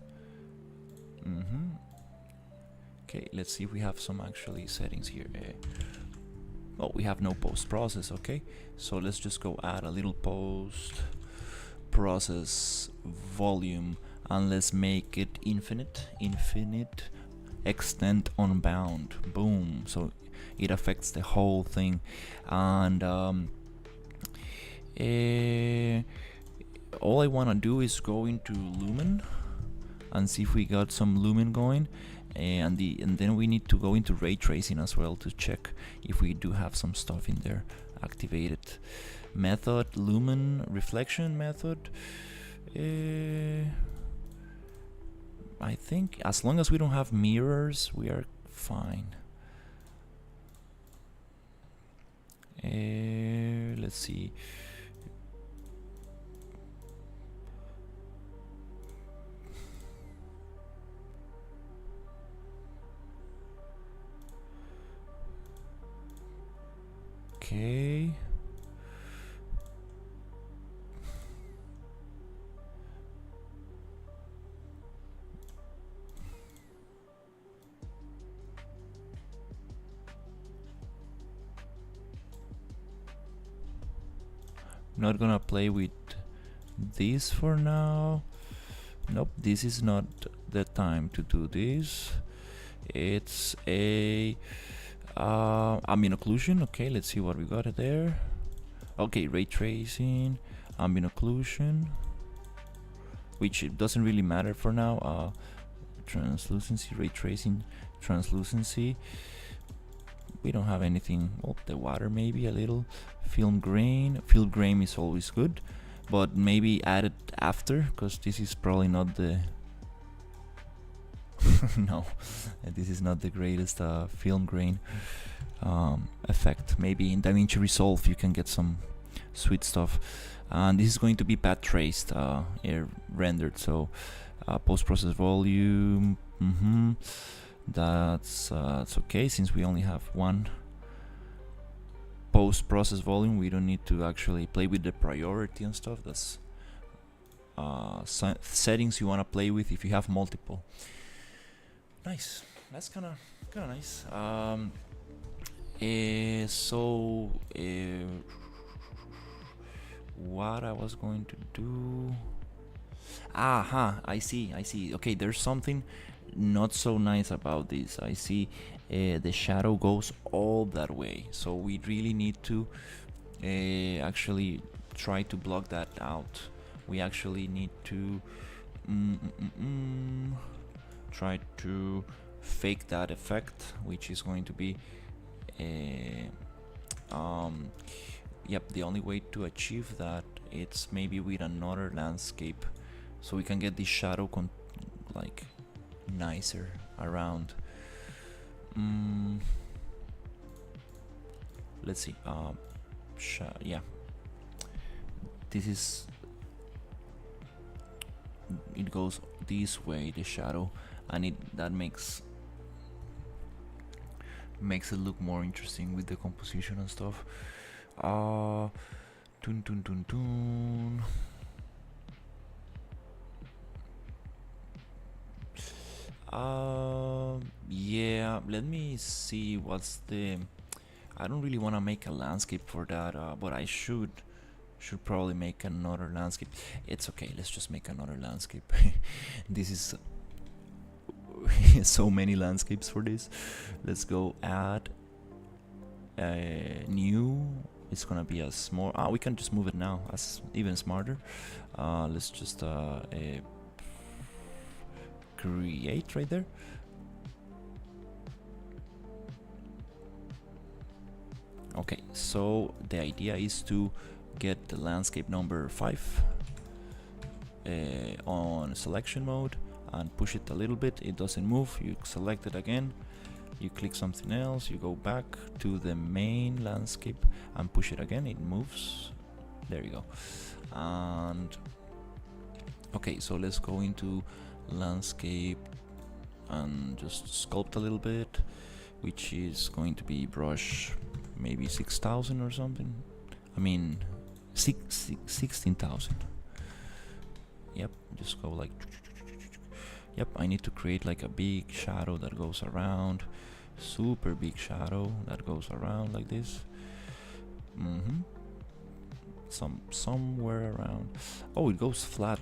Okay, let's see if we have some actually settings here. Oh, we have no post process. Okay, so let's just go add a little post process volume, and let's make it infinite extent unbound. Boom. So it affects the whole thing. And all I want to do is go into lumen and see if we got some lumen going, and then we need to go into ray tracing as well to check if we do have some stuff in there activated. Method, lumen reflection method. I think as long as we don't have mirrors, we are fine. Let's see. Okay. Not gonna play with this for now. Nope, this is not the time to do this. It's a ambient occlusion. Okay, let's see what we got there. Okay, ray tracing, ambient occlusion, which it doesn't really matter for now. Translucency, ray tracing, translucency. We don't have anything. Oh, the water maybe a little. Film grain. Film grain is always good, but maybe add it after, because this is probably not the no, this is not the greatest film grain effect. Maybe in DaVinci Resolve you can get some sweet stuff. And this is going to be path traced, rendered. So post-process volume. That's it's okay, since we only have one post-process volume. We don't need to actually play with the priority and stuff. That's settings you want to play with if you have multiple. Nice. That's kind of nice. What I was going to do? I see. Okay, there's something not so nice about this. I see the shadow goes all that way, so we really need to actually try to block that out. We actually need to try to fake that effect, which is going to be yep, the only way to achieve that, it's maybe with another landscape, so we can get this shadow like nicer around. Let's see. Yeah, this is, it goes this way, the shadow, and that makes it look more interesting with the composition and stuff. Yeah, let me see what's the, I don't really want to make a landscape for that, but I should probably make another landscape. It's okay, let's just make another landscape. This is so many landscapes for this. Let's go add new. It's gonna be a small, we can just move it now, as even smarter. Let's just create right there. Okay, so the idea is to get the landscape number 5 on selection mode and push it a little bit. It doesn't move. You select it again, you click something else, you go back to the main landscape and push it again, it moves. There you go. And okay, so let's go into landscape and just sculpt a little bit, which is going to be brush maybe 6,000 or something. I mean 16,000. Yep, just go like, Yep, I need to create like a big shadow that goes around, super big shadow that goes around like this. Somewhere around. Oh, it goes flat.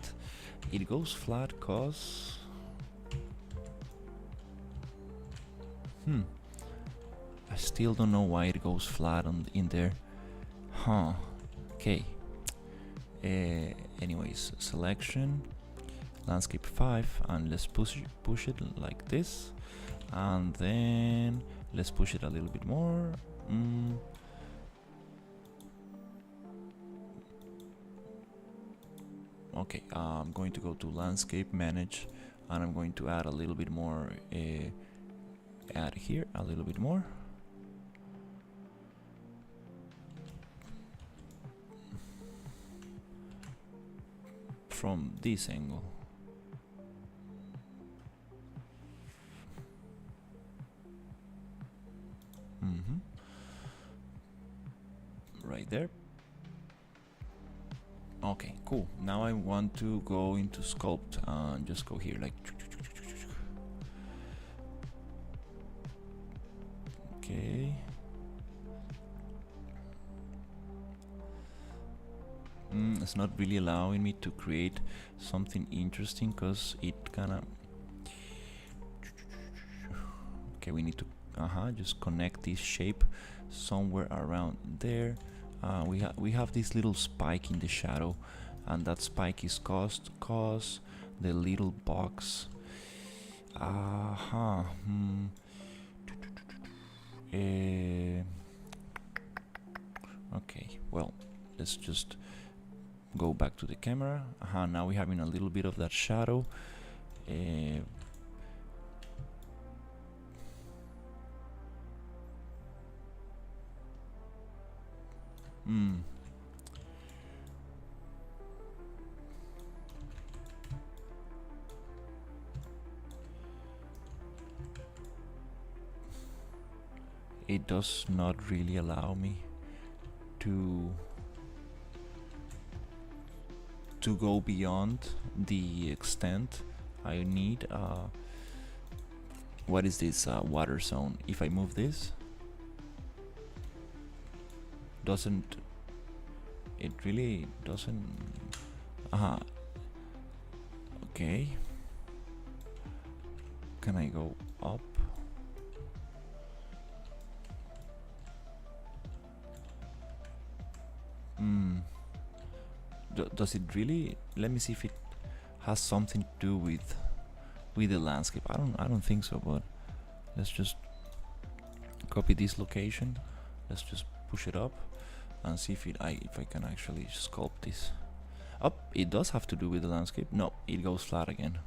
It goes flat cause I still don't know why it goes flat in there. Okay. Anyways, selection, landscape 5, and let's push it like this, and then let's push it a little bit more. Okay, I'm going to go to landscape, manage, and I'm going to add a little bit more. Add here a little bit more. From this angle. Right there. Okay, cool. Now I want to go into sculpt and just go here like okay. It's not really allowing me to create something interesting because it kinda okay, we need to just connect this shape somewhere around there. We have this little spike in the shadow, and that spike is caused cause the little box. Okay, well, let's just go back to the camera. Now we're having a little bit of that shadow. It does not really allow me to go beyond the extent I need. What is this water zone? If I move this, it really doesn't. Okay, can I go up? Does it really? Let me see if it has something to do with the landscape. I don't think so, but let's just copy this location. Let's just push it up and see if I can actually sculpt this. It does have to do with the landscape. No, it goes flat again.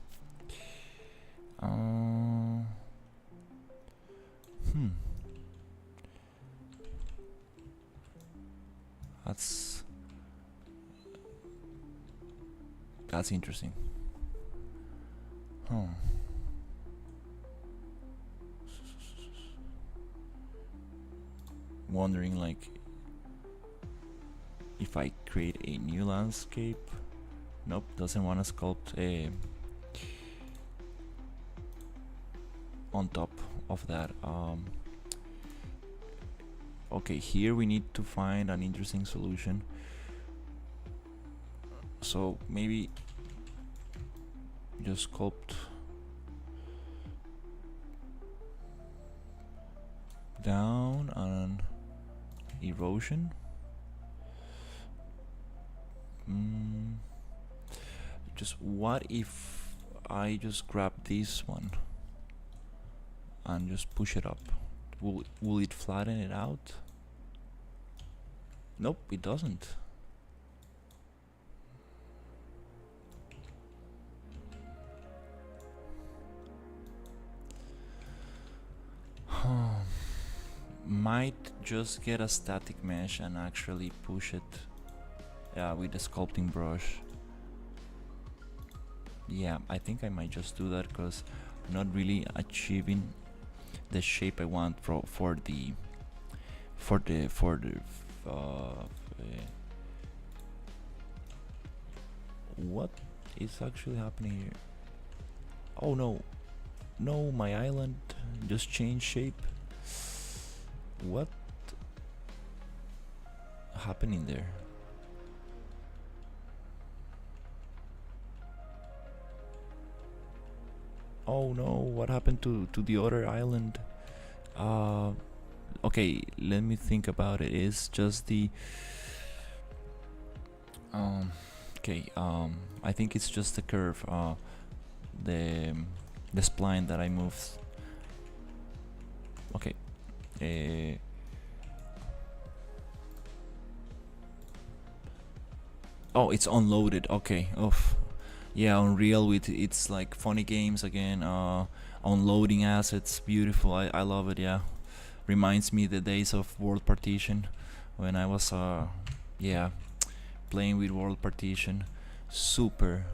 That's interesting. Wondering like if I create a new landscape. Nope, doesn't want to sculpt on top of that. Okay, here we need to find an interesting solution. So maybe just sculpt down on erosion. Just what if I just grab this one and just push it up? Will it flatten it out? Nope, it doesn't. Might just get a static mesh and actually push it with the sculpting brush. Yeah, I think I might just do that because I'm not really achieving the shape I want for the what is actually happening here? Oh no, no, my island just changed shape. What happening there? Oh no, what happened to the other island? Okay, let me think about it. It's just the okay, I think it's just the curve, the the spline that I moved. Okay. Oh, it's unloaded. Okay. Oof. Yeah, Unreal with it's like funny games again. Unloading assets, beautiful. I love it. Yeah, reminds me the days of World Partition when I was yeah, playing with World Partition. Super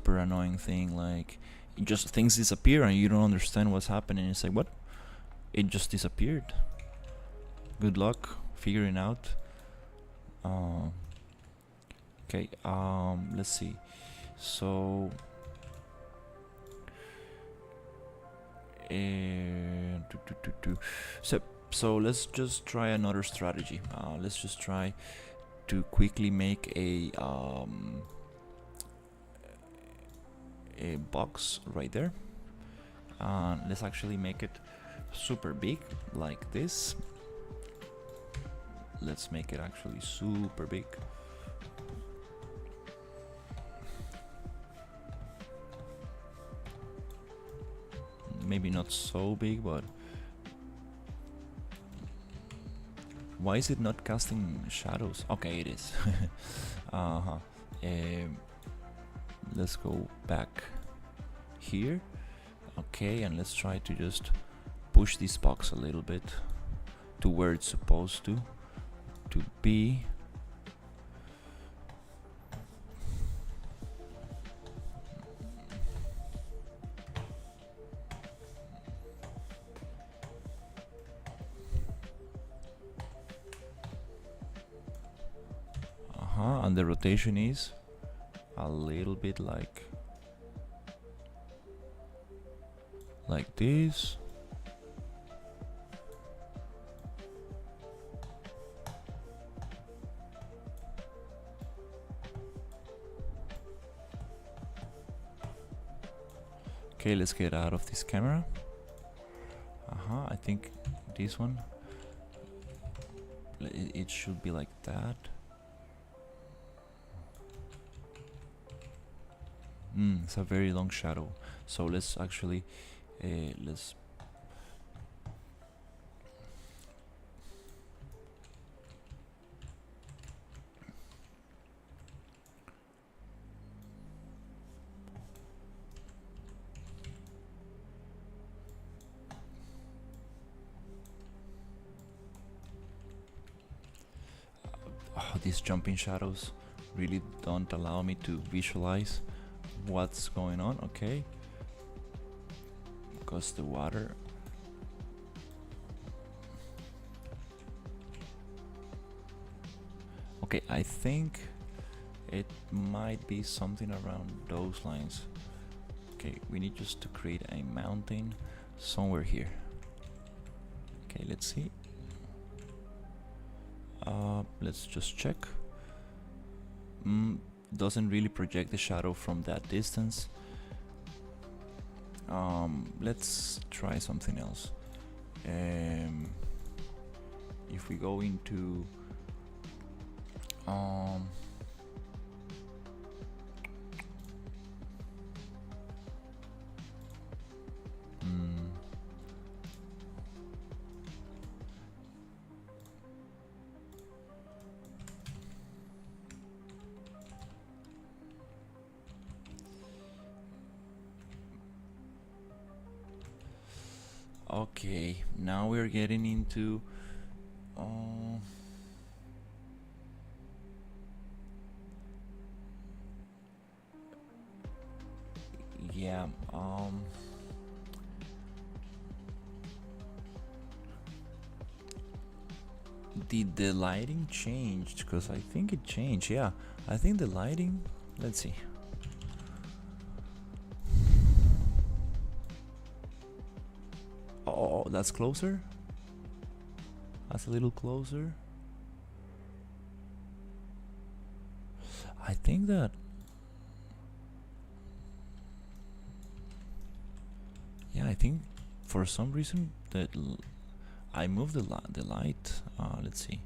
annoying thing. Like, just things disappear and you don't understand what's happening. It's like, what? It just disappeared. Good luck figuring out. Okay. Let's see. So. So let's just try another strategy. Let's just try to quickly make a box right there. Let's actually make it super big like this. Let's make it actually super big. Maybe not so big, but why is it not casting shadows? Okay, it is. Let's go back here. Okay, and let's try to just push this box a little bit to where it's supposed to be. And the rotation is a little bit like this. Okay, let's get out of this camera. I think this one, it should be like that. It's a very long shadow, so let's actually let's these jumping shadows really don't allow me to visualize what's going on. Okay, because the water. Okay, I think it might be something around those lines. Okay, we need just to create a mountain somewhere here. Okay, let's see. Let's just check. Doesn't really project the shadow from that distance. Let's try something else. If we go into okay, now we're getting into yeah, did the lighting change? Because I think it changed. Yeah, I think the lighting, let's see. Oh, that's closer. That's a little closer. I think that. Yeah, I think for some reason that I moved the light. Let's see.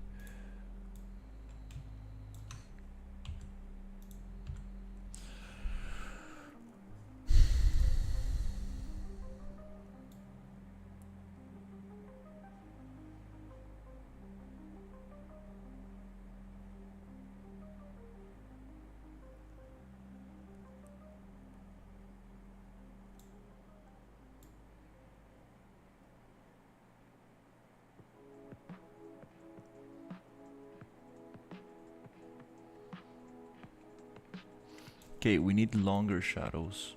Okay, we need longer shadows.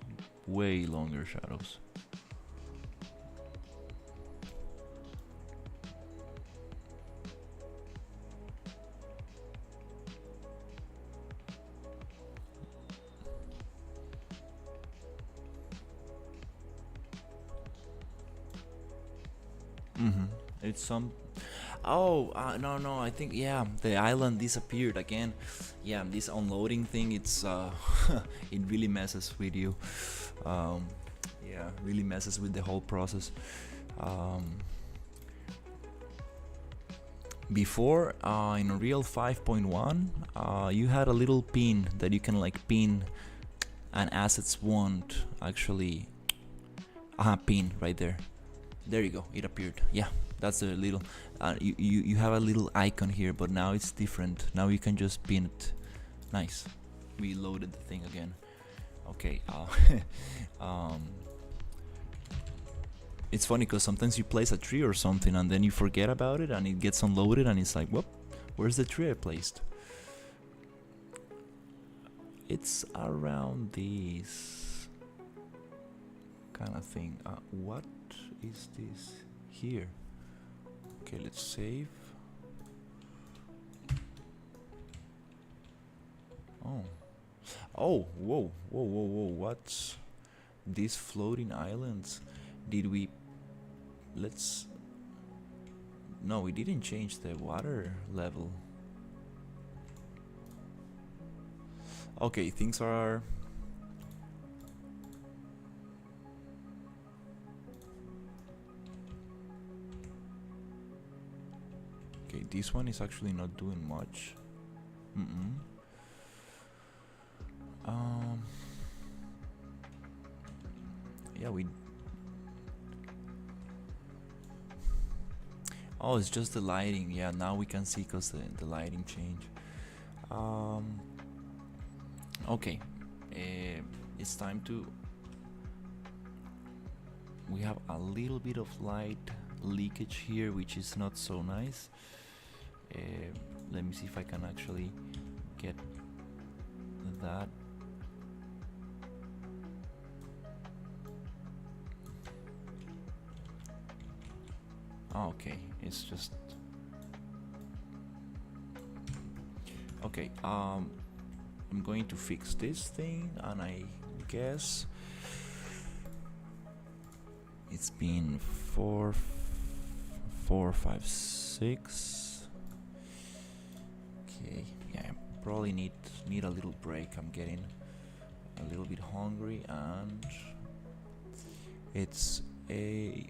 Way longer shadows. It's some. Oh, no, I think, yeah, the island disappeared again. Yeah, this unloading thing, it's it really messes with you. Yeah, really messes with the whole process. Before, in Unreal 5.1, you had a little pin that you can like pin, and assets won't actually. Pin right there. There you go. It appeared. Yeah, that's a little. You have a little icon here, but now it's different. Now you can just pin it. Nice. We loaded the thing again. Okay. It's funny because sometimes you place a tree or something and then you forget about it and it gets unloaded and it's like, whoop, where's the tree I placed? It's around this kind of thing. What is this here? Okay, let's save. Oh, whoa, what's these floating islands? Did we, no, we didn't change the water level. Okay, things are. Okay, this one is actually not doing much. Yeah, we. Oh, it's just the lighting. Yeah, now we can see because the lighting changed. Okay, it's time to. We have a little bit of light leakage here, which is not so nice. Let me see if I can actually get that. Okay, it's just okay. I'm going to fix this thing, and I guess it's been 4, 5, 6. Okay, yeah, I probably need a little break. I'm getting a little bit hungry, and it's a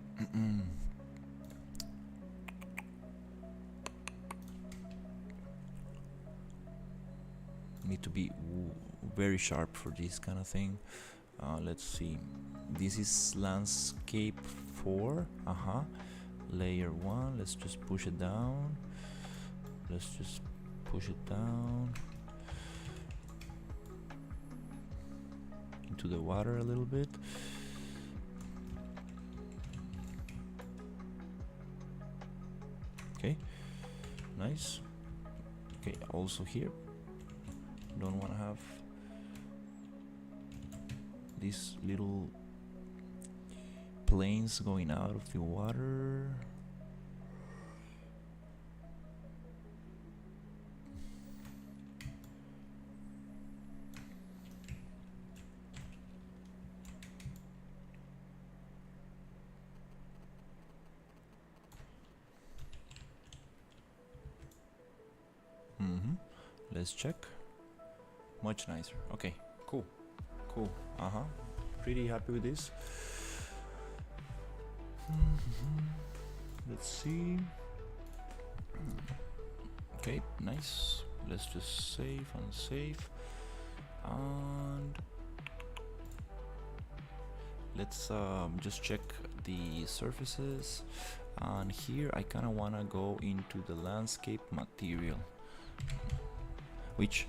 need to be very sharp for this kind of thing. Let's see. This is landscape 4. Layer 1. Let's just push it down. Let's just push it down into the water a little bit. Okay, nice. Okay, also here, don't want to have these little planes going out of the water. let's check. Much nicer. Okay, cool. Pretty happy with this. Let's see. Okay, nice. Let's just save and save. And let's just check the surfaces. And here I kind of want to go into the landscape material, which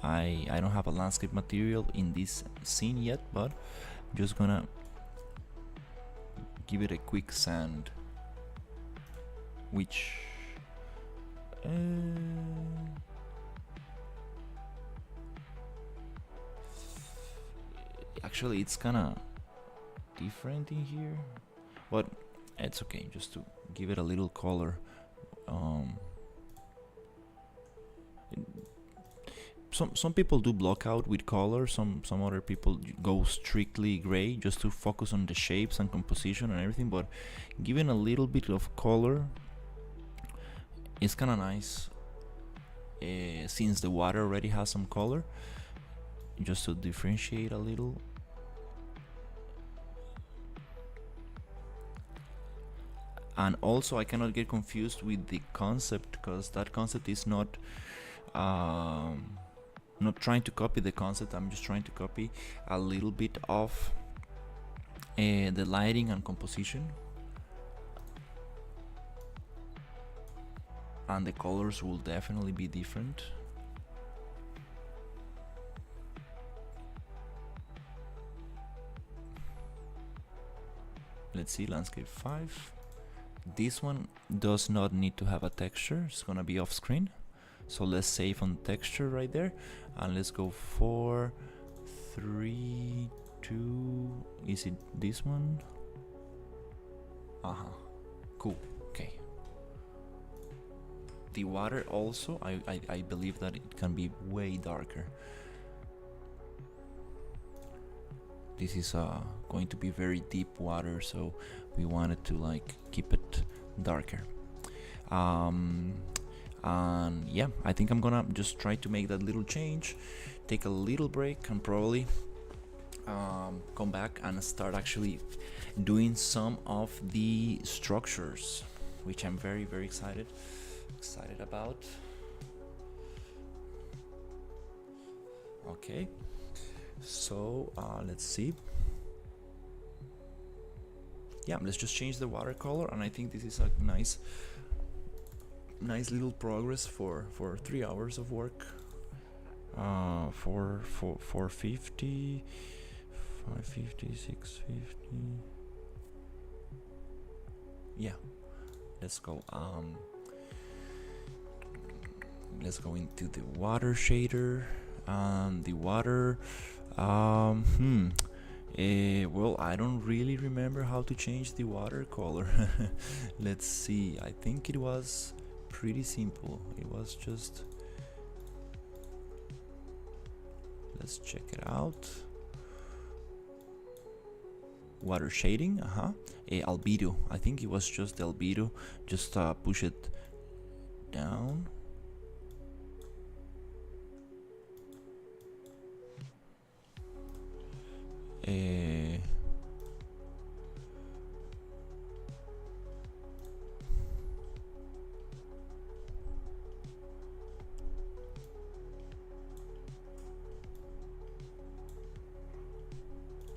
I don't have a landscape material in this scene yet, but I'm just gonna give it a quick sand, which actually it's kinda different in here, but it's okay, just to give it a little color. Some people do blockout with color, some other people go strictly gray just to focus on the shapes and composition and everything, but giving a little bit of color is kind of nice, since the water already has some color, just to differentiate a little. And also I cannot get confused with the concept, because that concept is not trying to copy the concept. I'm just trying to copy a little bit of the lighting and composition, and the colors will definitely be different. Let's see, landscape 5. This one does not need to have a texture, it's gonna be off screen. So let's save on texture right there, and let's go 4, 3, 2. Is it this one? Cool. Okay. The water also, I believe that it can be way darker. This is going to be very deep water, so we wanted to like keep it darker. And yeah, I think I'm gonna just try to make that little change, take a little break, and probably come back and start actually doing some of the structures, which I'm very excited about. Okay, so let's see. Yeah, let's just change the watercolor, and I think this is a nice little progress for 3 hours of work. 450, 550, 650. Yeah, let's go. Let's go into the water shader. The water. Well, I don't really remember how to change the watercolor. Let's see. I think it was pretty simple. It was just, let's check it out. Water shading, albedo. I think it was just albedo. Just push it down.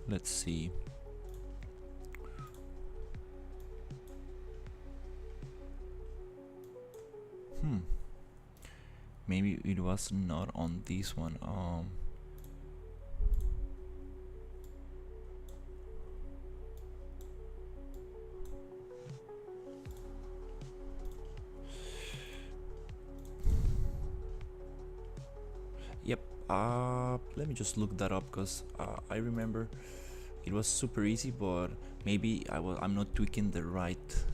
Let's see. Maybe it was not on this one. Yep. Let me just look that up, because I remember it was super easy, but maybe I'm not tweaking the right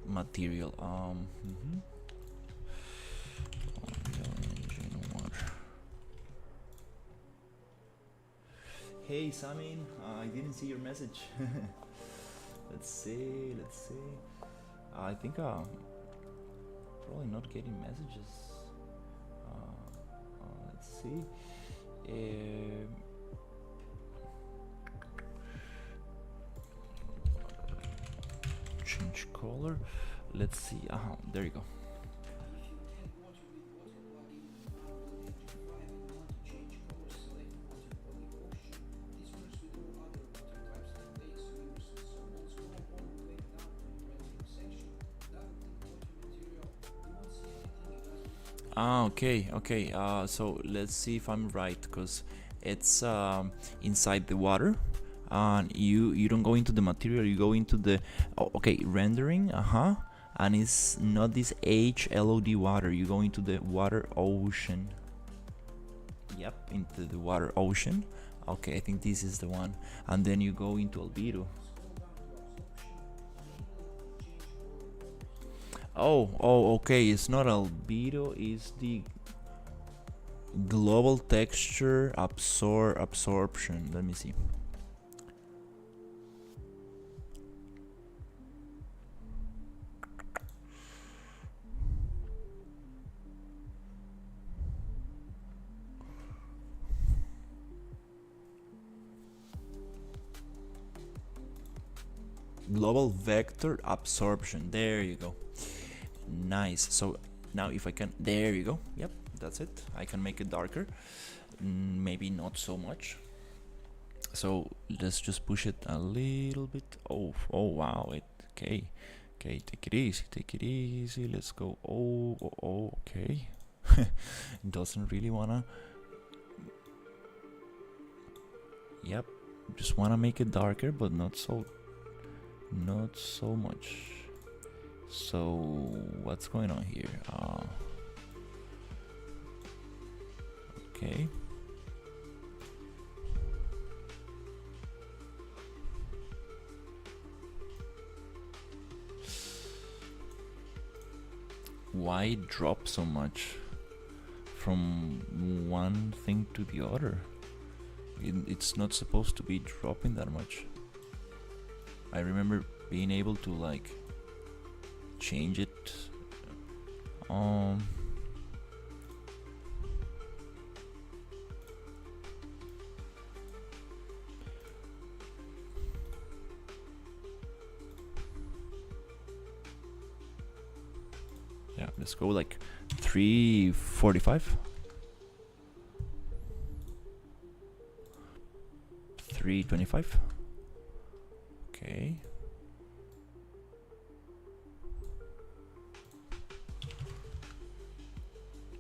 material. Hey Samin, I didn't see your message. Let's see. I think probably not getting messages. see. Change color. Let's see. There you go. Okay, okay. So let's see if I'm right, because it's inside the water, and you don't go into the material, you go into the okay, rendering, and it's not this HLOD water, you go into the water ocean. Yep, into the water ocean. Okay, I think this is the one, and then you go into albedo. Oh, okay. It's not albedo. It's the global texture absorption. Let me see. Global vector absorption. There you go. Nice. So now if I can, there you go. Yep, that's it. I can make it darker, maybe not so much. So let's just push it a little bit. Oh wow. Okay, take it easy, let's go. Okay. Doesn't really wanna. Yep, just wanna make it darker, but not so much. So what's going on here? Okay. Why drop so much from one thing to the other? It's not supposed to be dropping that much. I remember being able to like change it. Yeah, let's go like 345. 325. Okay.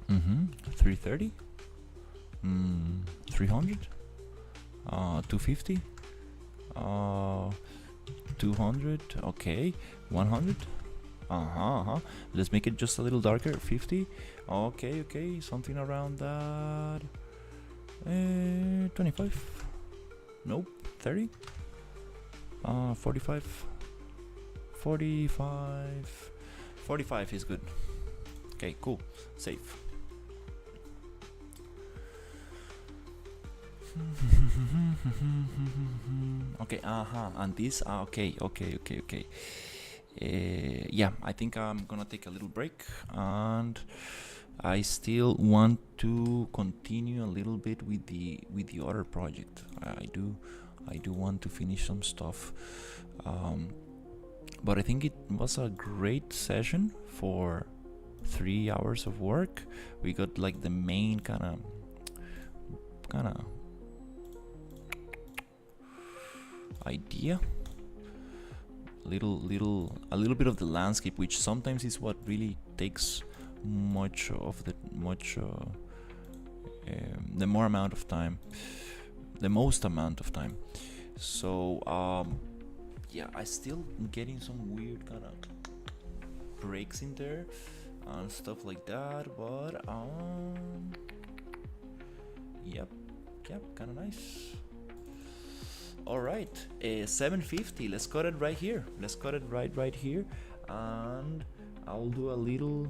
Mm-hmm. 330. 300. 250. 200. Okay. 100. Let's make it just a little darker. 50. Okay. Something around that. 25. Nope. 30. 45. 45. 45 is good. Okay, cool. Save. Okay, and this, okay. Yeah, I think I'm gonna take a little break, and I still want to continue a little bit with the other project. I do want to finish some stuff, but I think it was a great session for 3 hours of work. We got like the main kind of idea, a little bit of the landscape, which sometimes is what really takes the most amount of time. So yeah, I still getting some weird kind of breaks in there and stuff like that, but yep, kind of nice. All right, 750. Let's cut it right here. Let's cut it right here, and I'll do a little.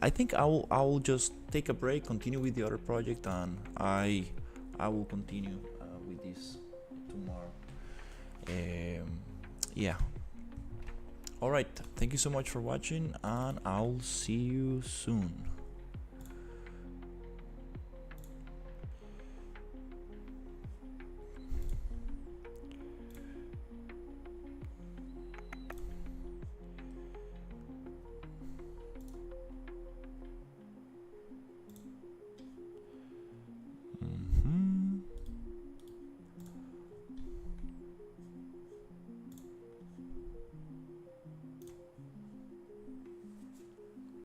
I think I'll just take a break, continue with the other project, and I will continue with this tomorrow. Yeah. All right. Thank you so much for watching, and I'll see you soon.